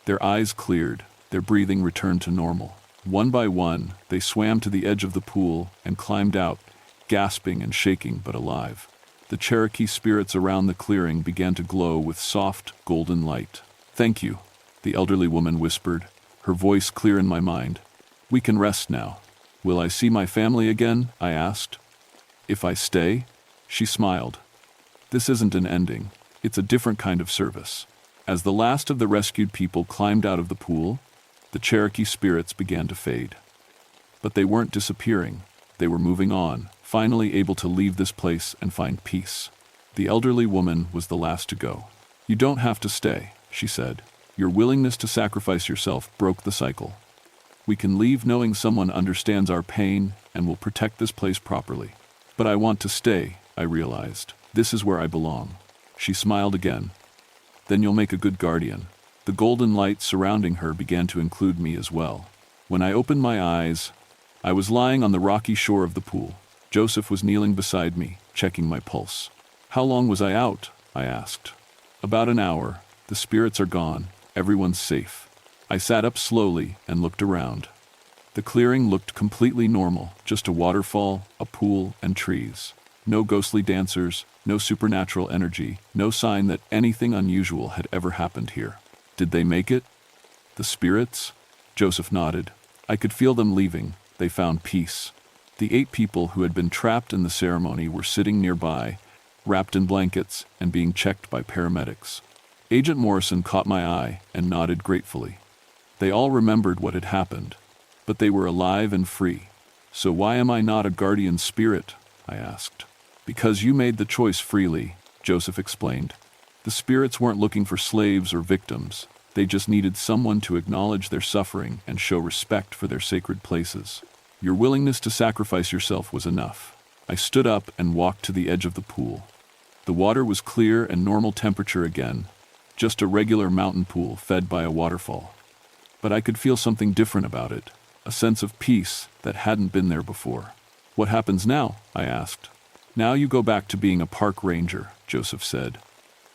Their eyes cleared, their breathing returned to normal. One by one, they swam to the edge of the pool and climbed out, gasping and shaking but alive. The Cherokee spirits around the clearing began to glow with soft, golden light. Thank you, the elderly woman whispered, her voice clear in my mind. We can rest now. Will I see my family again? I asked. If I stay? She smiled. This isn't an ending. It's a different kind of service. As the last of the rescued people climbed out of the pool, the Cherokee spirits began to fade. But they weren't disappearing. They were moving on, finally able to leave this place and find peace. The elderly woman was the last to go. You don't have to stay, she said. Your willingness to sacrifice yourself broke the cycle. We can leave knowing someone understands our pain and will protect this place properly. But I want to stay, I realized. This is where I belong. She smiled again. Then you'll make a good guardian. The golden light surrounding her began to include me as well. When I opened my eyes, I was lying on the rocky shore of the pool. Joseph was kneeling beside me, checking my pulse. How long was I out? I asked. About an hour. The spirits are gone. Everyone's safe. I sat up slowly and looked around. The clearing looked completely normal, just a waterfall, a pool, and trees. No ghostly dancers, no supernatural energy, no sign that anything unusual had ever happened here. Did they make it? The spirits? Joseph nodded. I could feel them leaving. They found peace. The 8 people who had been trapped in the ceremony were sitting nearby, wrapped in blankets and being checked by paramedics. Agent Morrison caught my eye and nodded gratefully. They all remembered what had happened, but they were alive and free. So why am I not a guardian spirit? I asked. Because you made the choice freely, Joseph explained. The spirits weren't looking for slaves or victims. They just needed someone to acknowledge their suffering and show respect for their sacred places. Your willingness to sacrifice yourself was enough. I stood up and walked to the edge of the pool. The water was clear and normal temperature again, just a regular mountain pool fed by a waterfall. But I could feel something different about it, a sense of peace that hadn't been there before. What happens now? I asked. Now you go back to being a park ranger, Joseph said,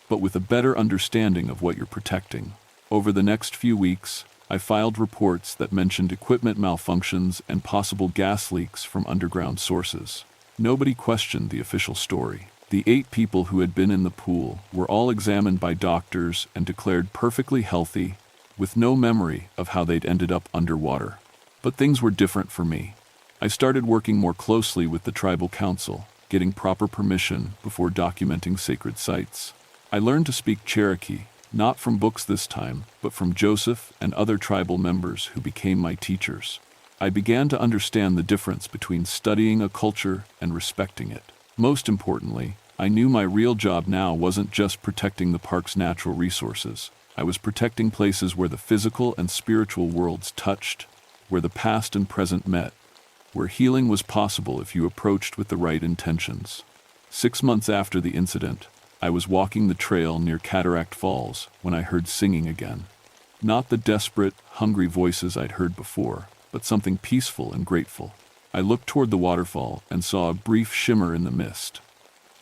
but with a better understanding of what you're protecting. Over the next few weeks, I filed reports that mentioned equipment malfunctions and possible gas leaks from underground sources. Nobody questioned the official story. The 8 people who had been in the pool were all examined by doctors and declared perfectly healthy, with no memory of how they'd ended up underwater. But things were different for me. I started working more closely with the tribal council, getting proper permission before documenting sacred sites. I learned to speak Cherokee, not from books this time, but from Joseph and other tribal members who became my teachers. I began to understand the difference between studying a culture and respecting it. Most importantly, I knew my real job now wasn't just protecting the park's natural resources. I was protecting places where the physical and spiritual worlds touched, where the past and present met, where healing was possible if you approached with the right intentions. 6 months after the incident, I was walking the trail near Cataract Falls when I heard singing again. Not the desperate, hungry voices I'd heard before, but something peaceful and grateful. I looked toward the waterfall and saw a brief shimmer in the mist.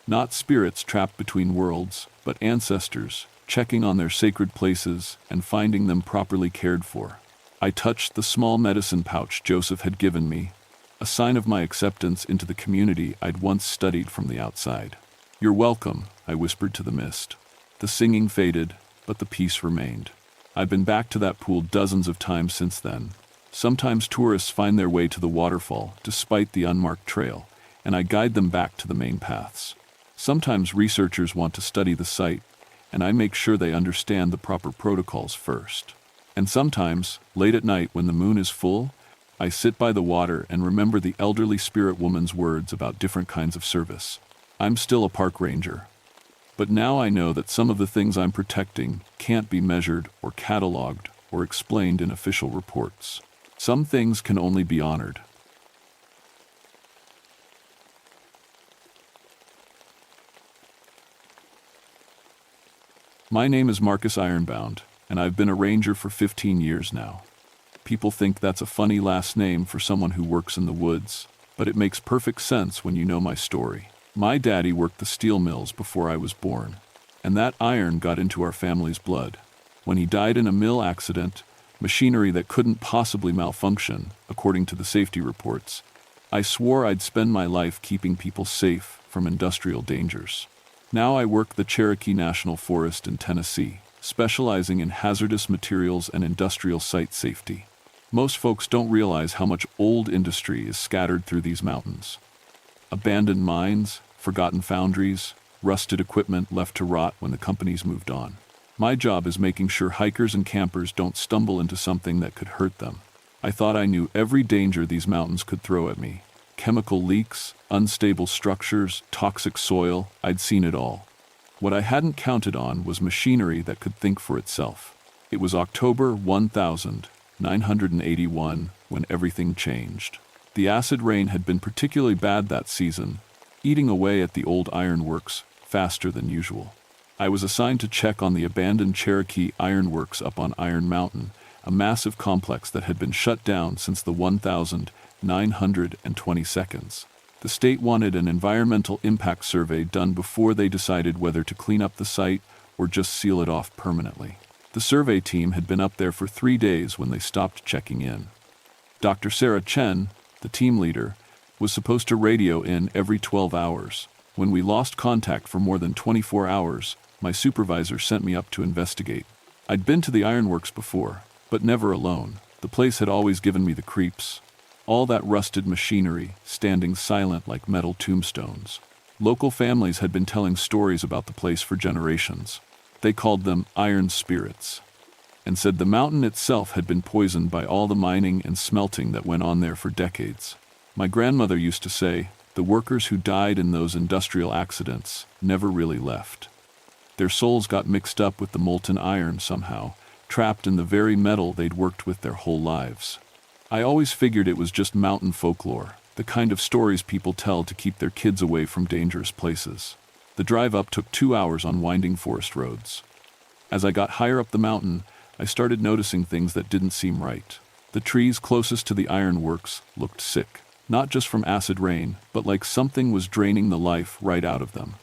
Not spirits trapped between worlds, but ancestors, checking on their sacred places and finding them properly cared for. I touched the small medicine pouch Joseph had given me, a sign of my acceptance into the community I'd once studied from the outside. "You're welcome," I whispered to the mist. The singing faded, but the peace remained. I've been back to that pool dozens of times since then. Sometimes tourists find their way to the waterfall despite the unmarked trail, and I guide them back to the main paths. Sometimes researchers want to study the site, and I make sure they understand the proper protocols first. And sometimes, late at night when the moon is full, I sit by the water and remember the elderly spirit woman's words about different kinds of service. I'm still a park ranger. But now I know that some of the things I'm protecting can't be measured or cataloged or explained in official reports. Some things can only be honored. My name is Marcus Ironbound, and I've been a ranger for 15 years now. People think that's a funny last name for someone who works in the woods, but it makes perfect sense when you know my story. My daddy worked the steel mills before I was born, and that iron got into our family's blood. When he died in a mill accident, machinery that couldn't possibly malfunction, according to the safety reports, I swore I'd spend my life keeping people safe from industrial dangers. Now I work the Cherokee National Forest in Tennessee, specializing in hazardous materials and industrial site safety. Most folks don't realize how much old industry is scattered through these mountains. Abandoned mines, forgotten foundries, rusted equipment left to rot when the companies moved on. My job is making sure hikers and campers don't stumble into something that could hurt them. I thought I knew every danger these mountains could throw at me. Chemical leaks, unstable structures, toxic soil, I'd seen it all. What I hadn't counted on was machinery that could think for itself. It was October 1981 when everything changed. The acid rain had been particularly bad that season, eating away at the old ironworks faster than usual. I was assigned to check on the abandoned Cherokee Ironworks up on Iron Mountain, a massive complex that had been shut down since the 1922. The state wanted an environmental impact survey done before they decided whether to clean up the site or just seal it off permanently. The survey team had been up there for 3 days when they stopped checking in. Dr. Sarah Chen, the team leader, was supposed to radio in every 12 hours. When we lost contact for more than 24 hours, my supervisor sent me up to investigate. I'd been to the ironworks before, but never alone. The place had always given me the creeps. All that rusted machinery, standing silent like metal tombstones. Local families had been telling stories about the place for generations. They called them iron spirits, and said the mountain itself had been poisoned by all the mining and smelting that went on there for decades. My grandmother used to say, the workers who died in those industrial accidents never really left. Their souls got mixed up with the molten iron somehow, trapped in the very metal they'd worked with their whole lives. I always figured it was just mountain folklore, the kind of stories people tell to keep their kids away from dangerous places. The drive up took 2 hours on winding forest roads. As I got higher up the mountain, I started noticing things that didn't seem right. The trees closest to the ironworks looked sick, not just from acid rain, but like something was draining the life right out of them.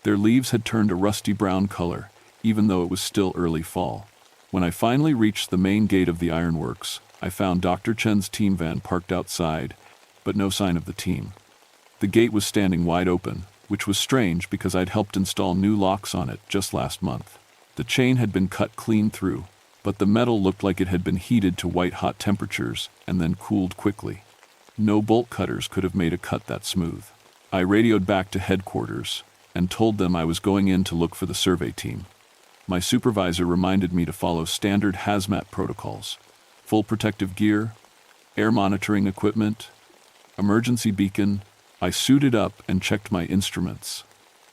Their leaves had turned a rusty brown color, even though it was still early fall. When I finally reached the main gate of the ironworks, I found Dr. Chen's team van parked outside, but no sign of the team. The gate was standing wide open, which was strange because I'd helped install new locks on it just last month. The chain had been cut clean through, but the metal looked like it had been heated to white-hot temperatures and then cooled quickly. No bolt cutters could have made a cut that smooth. I radioed back to headquarters and told them I was going in to look for the survey team. My supervisor reminded me to follow standard hazmat protocols: full protective gear, air monitoring equipment, emergency beacon. I suited up and checked my instruments.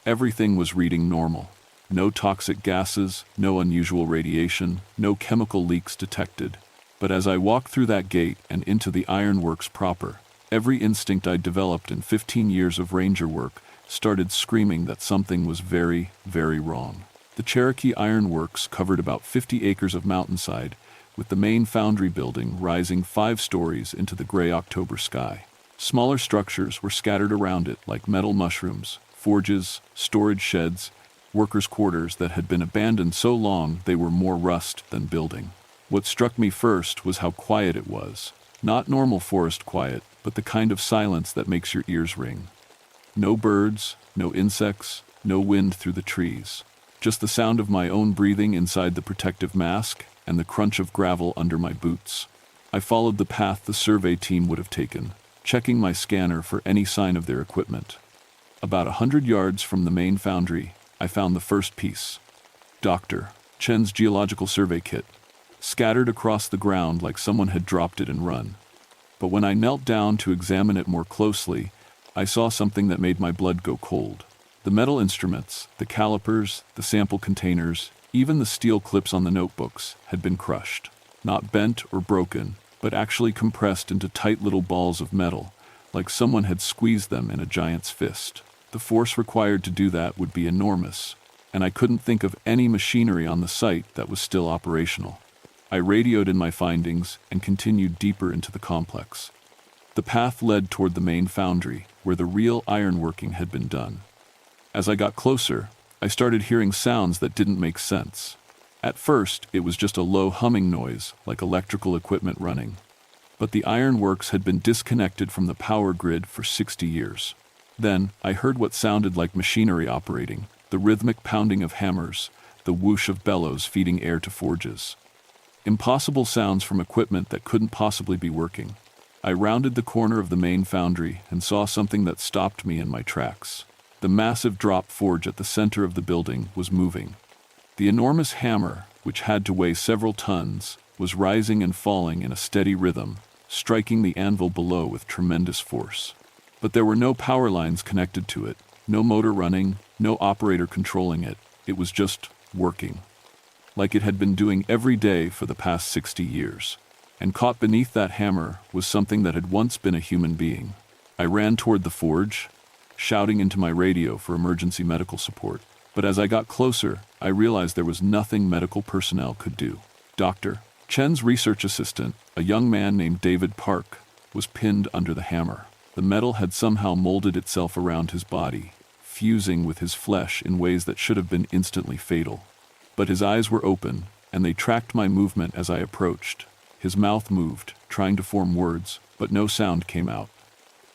Everything was reading normal. No toxic gases, no unusual radiation, no chemical leaks detected. But as I walked through that gate and into the ironworks proper, every instinct I'd developed in 15 years of ranger work started screaming that something was very, very wrong. The Cherokee Ironworks covered about 50 acres of mountainside, with the main foundry building rising 5 stories into the gray October sky. Smaller structures were scattered around it like metal mushrooms: forges, storage sheds, workers' quarters that had been abandoned so long they were more rust than building. What struck me first was how quiet it was. Not normal forest quiet, but the kind of silence that makes your ears ring. No birds, no insects, no wind through the trees. Just the sound of my own breathing inside the protective mask and the crunch of gravel under my boots. I followed the path the survey team would have taken, checking my scanner for any sign of their equipment. About 100 yards from the main foundry, I found the first piece: Dr. Chen's geological survey kit, scattered across the ground like someone had dropped it and run. But when I knelt down to examine it more closely, I saw something that made my blood go cold. The metal instruments, the calipers, the sample containers, even the steel clips on the notebooks had been crushed. Not bent or broken, but actually compressed into tight little balls of metal, like someone had squeezed them in a giant's fist. The force required to do that would be enormous, and I couldn't think of any machinery on the site that was still operational. I radioed in my findings and continued deeper into the complex. The path led toward the main foundry, where the real ironworking had been done. As I got closer, I started hearing sounds that didn't make sense. At first, it was just a low humming noise, like electrical equipment running. But the ironworks had been disconnected from the power grid for 60 years. Then, I heard what sounded like machinery operating: the rhythmic pounding of hammers, the whoosh of bellows feeding air to forges. Impossible sounds from equipment that couldn't possibly be working. I rounded the corner of the main foundry and saw something that stopped me in my tracks. The massive drop forge at the center of the building was moving. The enormous hammer, which had to weigh several tons, was rising and falling in a steady rhythm, striking the anvil below with tremendous force. But there were no power lines connected to it, no motor running, no operator controlling it. It was just working, like it had been doing every day for the past 60 years. And caught beneath that hammer was something that had once been a human being. I ran toward the forge, shouting into my radio for emergency medical support. But as I got closer, I realized there was nothing medical personnel could do. Dr. Chen's research assistant, a young man named David Park, was pinned under the hammer. The metal had somehow molded itself around his body, fusing with his flesh in ways that should have been instantly fatal. But his eyes were open, and they tracked my movement as I approached. His mouth moved, trying to form words, but no sound came out.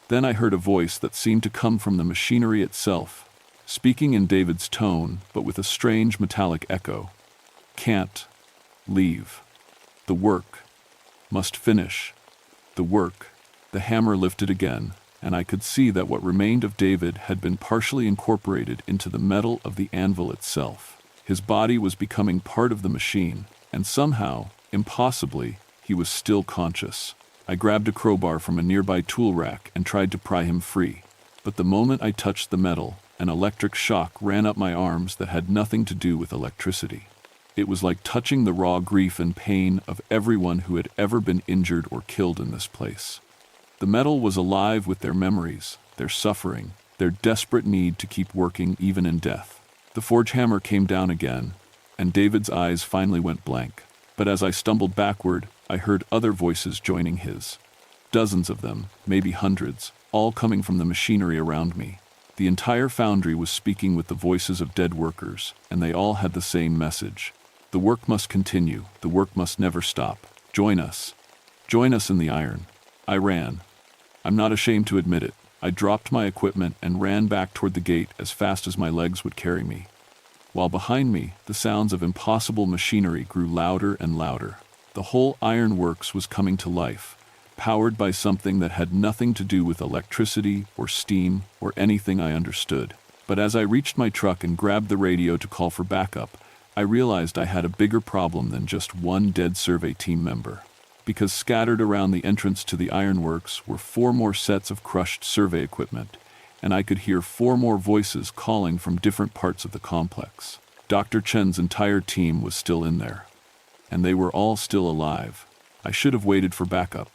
Then I heard a voice that seemed to come from the machinery itself, speaking in David's tone, but with a strange metallic echo. Can't leave. The work must finish. The work. The hammer lifted again, and I could see that what remained of David had been partially incorporated into the metal of the anvil itself. His body was becoming part of the machine, and somehow, impossibly, he was still conscious. I grabbed a crowbar from a nearby tool rack and tried to pry him free. But the moment I touched the metal, an electric shock ran up my arms that had nothing to do with electricity. It was like touching the raw grief and pain of everyone who had ever been injured or killed in this place. The metal was alive with their memories, their suffering, their desperate need to keep working even in death. The forge hammer came down again, and David's eyes finally went blank. But as I stumbled backward, I heard other voices joining his. Dozens of them, maybe hundreds, all coming from the machinery around me. The entire foundry was speaking with the voices of dead workers, and they all had the same message. The work must continue. The work must never stop. Join us. Join us in the iron. I ran. I'm not ashamed to admit it. I dropped my equipment and ran back toward the gate as fast as my legs would carry me. While behind me, the sounds of impossible machinery grew louder and louder. The whole ironworks was coming to life, powered by something that had nothing to do with electricity or steam or anything I understood. But as I reached my truck and grabbed the radio to call for backup, I realized I had a bigger problem than just one dead survey team member. Because scattered around the entrance to the ironworks were 4 more sets of crushed survey equipment, and I could hear 4 more voices calling from different parts of the complex. Dr. Chen's entire team was still in there. And they were all still alive. I should have waited for backup.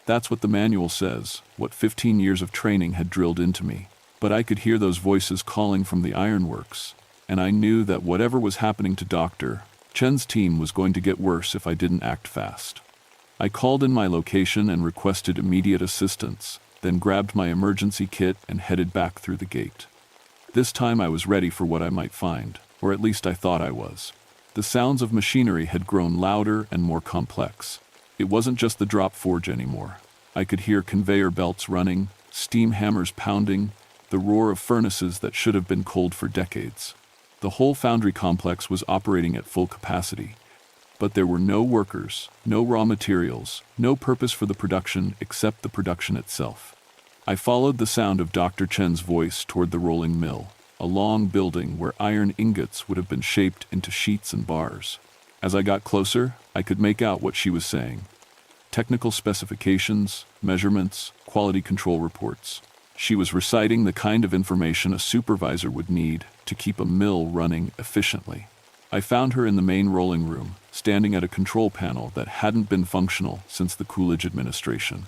That's what the manual says, what 15 years of training had drilled into me. But I could hear those voices calling from the ironworks, and I knew that whatever was happening to Dr. Chen's team was going to get worse if I didn't act fast. I called in my location and requested immediate assistance, then grabbed my emergency kit and headed back through the gate. This time I was ready for what I might find, or at least I thought I was. The sounds of machinery had grown louder and more complex. It wasn't just the drop forge anymore. I could hear conveyor belts running, steam hammers pounding, the roar of furnaces that should have been cold for decades. The whole foundry complex was operating at full capacity. But there were no workers, no raw materials, no purpose for the production except the production itself. I followed the sound of Dr. Chen's voice toward the rolling mill, a long building where iron ingots would have been shaped into sheets and bars. As I got closer, I could make out what she was saying. Technical specifications, measurements, quality control reports. She was reciting the kind of information a supervisor would need to keep a mill running efficiently. I found her in the main rolling room, standing at a control panel that hadn't been functional since the Coolidge administration.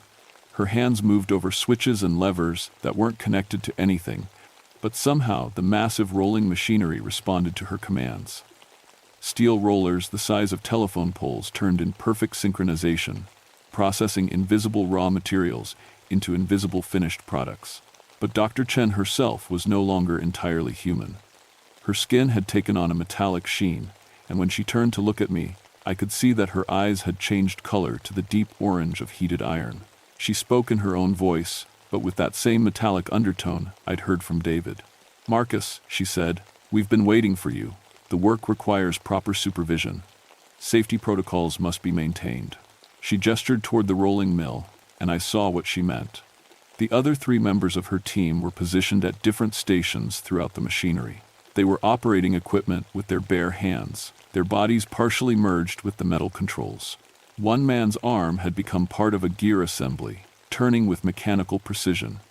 Her hands moved over switches and levers that weren't connected to anything, but somehow the massive rolling machinery responded to her commands. Steel rollers the size of telephone poles turned in perfect synchronization, processing invisible raw materials into invisible finished products. But Dr. Chen herself was no longer entirely human. Her skin had taken on a metallic sheen, and when she turned to look at me, I could see that her eyes had changed color to the deep orange of heated iron. She spoke in her own voice, but with that same metallic undertone I'd heard from David. "Marcus," she said, "we've been waiting for you. The work requires proper supervision. Safety protocols must be maintained." She gestured toward the rolling mill, and I saw what she meant. The other 3 members of her team were positioned at different stations throughout the machinery. They were operating equipment with their bare hands, their bodies partially merged with the metal controls. One man's arm had become part of a gear assembly, turning with mechanical precision.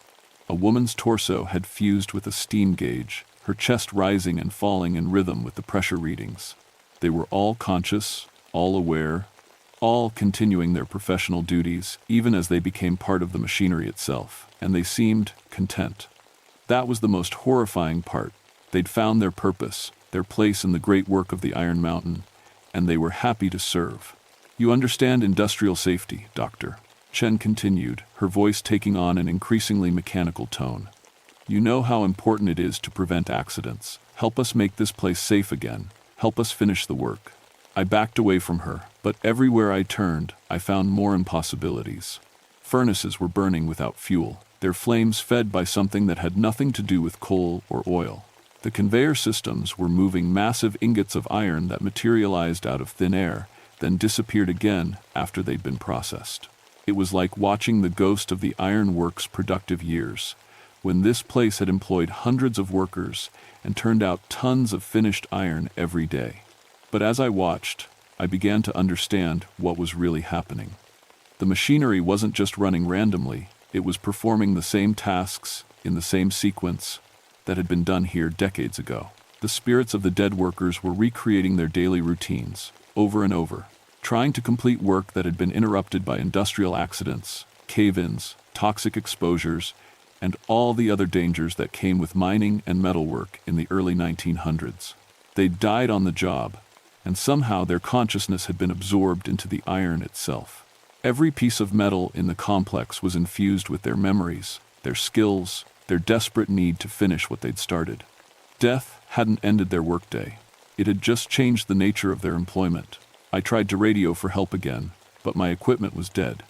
A woman's torso had fused with a steam gauge, her chest rising and falling in rhythm with the pressure readings. They were all conscious, all aware, all continuing their professional duties, even as they became part of the machinery itself, and they seemed content. That was the most horrifying part. They'd found their purpose, their place in the great work of the Iron Mountain, and they were happy to serve. "You understand industrial safety, Doctor," Chen continued, her voice taking on an increasingly mechanical tone. "You know how important it is to prevent accidents. Help us make this place safe again. Help us finish the work." I backed away from her, but everywhere I turned, I found more impossibilities. Furnaces were burning without fuel, their flames fed by something that had nothing to do with coal or oil. The conveyor systems were moving massive ingots of iron that materialized out of thin air, then disappeared again after they'd been processed. It was like watching the ghost of the ironworks' productive years, when this place had employed hundreds of workers and turned out tons of finished iron every day. But as I watched, I began to understand what was really happening. The machinery wasn't just running randomly, it was performing the same tasks in the same sequence that had been done here decades ago. The spirits of the dead workers were recreating their daily routines, over and over, trying to complete work that had been interrupted by industrial accidents, cave-ins, toxic exposures, and all the other dangers that came with mining and metalwork in the early 1900s. They died on the job, and somehow their consciousness had been absorbed into the iron itself. Every piece of metal in the complex was infused with their memories, their skills, their desperate need to finish what they'd started. Death hadn't ended their workday. It had just changed the nature of their employment. I tried to radio for help again, but my equipment was dead.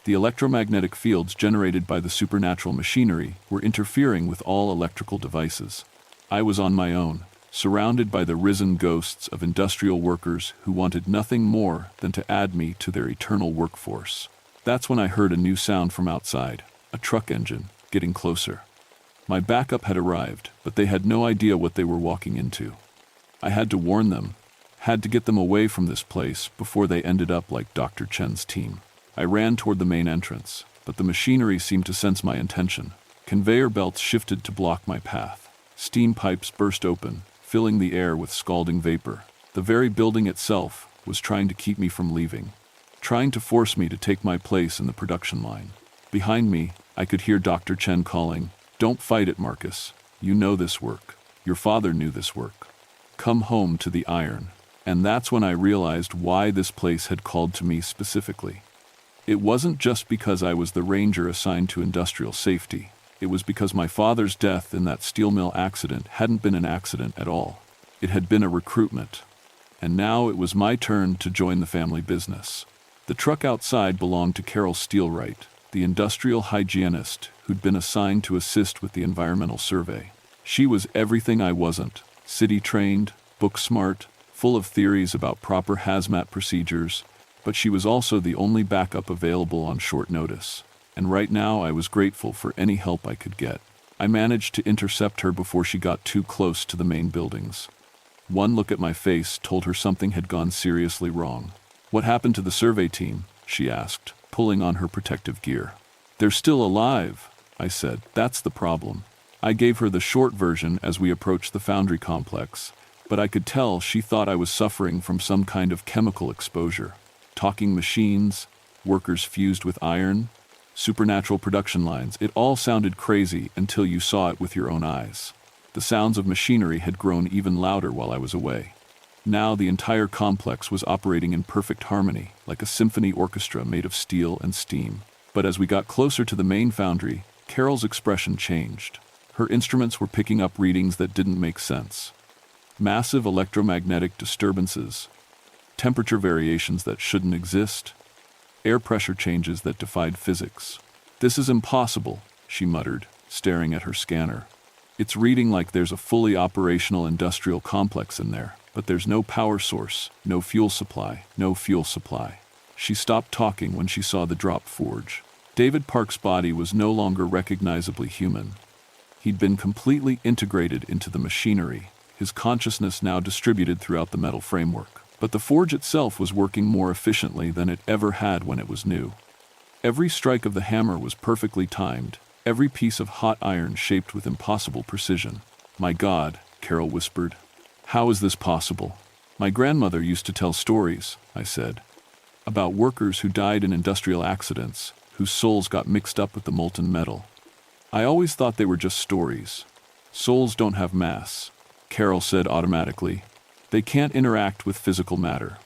The electromagnetic fields generated by the supernatural machinery were interfering with all electrical devices. I was on my own, surrounded by the risen ghosts of industrial workers who wanted nothing more than to add me to their eternal workforce. That's when I heard a new sound from outside, a truck engine, getting closer. My backup had arrived, but they had no idea what they were walking into. I had to warn them, had to get them away from this place before they ended up like Dr. Chen's team. I ran toward the main entrance, but the machinery seemed to sense my intention. Conveyor belts shifted to block my path. Steam pipes burst open, filling the air with scalding vapor. The very building itself was trying to keep me from leaving, trying to force me to take my place in the production line. Behind me, I could hear Dr. Chen calling, "Don't fight it, Marcus. You know this work. Your father knew this work. Come home to the iron." And that's when I realized why this place had called to me specifically. It wasn't just because I was the ranger assigned to industrial safety. It was because my father's death in that steel mill accident hadn't been an accident at all. It had been a recruitment. And now it was my turn to join the family business. The truck outside belonged to Carol Steelwright, the industrial hygienist who'd been assigned to assist with the environmental survey. She was everything I wasn't: city-trained, book-smart, full of theories about proper hazmat procedures, but she was also the only backup available on short notice. And right now I was grateful for any help I could get. I managed to intercept her before she got too close to the main buildings. One look at my face told her something had gone seriously wrong. "What happened to the survey team?" she asked, pulling on her protective gear. "They're still alive," I said. "That's the problem." I gave her the short version as we approached the foundry complex, but I could tell she thought I was suffering from some kind of chemical exposure. Talking machines, workers fused with iron, supernatural production lines. It all sounded crazy until you saw it with your own eyes. The sounds of machinery had grown even louder while I was away. Now the entire complex was operating in perfect harmony, like a symphony orchestra made of steel and steam. But as we got closer to the main foundry, Carol's expression changed. Her instruments were picking up readings that didn't make sense. Massive electromagnetic disturbances, temperature variations that shouldn't exist, air pressure changes that defied physics. "This is impossible," she muttered, staring at her scanner. "It's reading like there's a fully operational industrial complex in there, but there's no power source, no fuel supply, no fuel supply." She stopped talking when she saw the drop forge. David Park's body was no longer recognizably human. He'd been completely integrated into the machinery, his consciousness now distributed throughout the metal framework. But the forge itself was working more efficiently than it ever had when it was new. Every strike of the hammer was perfectly timed, every piece of hot iron shaped with impossible precision. "My God," Carol whispered. "How is this possible?" "My grandmother used to tell stories," I said, "about workers who died in industrial accidents, whose souls got mixed up with the molten metal. I always thought they were just stories. Souls don't have mass," Carol said automatically. "They can't interact with physical matter.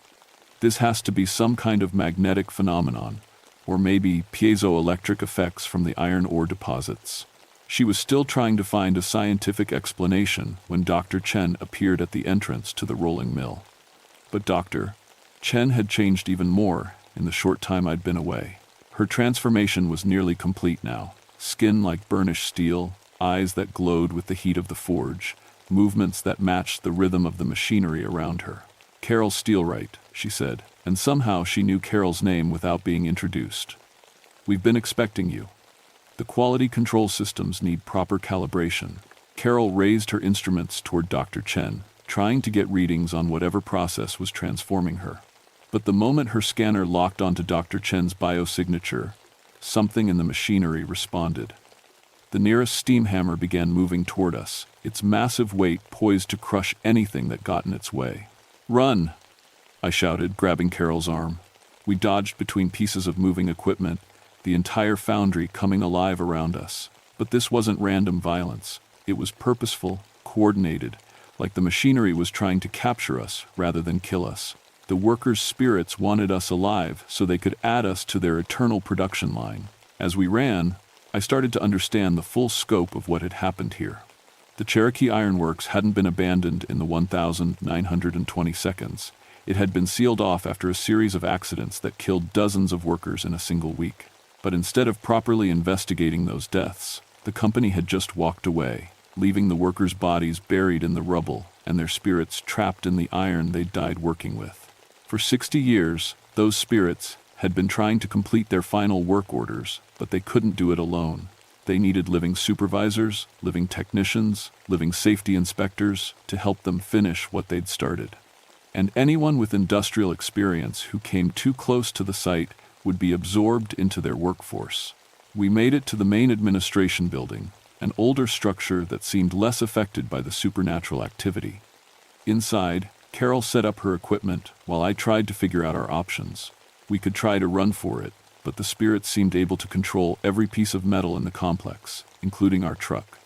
This has to be some kind of magnetic phenomenon, or maybe piezoelectric effects from the iron ore deposits." She was still trying to find a scientific explanation when Dr. Chen appeared at the entrance to the rolling mill. But Dr. Chen had changed even more in the short time I'd been away. Her transformation was nearly complete now. Skin like burnished steel, eyes that glowed with the heat of the forge, movements that matched the rhythm of the machinery around her. "Carol Steelwright," she said, and somehow she knew Carol's name without being introduced. "We've been expecting you. The quality control systems need proper calibration." Carol raised her instruments toward Dr. Chen, trying to get readings on whatever process was transforming her. But the moment her scanner locked onto Dr. Chen's biosignature, something in the machinery responded. The nearest steam hammer began moving toward us, its massive weight poised to crush anything that got in its way. "Run!" I shouted, grabbing Carol's arm. We dodged between pieces of moving equipment, the entire foundry coming alive around us. But this wasn't random violence. It was purposeful, coordinated, like the machinery was trying to capture us rather than kill us. The workers' spirits wanted us alive so they could add us to their eternal production line. As we ran, I started to understand the full scope of what had happened here. The Cherokee Ironworks hadn't been abandoned in the 1,920 seconds. It had been sealed off after a series of accidents that killed dozens of workers in a single week. But instead of properly investigating those deaths, the company had just walked away, leaving the workers' bodies buried in the rubble and their spirits trapped in the iron they'd died working with. For 60 years, those spirits had been trying to complete their final work orders, but they couldn't do it alone. They needed living supervisors, living technicians, living safety inspectors to help them finish what they'd started. And anyone with industrial experience who came too close to the site would be absorbed into their workforce. We made it to the main administration building, an older structure that seemed less affected by the supernatural activity. Inside, Carol set up her equipment while I tried to figure out our options. We could try to run for it, but the spirits seemed able to control every piece of metal in the complex, including our truck.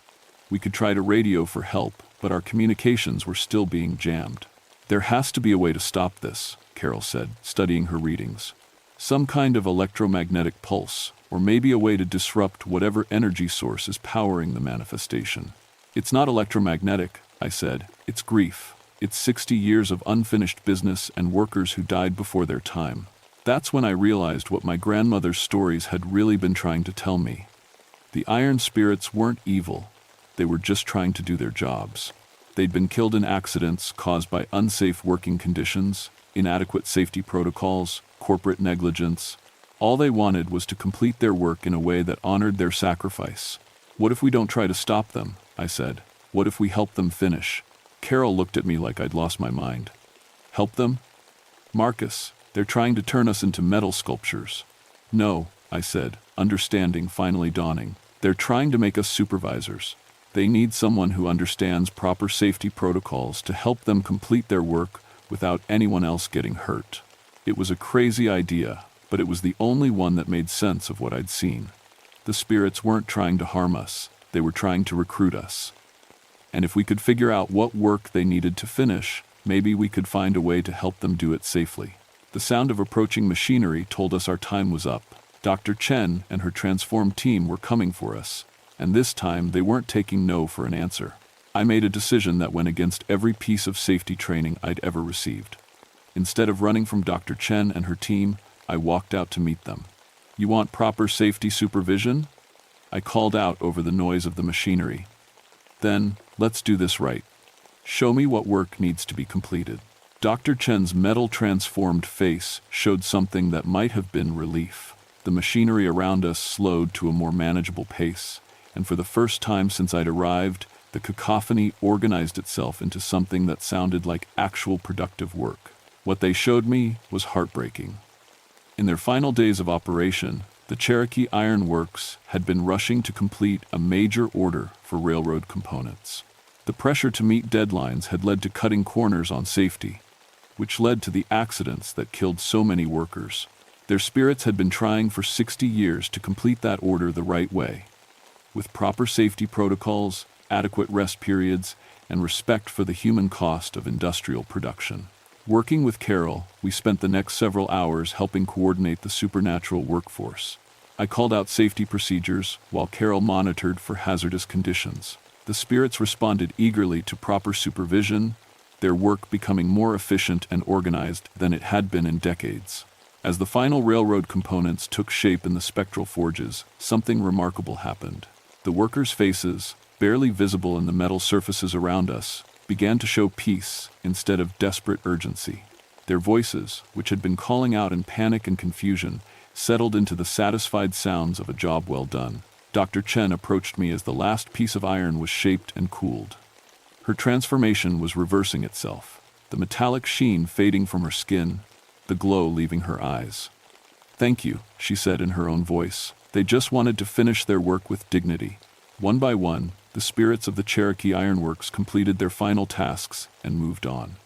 We could try to radio for help, but our communications were still being jammed. "There has to be a way to stop this," Carol said, studying her readings. "Some kind of electromagnetic pulse, or maybe a way to disrupt whatever energy source is powering the manifestation." "It's not electromagnetic," I said. "It's grief. It's 60 years of unfinished business and workers who died before their time." That's when I realized what my grandmother's stories had really been trying to tell me. The iron spirits weren't evil. They were just trying to do their jobs. They'd been killed in accidents caused by unsafe working conditions, inadequate safety protocols, corporate negligence. All they wanted was to complete their work in a way that honored their sacrifice. "What if we don't try to stop them?" I said. "What if we help them finish?" Carol looked at me like I'd lost my mind. "Help them? Marcus, they're trying to turn us into metal sculptures." "No," I said, understanding finally dawning. "They're trying to make us supervisors. They need someone who understands proper safety protocols to help them complete their work without anyone else getting hurt." It was a crazy idea, but it was the only one that made sense of what I'd seen. The spirits weren't trying to harm us. They were trying to recruit us. And if we could figure out what work they needed to finish, maybe we could find a way to help them do it safely. The sound of approaching machinery told us our time was up. Dr. Chen and her transformed team were coming for us, and this time they weren't taking no for an answer. I made a decision that went against every piece of safety training I'd ever received. Instead of running from Dr. Chen and her team, I walked out to meet them. "You want proper safety supervision?" I called out over the noise of the machinery. "Then, let's do this right. Show me what work needs to be completed." Dr. Chen's metal-transformed face showed something that might have been relief. The machinery around us slowed to a more manageable pace, and for the first time since I'd arrived, the cacophony organized itself into something that sounded like actual productive work. What they showed me was heartbreaking. In their final days of operation, the Cherokee Iron Works had been rushing to complete a major order for railroad components. The pressure to meet deadlines had led to cutting corners on safety, which led to the accidents that killed so many workers. Their spirits had been trying for 60 years to complete that order the right way, with proper safety protocols, adequate rest periods, and respect for the human cost of industrial production. Working with Carol, we spent the next several hours helping coordinate the supernatural workforce. I called out safety procedures while Carol monitored for hazardous conditions. The spirits responded eagerly to proper supervision, their work becoming more efficient and organized than it had been in decades. As the final railroad components took shape in the spectral forges, something remarkable happened. The workers' faces, barely visible in the metal surfaces around us, began to show peace instead of desperate urgency. Their voices, which had been calling out in panic and confusion, settled into the satisfied sounds of a job well done. Dr. Chen approached me as the last piece of iron was shaped and cooled. Her transformation was reversing itself, the metallic sheen fading from her skin, the glow leaving her eyes. "Thank you," she said in her own voice. They just wanted to finish their work with dignity. One by one, the spirits of the Cherokee Ironworks completed their final tasks and moved on.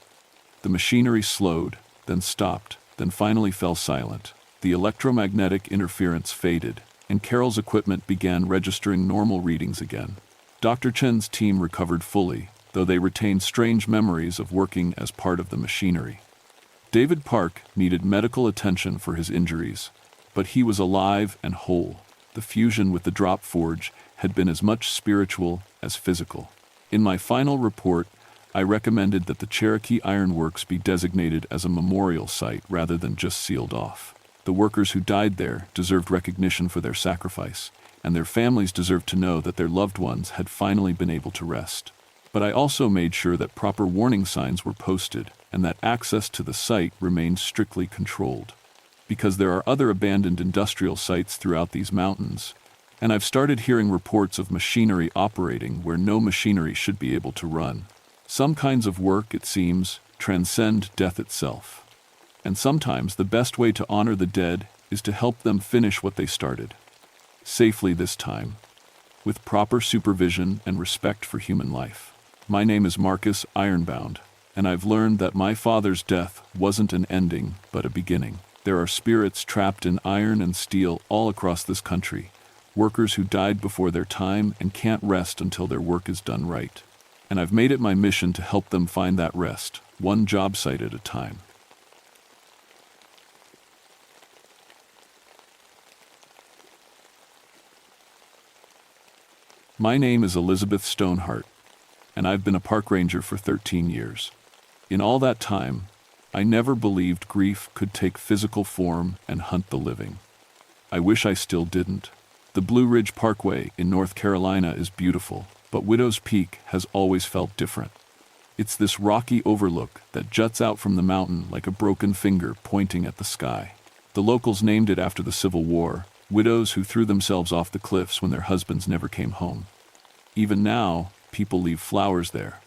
The machinery slowed, then stopped, then finally fell silent. The electromagnetic interference faded, and Carol's equipment began registering normal readings again. Dr. Chen's team recovered fully, though they retained strange memories of working as part of the machinery. David Park needed medical attention for his injuries, but he was alive and whole. The fusion with the drop forge had been as much spiritual as physical. In my final report, I recommended that the Cherokee Iron Works be designated as a memorial site rather than just sealed off. The workers who died there deserved recognition for their sacrifice, and their families deserved to know that their loved ones had finally been able to rest. But I also made sure that proper warning signs were posted and that access to the site remained strictly controlled. Because there are other abandoned industrial sites throughout these mountains, and I've started hearing reports of machinery operating where no machinery should be able to run. Some kinds of work, it seems, transcend death itself. And sometimes the best way to honor the dead is to help them finish what they started. Safely this time, with proper supervision and respect for human life. My name is Marcus Ironbound, and I've learned that my father's death wasn't an ending, but a beginning. There are spirits trapped in iron and steel all across this country, workers who died before their time and can't rest until their work is done right. And I've made it my mission to help them find that rest, one job site at a time. My name is Elizabeth Stoneheart, and I've been a park ranger for 13 years. In all that time, I never believed grief could take physical form and hunt the living. I wish I still didn't. The Blue Ridge Parkway in North Carolina is beautiful, but Widow's Peak has always felt different. It's this rocky overlook that juts out from the mountain like a broken finger pointing at the sky. The locals named it after the Civil War, widows who threw themselves off the cliffs when their husbands never came home. Even now, people leave flowers there.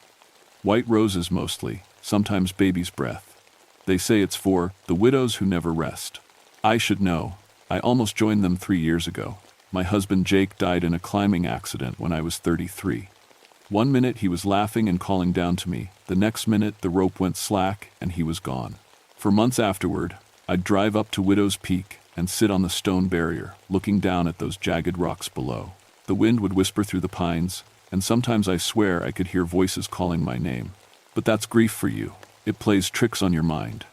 White roses mostly, sometimes baby's breath. They say it's for the widows who never rest. I should know. I almost joined them 3 years ago. My husband Jake died in a climbing accident when I was 33. One minute he was laughing and calling down to me. The next minute the rope went slack and he was gone. For months afterward, I'd drive up to Widow's Peak and sit on the stone barrier, looking down at those jagged rocks below. The wind would whisper through the pines, and sometimes I swear I could hear voices calling my name. But that's grief for you. It plays tricks on your mind.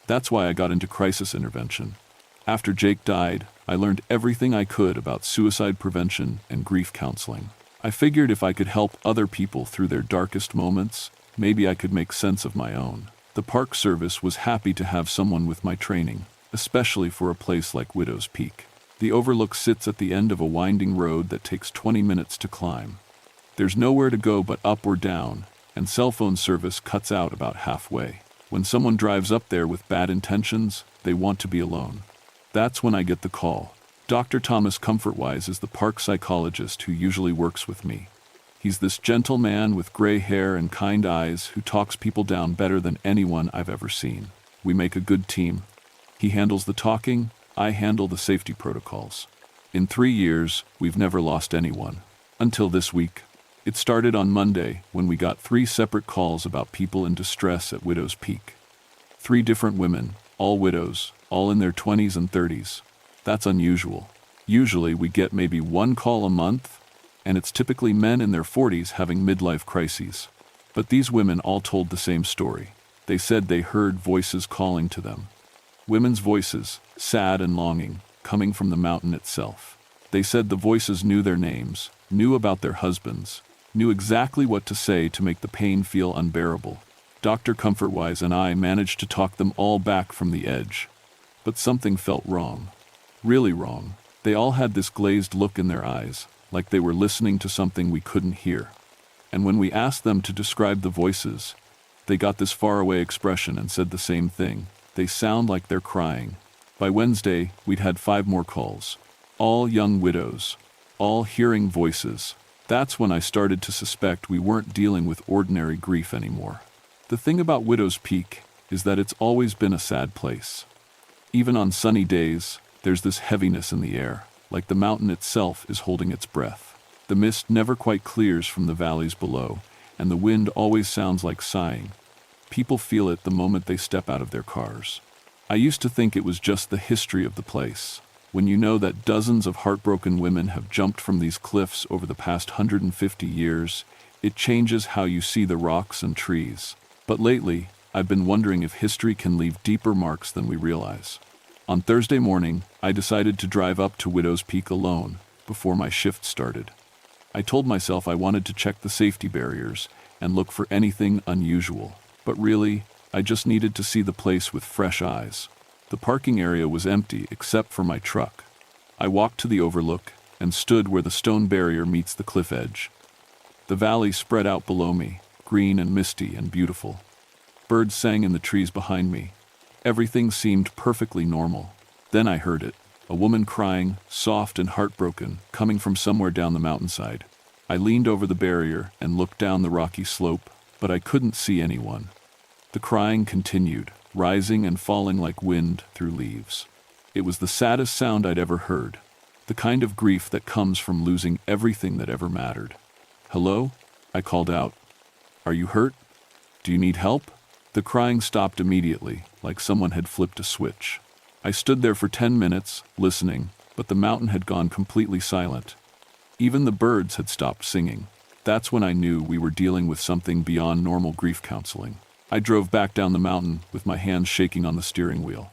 That's why I got into crisis intervention. After Jake died, I learned everything I could about suicide prevention and grief counseling. I figured if I could help other people through their darkest moments, maybe I could make sense of my own. The Park Service was happy to have someone with my training, especially for a place like Widow's Peak. The overlook sits at the end of a winding road that takes 20 minutes to climb. There's nowhere to go but up or down, and cell phone service cuts out about halfway. When someone drives up there with bad intentions, they want to be alone. That's when I get the call. Dr. Thomas Comfortwise is the park psychologist who usually works with me. He's this gentle man with gray hair and kind eyes who talks people down better than anyone I've ever seen. We make a good team. He handles the talking, I handle the safety protocols. In 3 years, we've never lost anyone. Until this week. It started on Monday when we got 3 separate calls about people in distress at Widow's Peak. 3 different women, all widows, all in their 20s and 30s. That's unusual. Usually we get maybe 1 call a month, and it's typically men in their 40s having midlife crises. But these women all told the same story. They said they heard voices calling to them. Women's voices, sad and longing, coming from the mountain itself. They said the voices knew their names, knew about their husbands, knew exactly what to say to make the pain feel unbearable. Dr. Comfortwise and I managed to talk them all back from the edge. But something felt wrong. Really wrong. They all had this glazed look in their eyes, like they were listening to something we couldn't hear. And when we asked them to describe the voices, they got this faraway expression and said the same thing. They sound like they're crying. By Wednesday, we'd had 5 more calls. All young widows. All hearing voices. That's when I started to suspect we weren't dealing with ordinary grief anymore. The thing about Widow's Peak is that it's always been a sad place. Even on sunny days, there's this heaviness in the air, like the mountain itself is holding its breath. The mist never quite clears from the valleys below, and the wind always sounds like sighing. People feel it the moment they step out of their cars. I used to think it was just the history of the place. When you know that dozens of heartbroken women have jumped from these cliffs over the past 150 years, it changes how you see the rocks and trees. But lately, I've been wondering if history can leave deeper marks than we realize. On Thursday morning, I decided to drive up to Widow's Peak alone before my shift started. I told myself I wanted to check the safety barriers and look for anything unusual. But really, I just needed to see the place with fresh eyes. The parking area was empty except for my truck. I walked to the overlook and stood where the stone barrier meets the cliff edge. The valley spread out below me, green and misty and beautiful. Birds sang in the trees behind me. Everything seemed perfectly normal. Then I heard it, a woman crying, soft and heartbroken, coming from somewhere down the mountainside. I leaned over the barrier and looked down the rocky slope, but I couldn't see anyone. The crying continued, rising and falling like wind through leaves. It was the saddest sound I'd ever heard, the kind of grief that comes from losing everything that ever mattered. "Hello?" I called out. "Are you hurt? Do you need help?" The crying stopped immediately, like someone had flipped a switch. I stood there for 10 minutes, listening, but the mountain had gone completely silent. Even the birds had stopped singing. That's when I knew we were dealing with something beyond normal grief counseling. I drove back down the mountain with my hands shaking on the steering wheel.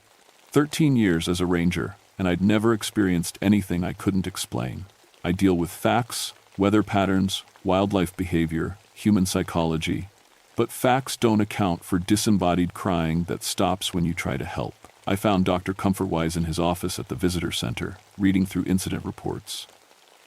13 years as a ranger, and I'd never experienced anything I couldn't explain. I deal with facts, weather patterns, wildlife behavior, human psychology, but facts don't account for disembodied crying that stops when you try to help. I found Dr. Comfortwise in his office at the visitor center, reading through incident reports.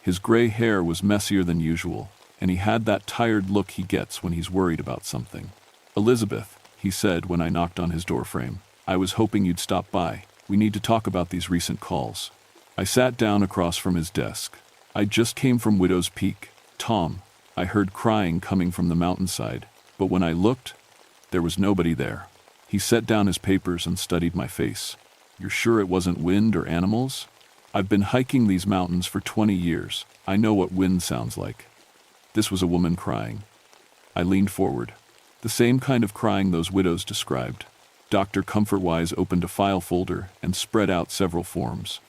His gray hair was messier than usual, and he had that tired look he gets when he's worried about something. "Elizabeth," he said when I knocked on his doorframe, "I was hoping you'd stop by. We need to talk about these recent calls." I sat down across from his desk. "I just came from Widow's Peak, Tom. I heard crying coming from the mountainside, but when I looked, there was nobody there." He set down his papers and studied my face. "You're sure it wasn't wind or animals?" "I've been hiking these mountains for 20 years. I know what wind sounds like." This was a woman crying. I leaned forward. The same kind of crying those widows described. Dr. Comfortwise opened a file folder and spread out several forms.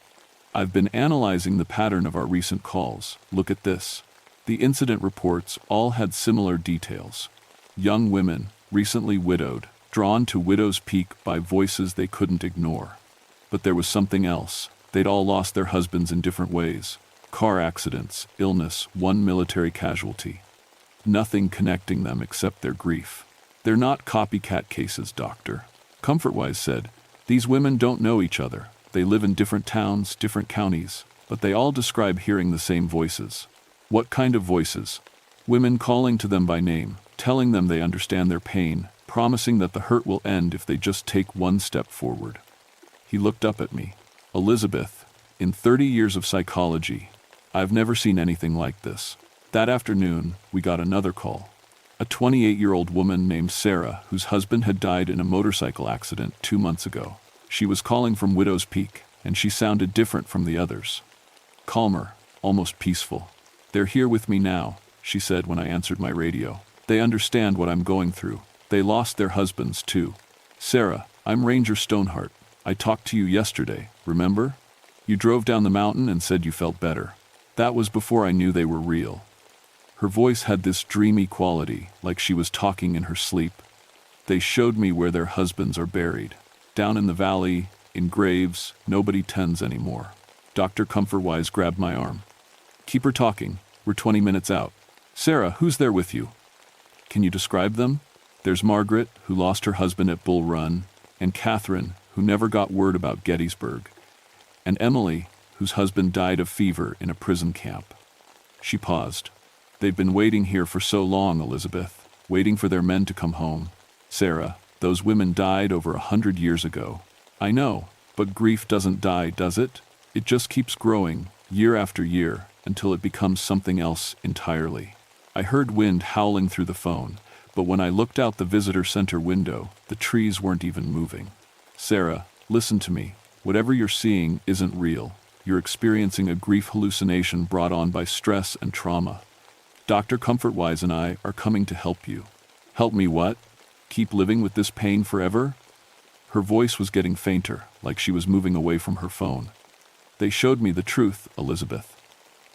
"I've been analyzing the pattern of our recent calls. Look at this." The incident reports all had similar details. Young women, recently widowed, drawn to Widow's Peak by voices they couldn't ignore. But there was something else. They'd all lost their husbands in different ways. Car accidents, illness, one military casualty. Nothing connecting them except their grief. "They're not copycat cases, Doctor," Comfortwise said. "These women don't know each other. They live in different towns, different counties, but they all describe hearing the same voices." "What kind of voices?" "Women calling to them by name, telling them they understand their pain, promising that the hurt will end if they just take one step forward." He looked up at me. "Elizabeth, in 30 years of psychology, I've never seen anything like this." That afternoon, we got another call. A 28-year-old woman named Sarah, whose husband had died in a motorcycle accident 2 months ago. She was calling from Widow's Peak, and she sounded different from the others. Calmer, almost peaceful. "They're here with me now," she said when I answered my radio. "They understand what I'm going through. They lost their husbands, too." "Sarah, I'm Ranger Stoneheart. I talked to you yesterday, remember? You drove down the mountain and said you felt better. That was before I knew they were real." Her voice had this dreamy quality, like she was talking in her sleep. "They showed me where their husbands are buried. Down in the valley, in graves nobody tends anymore." Dr. Comfortwise grabbed my arm. "Keep her talking. We're 20 minutes out." "Sarah, who's there with you? Can you describe them?" "There's Margaret, who lost her husband at Bull Run, and Catherine, who never got word about Gettysburg, and Emily, whose husband died of fever in a prison camp." She paused. "They've been waiting here for so long, Elizabeth, waiting for their men to come home. Sarah, those women died over 100 years ago." "I know, but grief doesn't die, does it? It just keeps growing, year after year, until it becomes something else entirely." I heard wind howling through the phone, but when I looked out the visitor center window, the trees weren't even moving. "Sarah, listen to me. Whatever you're seeing isn't real. You're experiencing a grief hallucination brought on by stress and trauma. Dr. Comfortwise and I are coming to help you." "Help me what? Keep living with this pain forever?" Her voice was getting fainter, like she was moving away from her phone. "They showed me the truth, Elizabeth.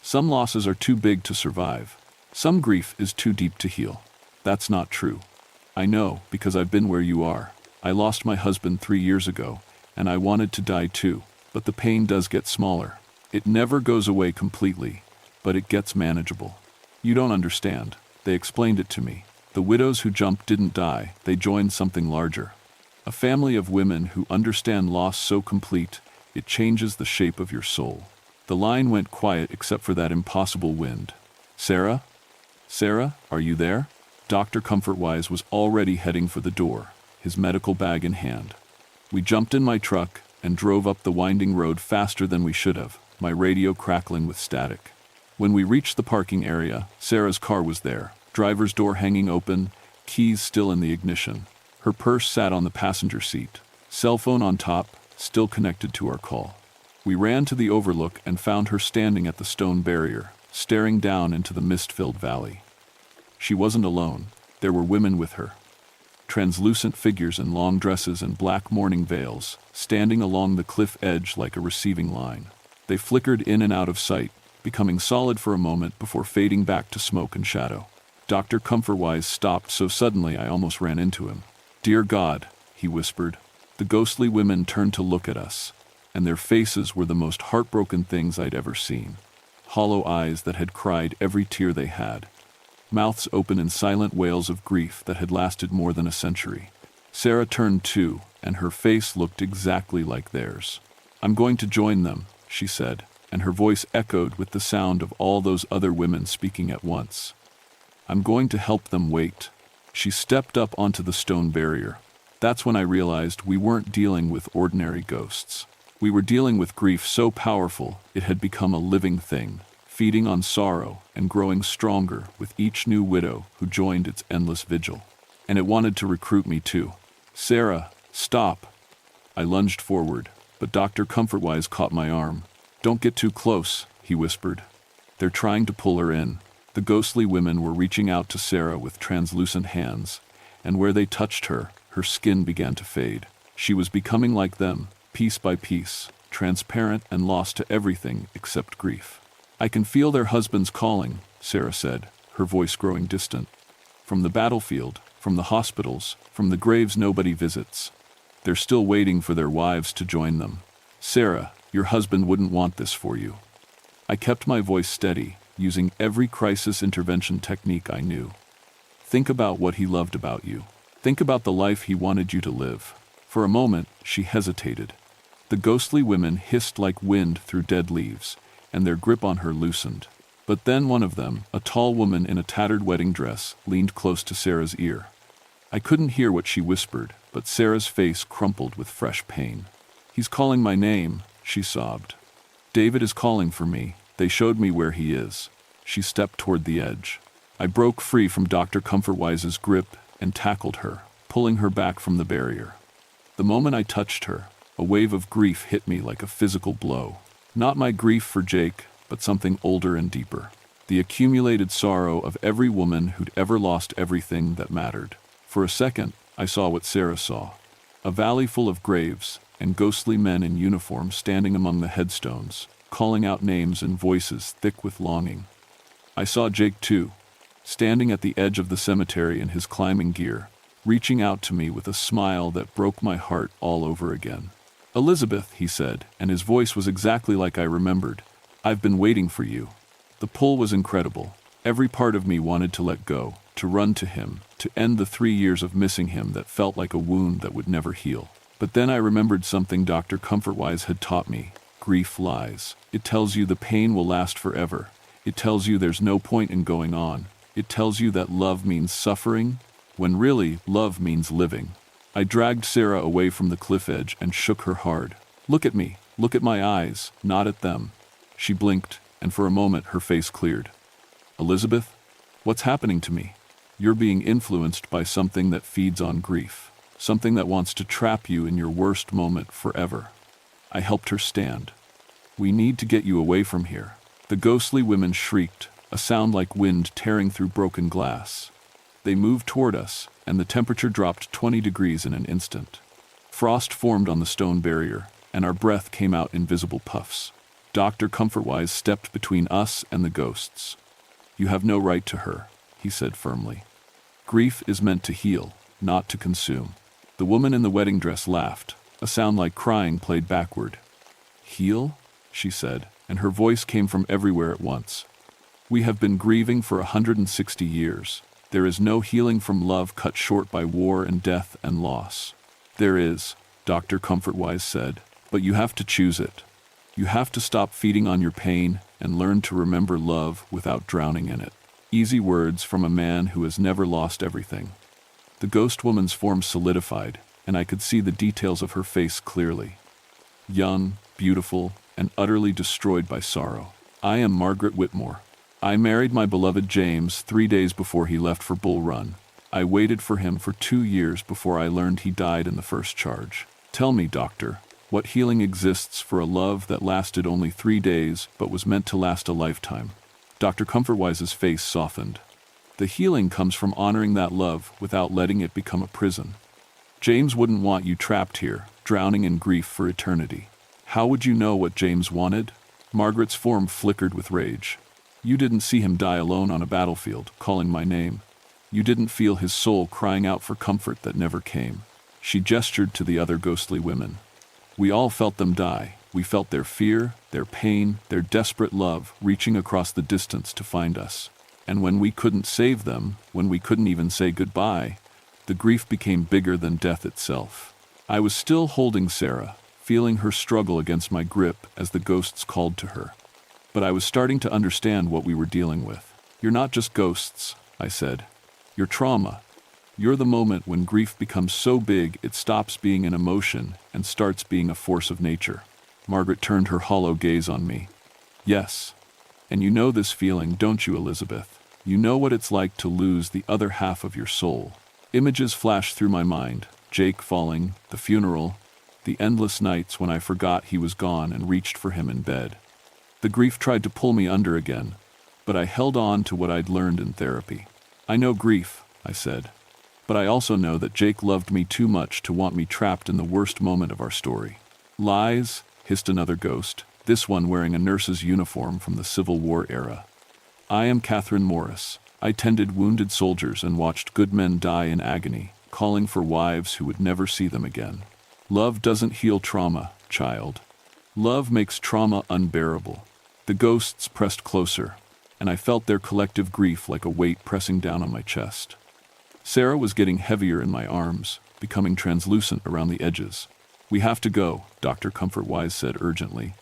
Some losses are too big to survive. Some grief is too deep to heal. That's not true. I know, because I've been where you are. I lost my husband 3 years ago, and I wanted to die too, but the pain does get smaller. It never goes away completely, but it gets manageable. You don't understand. They explained it to me. The widows who jumped didn't die, they joined something larger. A family of women who understand loss so complete, it changes the shape of your soul. The line went quiet except for that impossible wind. Sarah? Sarah, are you there? Dr. Comfortwise was already heading for the door, his medical bag in hand. We jumped in my truck and drove up the winding road faster than we should have, my radio crackling with static. When we reached the parking area, Sarah's car was there, driver's door hanging open, keys still in the ignition. Her purse sat on the passenger seat, cell phone on top, still connected to our call. We ran to the overlook and found her standing at the stone barrier, staring down into the mist-filled valley. She wasn't alone. There were women with her. Translucent figures in long dresses and black mourning veils, standing along the cliff edge like a receiving line. They flickered in and out of sight, becoming solid for a moment before fading back to smoke and shadow. Dr. Comfortwise stopped so suddenly I almost ran into him. "Dear God," he whispered. The ghostly women turned to look at us, and their faces were the most heartbroken things I'd ever seen. Hollow eyes that had cried every tear they had. Mouths open in silent wails of grief that had lasted more than a century. Sarah turned too, and her face looked exactly like theirs. "I'm going to join them," she said, and her voice echoed with the sound of all those other women speaking at once. "I'm going to help them wait." She stepped up onto the stone barrier. That's when I realized we weren't dealing with ordinary ghosts. We were dealing with grief so powerful it had become a living thing, feeding on sorrow and growing stronger with each new widow who joined its endless vigil. And it wanted to recruit me too. "Sarah, stop!" I lunged forward, but Dr. Comfortwise caught my arm. "Don't get too close," he whispered. "They're trying to pull her in." The ghostly women were reaching out to Sarah with translucent hands, and where they touched her, her skin began to fade. She was becoming like them, piece by piece, transparent and lost to everything except grief. "I can feel their husbands calling," Sarah said, her voice growing distant. "From the battlefield, from the hospitals, from the graves nobody visits. They're still waiting for their wives to join them. Sarah, your husband wouldn't want this for you." I kept my voice steady, using every crisis intervention technique I knew. "Think about what he loved about you. Think about the life he wanted you to live." For a moment, she hesitated. The ghostly women hissed like wind through dead leaves, and their grip on her loosened. But then one of them, a tall woman in a tattered wedding dress, leaned close to Sarah's ear. I couldn't hear what she whispered, but Sarah's face crumpled with fresh pain. "He's calling my name," she sobbed. "David is calling for me. They showed me where he is." She stepped toward the edge. I broke free from Dr. Comfortwise's grip and tackled her, pulling her back from the barrier. The moment I touched her, a wave of grief hit me like a physical blow. Not my grief for Jake, but something older and deeper. The accumulated sorrow of every woman who'd ever lost everything that mattered. For a second, I saw what Sarah saw. A valley full of graves, and ghostly men in uniform standing among the headstones, calling out names and voices thick with longing. I saw Jake too, standing at the edge of the cemetery in his climbing gear, reaching out to me with a smile that broke my heart all over again. "Elizabeth," he said, and his voice was exactly like I remembered. "I've been waiting for you." The pull was incredible. Every part of me wanted to let go, to run to him, to end the 3 years of missing him that felt like a wound that would never heal. But then I remembered something Dr. Comfortwise had taught me. Grief lies. It tells you the pain will last forever. It tells you there's no point in going on. It tells you that love means suffering, when really, love means living. I dragged Sarah away from the cliff edge and shook her hard. "Look at me. Look at my eyes, not at them." She blinked, and for a moment her face cleared. "Elizabeth, what's happening to me?" "You're being influenced by something that feeds on grief. Something that wants to trap you in your worst moment forever." I helped her stand. "We need to get you away from here." The ghostly women shrieked, a sound like wind tearing through broken glass. They moved toward us, and the temperature dropped 20 degrees in an instant. Frost formed on the stone barrier, and our breath came out in visible puffs. Dr. Comfortwise stepped between us and the ghosts. "You have no right to her," he said firmly. "Grief is meant to heal, not to consume." The woman in the wedding dress laughed. A sound like crying played backward. "Heal?" she said, and her voice came from everywhere at once. We have been grieving for 160 years. There is no healing from love cut short by war and death and loss. There is, Dr. Comfortwise said, but you have to choose it. You have to stop feeding on your pain and learn to remember love without drowning in it. Easy words from a man who has never lost everything. The ghost woman's form solidified, and I could see the details of her face clearly. Young, beautiful, and utterly destroyed by sorrow. I am Margaret Whitmore. I married my beloved James 3 days before he left for Bull Run. I waited for him for 2 years before I learned he died in the first charge. Tell me, doctor, what healing exists for a love that lasted only 3 days but was meant to last a lifetime? Dr. Comfortwise's face softened. The healing comes from honoring that love without letting it become a prison. James wouldn't want you trapped here, drowning in grief for eternity. How would you know what James wanted? Margaret's form flickered with rage. You didn't see him die alone on a battlefield, calling my name. You didn't feel his soul crying out for comfort that never came. She gestured to the other ghostly women. We all felt them die. We felt their fear, their pain, their desperate love reaching across the distance to find us. And when we couldn't save them, when we couldn't even say goodbye, the grief became bigger than death itself. I was still holding Sarah, feeling her struggle against my grip as the ghosts called to her. But I was starting to understand what we were dealing with. You're not just ghosts, I said. You're trauma. You're the moment when grief becomes so big it stops being an emotion and starts being a force of nature. Margaret turned her hollow gaze on me. Yes. And you know this feeling, don't you, Elizabeth? You know what it's like to lose the other half of your soul. Images flashed through my mind. Jake falling, the funeral, the endless nights when I forgot he was gone and reached for him in bed. The grief tried to pull me under again, but I held on to what I'd learned in therapy. I know grief, I said, but I also know that Jake loved me too much to want me trapped in the worst moment of our story. Lies, hissed another ghost, this one wearing a nurse's uniform from the Civil War era. I am Catherine Morris. I tended wounded soldiers and watched good men die in agony, calling for wives who would never see them again. Love doesn't heal trauma, child. Love makes trauma unbearable. The ghosts pressed closer, and I felt their collective grief like a weight pressing down on my chest. Sarah was getting heavier in my arms, becoming translucent around the edges. We have to go, Dr. Comfortwise said urgently.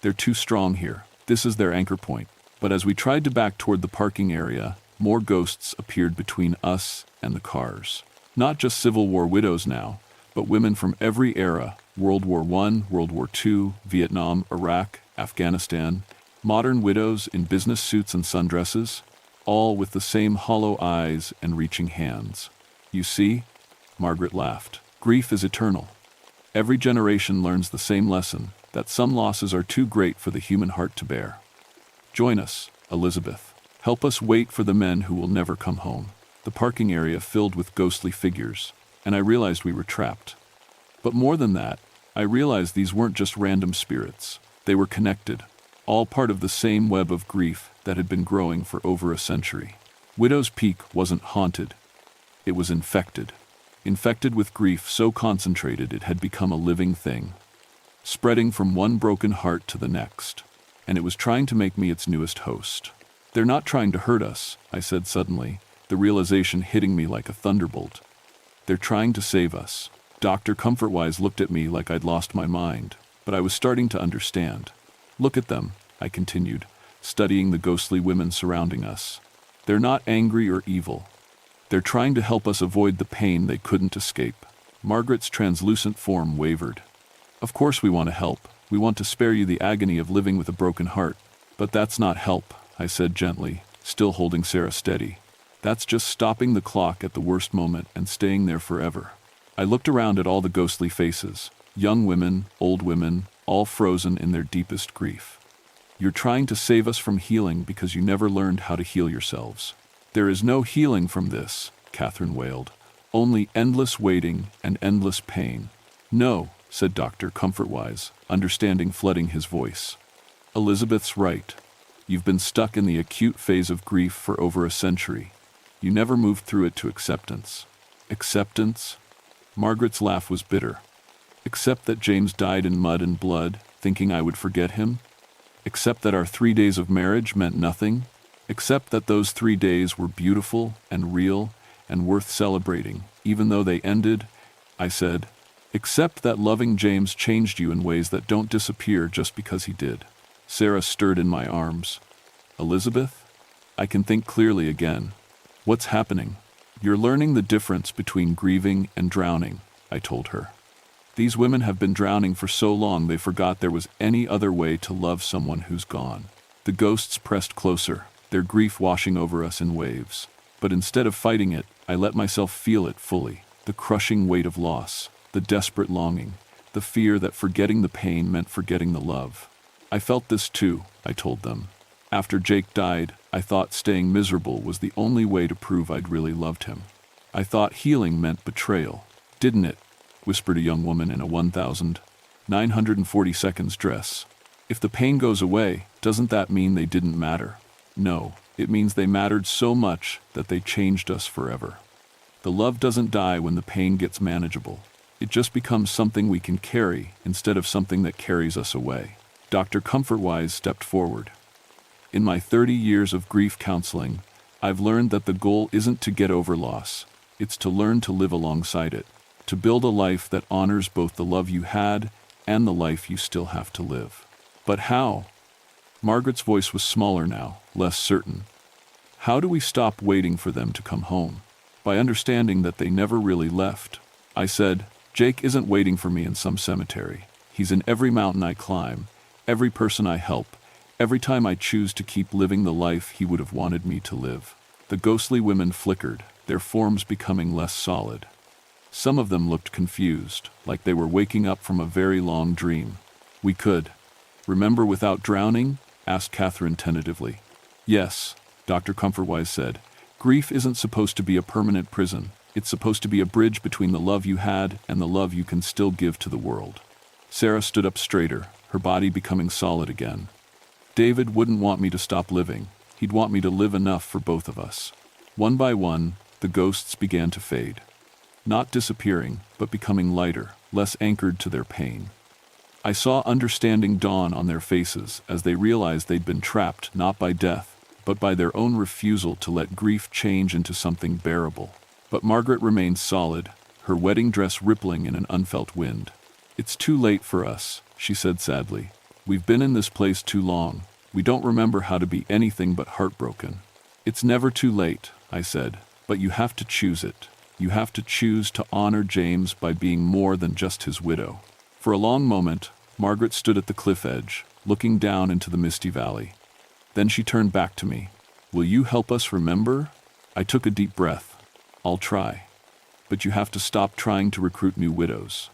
They're too strong here. This is their anchor point. But as we tried to back toward the parking area, more ghosts appeared between us and the cars. Not just Civil War widows now, but women from every era, World War I, World War II, Vietnam, Iraq, Afghanistan, modern widows in business suits and sundresses, all with the same hollow eyes and reaching hands. You see? Margaret laughed. Grief is eternal. Every generation learns the same lesson, that some losses are too great for the human heart to bear. Join us, Elizabeth. Help us wait for the men who will never come home. The parking area filled with ghostly figures, and I realized we were trapped. But more than that, I realized these weren't just random spirits. They were connected, all part of the same web of grief that had been growing for over a century. Widow's Peak wasn't haunted. It was infected. Infected with grief so concentrated it had become a living thing, spreading from one broken heart to the next, and it was trying to make me its newest host. They're not trying to hurt us, I said suddenly, the realization hitting me like a thunderbolt. They're trying to save us. Dr. Comfortwise looked at me like I'd lost my mind, but I was starting to understand. Look at them, I continued, studying the ghostly women surrounding us. They're not angry or evil. They're trying to help us avoid the pain they couldn't escape. Margaret's translucent form wavered. Of course we want to help. We want to spare you the agony of living with a broken heart. But that's not help, I said gently, still holding Sarah steady. That's just stopping the clock at the worst moment and staying there forever. I looked around at all the ghostly faces, young women, old women, all frozen in their deepest grief. You're trying to save us from healing because you never learned how to heal yourselves. There is no healing from this, Catherine wailed. Only endless waiting and endless pain. No, said Dr. Comfortwise, understanding flooding his voice. Elizabeth's right. You've been stuck in the acute phase of grief for over a century. You never moved through it to acceptance. Acceptance? Margaret's laugh was bitter. Accept that James died in mud and blood, thinking I would forget him? Accept that our 3 days of marriage meant nothing? Accept that those 3 days were beautiful and real and worth celebrating, even though they ended, I said. Accept that loving James changed you in ways that don't disappear just because he did. Sarah stirred in my arms. Elizabeth? I can think clearly again. What's happening? You're learning the difference between grieving and drowning, I told her. These women have been drowning for so long they forgot there was any other way to love someone who's gone. The ghosts pressed closer, their grief washing over us in waves. But instead of fighting it, I let myself feel it fully. The crushing weight of loss, the desperate longing, the fear that forgetting the pain meant forgetting the love. I felt this too, I told them. After Jake died, I thought staying miserable was the only way to prove I'd really loved him. I thought healing meant betrayal. Didn't it? Whispered a young woman in a 1,940 seconds dress. If the pain goes away, doesn't that mean they didn't matter? No, it means they mattered so much that they changed us forever. The love doesn't die when the pain gets manageable. It just becomes something we can carry instead of something that carries us away. Dr. Comfortwise stepped forward. In my 30 years of grief counseling, I've learned that the goal isn't to get over loss. It's to learn to live alongside it, to build a life that honors both the love you had and the life you still have to live. But how? Margaret's voice was smaller now, less certain. How do we stop waiting for them to come home? By understanding that they never really left. I said, Jake isn't waiting for me in some cemetery. He's in every mountain I climb, every person I help, every time I choose to keep living the life he would have wanted me to live. The ghostly women flickered, their forms becoming less solid. Some of them looked confused, like they were waking up from a very long dream. We could. Remember without drowning? Asked Catherine tentatively. Yes, Dr. Comfortwise said. Grief isn't supposed to be a permanent prison. It's supposed to be a bridge between the love you had and the love you can still give to the world. Sarah stood up straighter, her body becoming solid again. David wouldn't want me to stop living. He'd want me to live enough for both of us. One by one, the ghosts began to fade. Not disappearing, but becoming lighter, less anchored to their pain. I saw understanding dawn on their faces as they realized they'd been trapped not by death, but by their own refusal to let grief change into something bearable. But Margaret remained solid, her wedding dress rippling in an unfelt wind. It's too late for us, she said sadly. We've been in this place too long. We don't remember how to be anything but heartbroken. It's never too late, I said, but you have to choose it. You have to choose to honor James by being more than just his widow. For a long moment, Margaret stood at the cliff edge, looking down into the misty valley. Then she turned back to me. Will you help us remember? I took a deep breath. I'll try. But you have to stop trying to recruit new widows.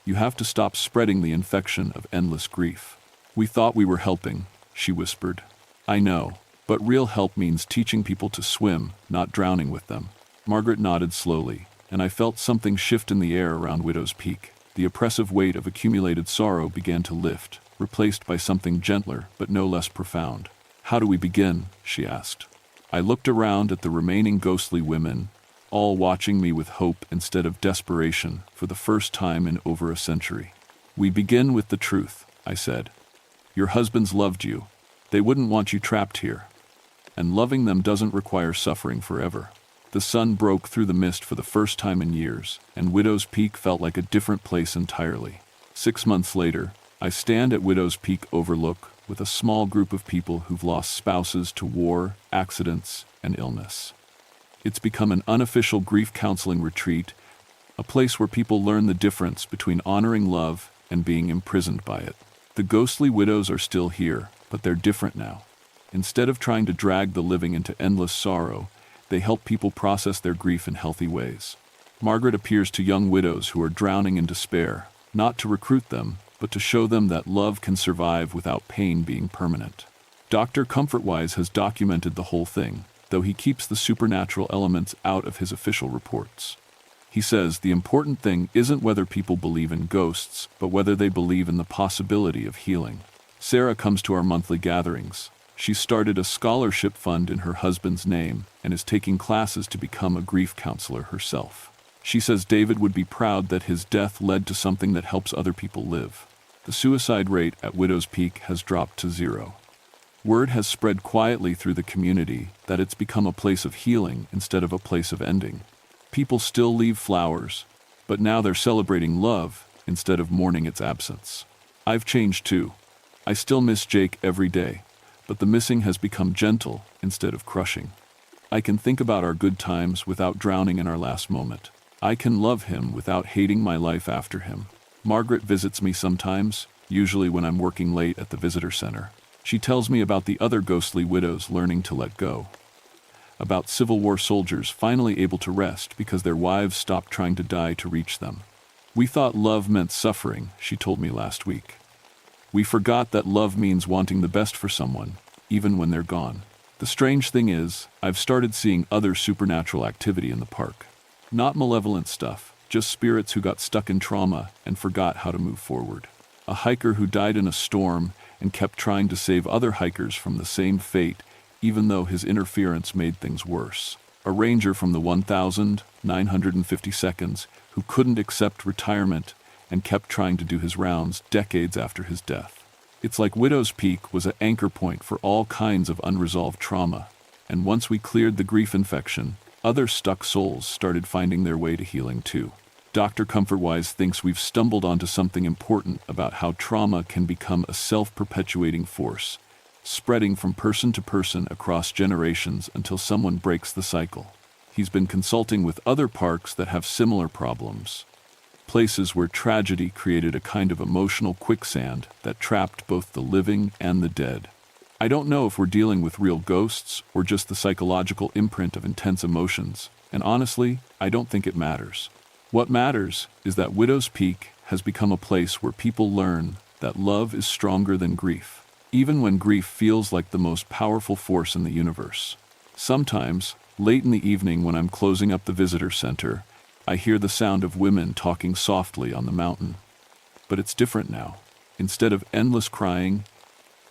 You have to stop spreading the infection of endless grief. We thought we were helping, she whispered. I know, but real help means teaching people to swim, not drowning with them. Margaret nodded slowly, and I felt something shift in the air around Widow's Peak. The oppressive weight of accumulated sorrow began to lift, replaced by something gentler but no less profound. How do we begin? She asked. I looked around at the remaining ghostly women, all watching me with hope instead of desperation for the first time in over a century. We begin with the truth, I said. Your husbands loved you. They wouldn't want you trapped here. And loving them doesn't require suffering forever. The sun broke through the mist for the first time in years, and Widow's Peak felt like a different place entirely. 6 months later, I stand at Widow's Peak Overlook with a small group of people who've lost spouses to war, accidents, and illness. It's become an unofficial grief counseling retreat, a place where people learn the difference between honoring love and being imprisoned by it. The ghostly widows are still here, but they're different now. Instead of trying to drag the living into endless sorrow, they help people process their grief in healthy ways. Margaret appears to young widows who are drowning in despair, not to recruit them, but to show them that love can survive without pain being permanent. Dr. Comfortwise has documented the whole thing, though he keeps the supernatural elements out of his official reports. He says the important thing isn't whether people believe in ghosts, but whether they believe in the possibility of healing. Sarah comes to our monthly gatherings. She started a scholarship fund in her husband's name and is taking classes to become a grief counselor herself. She says David would be proud that his death led to something that helps other people live. The suicide rate at Widow's Peak has dropped to 0. Word has spread quietly through the community that it's become a place of healing instead of a place of ending. People still leave flowers, but now they're celebrating love instead of mourning its absence. I've changed too. I still miss Jake every day, but the missing has become gentle instead of crushing. I can think about our good times without drowning in our last moment. I can love him without hating my life after him. Margaret visits me sometimes, usually when I'm working late at the visitor center. She tells me about the other ghostly widows learning to let go, about Civil War soldiers finally able to rest because their wives stopped trying to die to reach them. We thought love meant suffering, she told me last week. We forgot that love means wanting the best for someone, even when they're gone. The strange thing is, I've started seeing other supernatural activity in the park. Not malevolent stuff, just spirits who got stuck in trauma and forgot how to move forward. A hiker who died in a storm and kept trying to save other hikers from the same fate, even though his interference made things worse. A ranger from the 1,950 who couldn't accept retirement and kept trying to do his rounds decades after his death. It's like Widow's Peak was an anchor point for all kinds of unresolved trauma, and once we cleared the grief infection, other stuck souls started finding their way to healing too. Dr. Comfortwise thinks we've stumbled onto something important about how trauma can become a self-perpetuating force, spreading from person to person across generations until someone breaks the cycle. He's been consulting with other parks that have similar problems, places where tragedy created a kind of emotional quicksand that trapped both the living and the dead. I don't know if we're dealing with real ghosts or just the psychological imprint of intense emotions, and honestly, I don't think it matters. What matters is that Widow's Peak has become a place where people learn that love is stronger than grief, even when grief feels like the most powerful force in the universe. Sometimes, late in the evening when I'm closing up the visitor center, I hear the sound of women talking softly on the mountain. But it's different now. Instead of endless crying,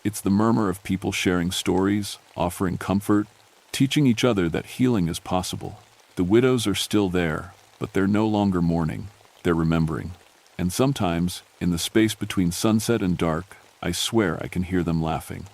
it's the murmur of people sharing stories, offering comfort, teaching each other that healing is possible. The widows are still there, but they're no longer mourning, they're remembering. And sometimes, in the space between sunset and dark, I swear I can hear them laughing.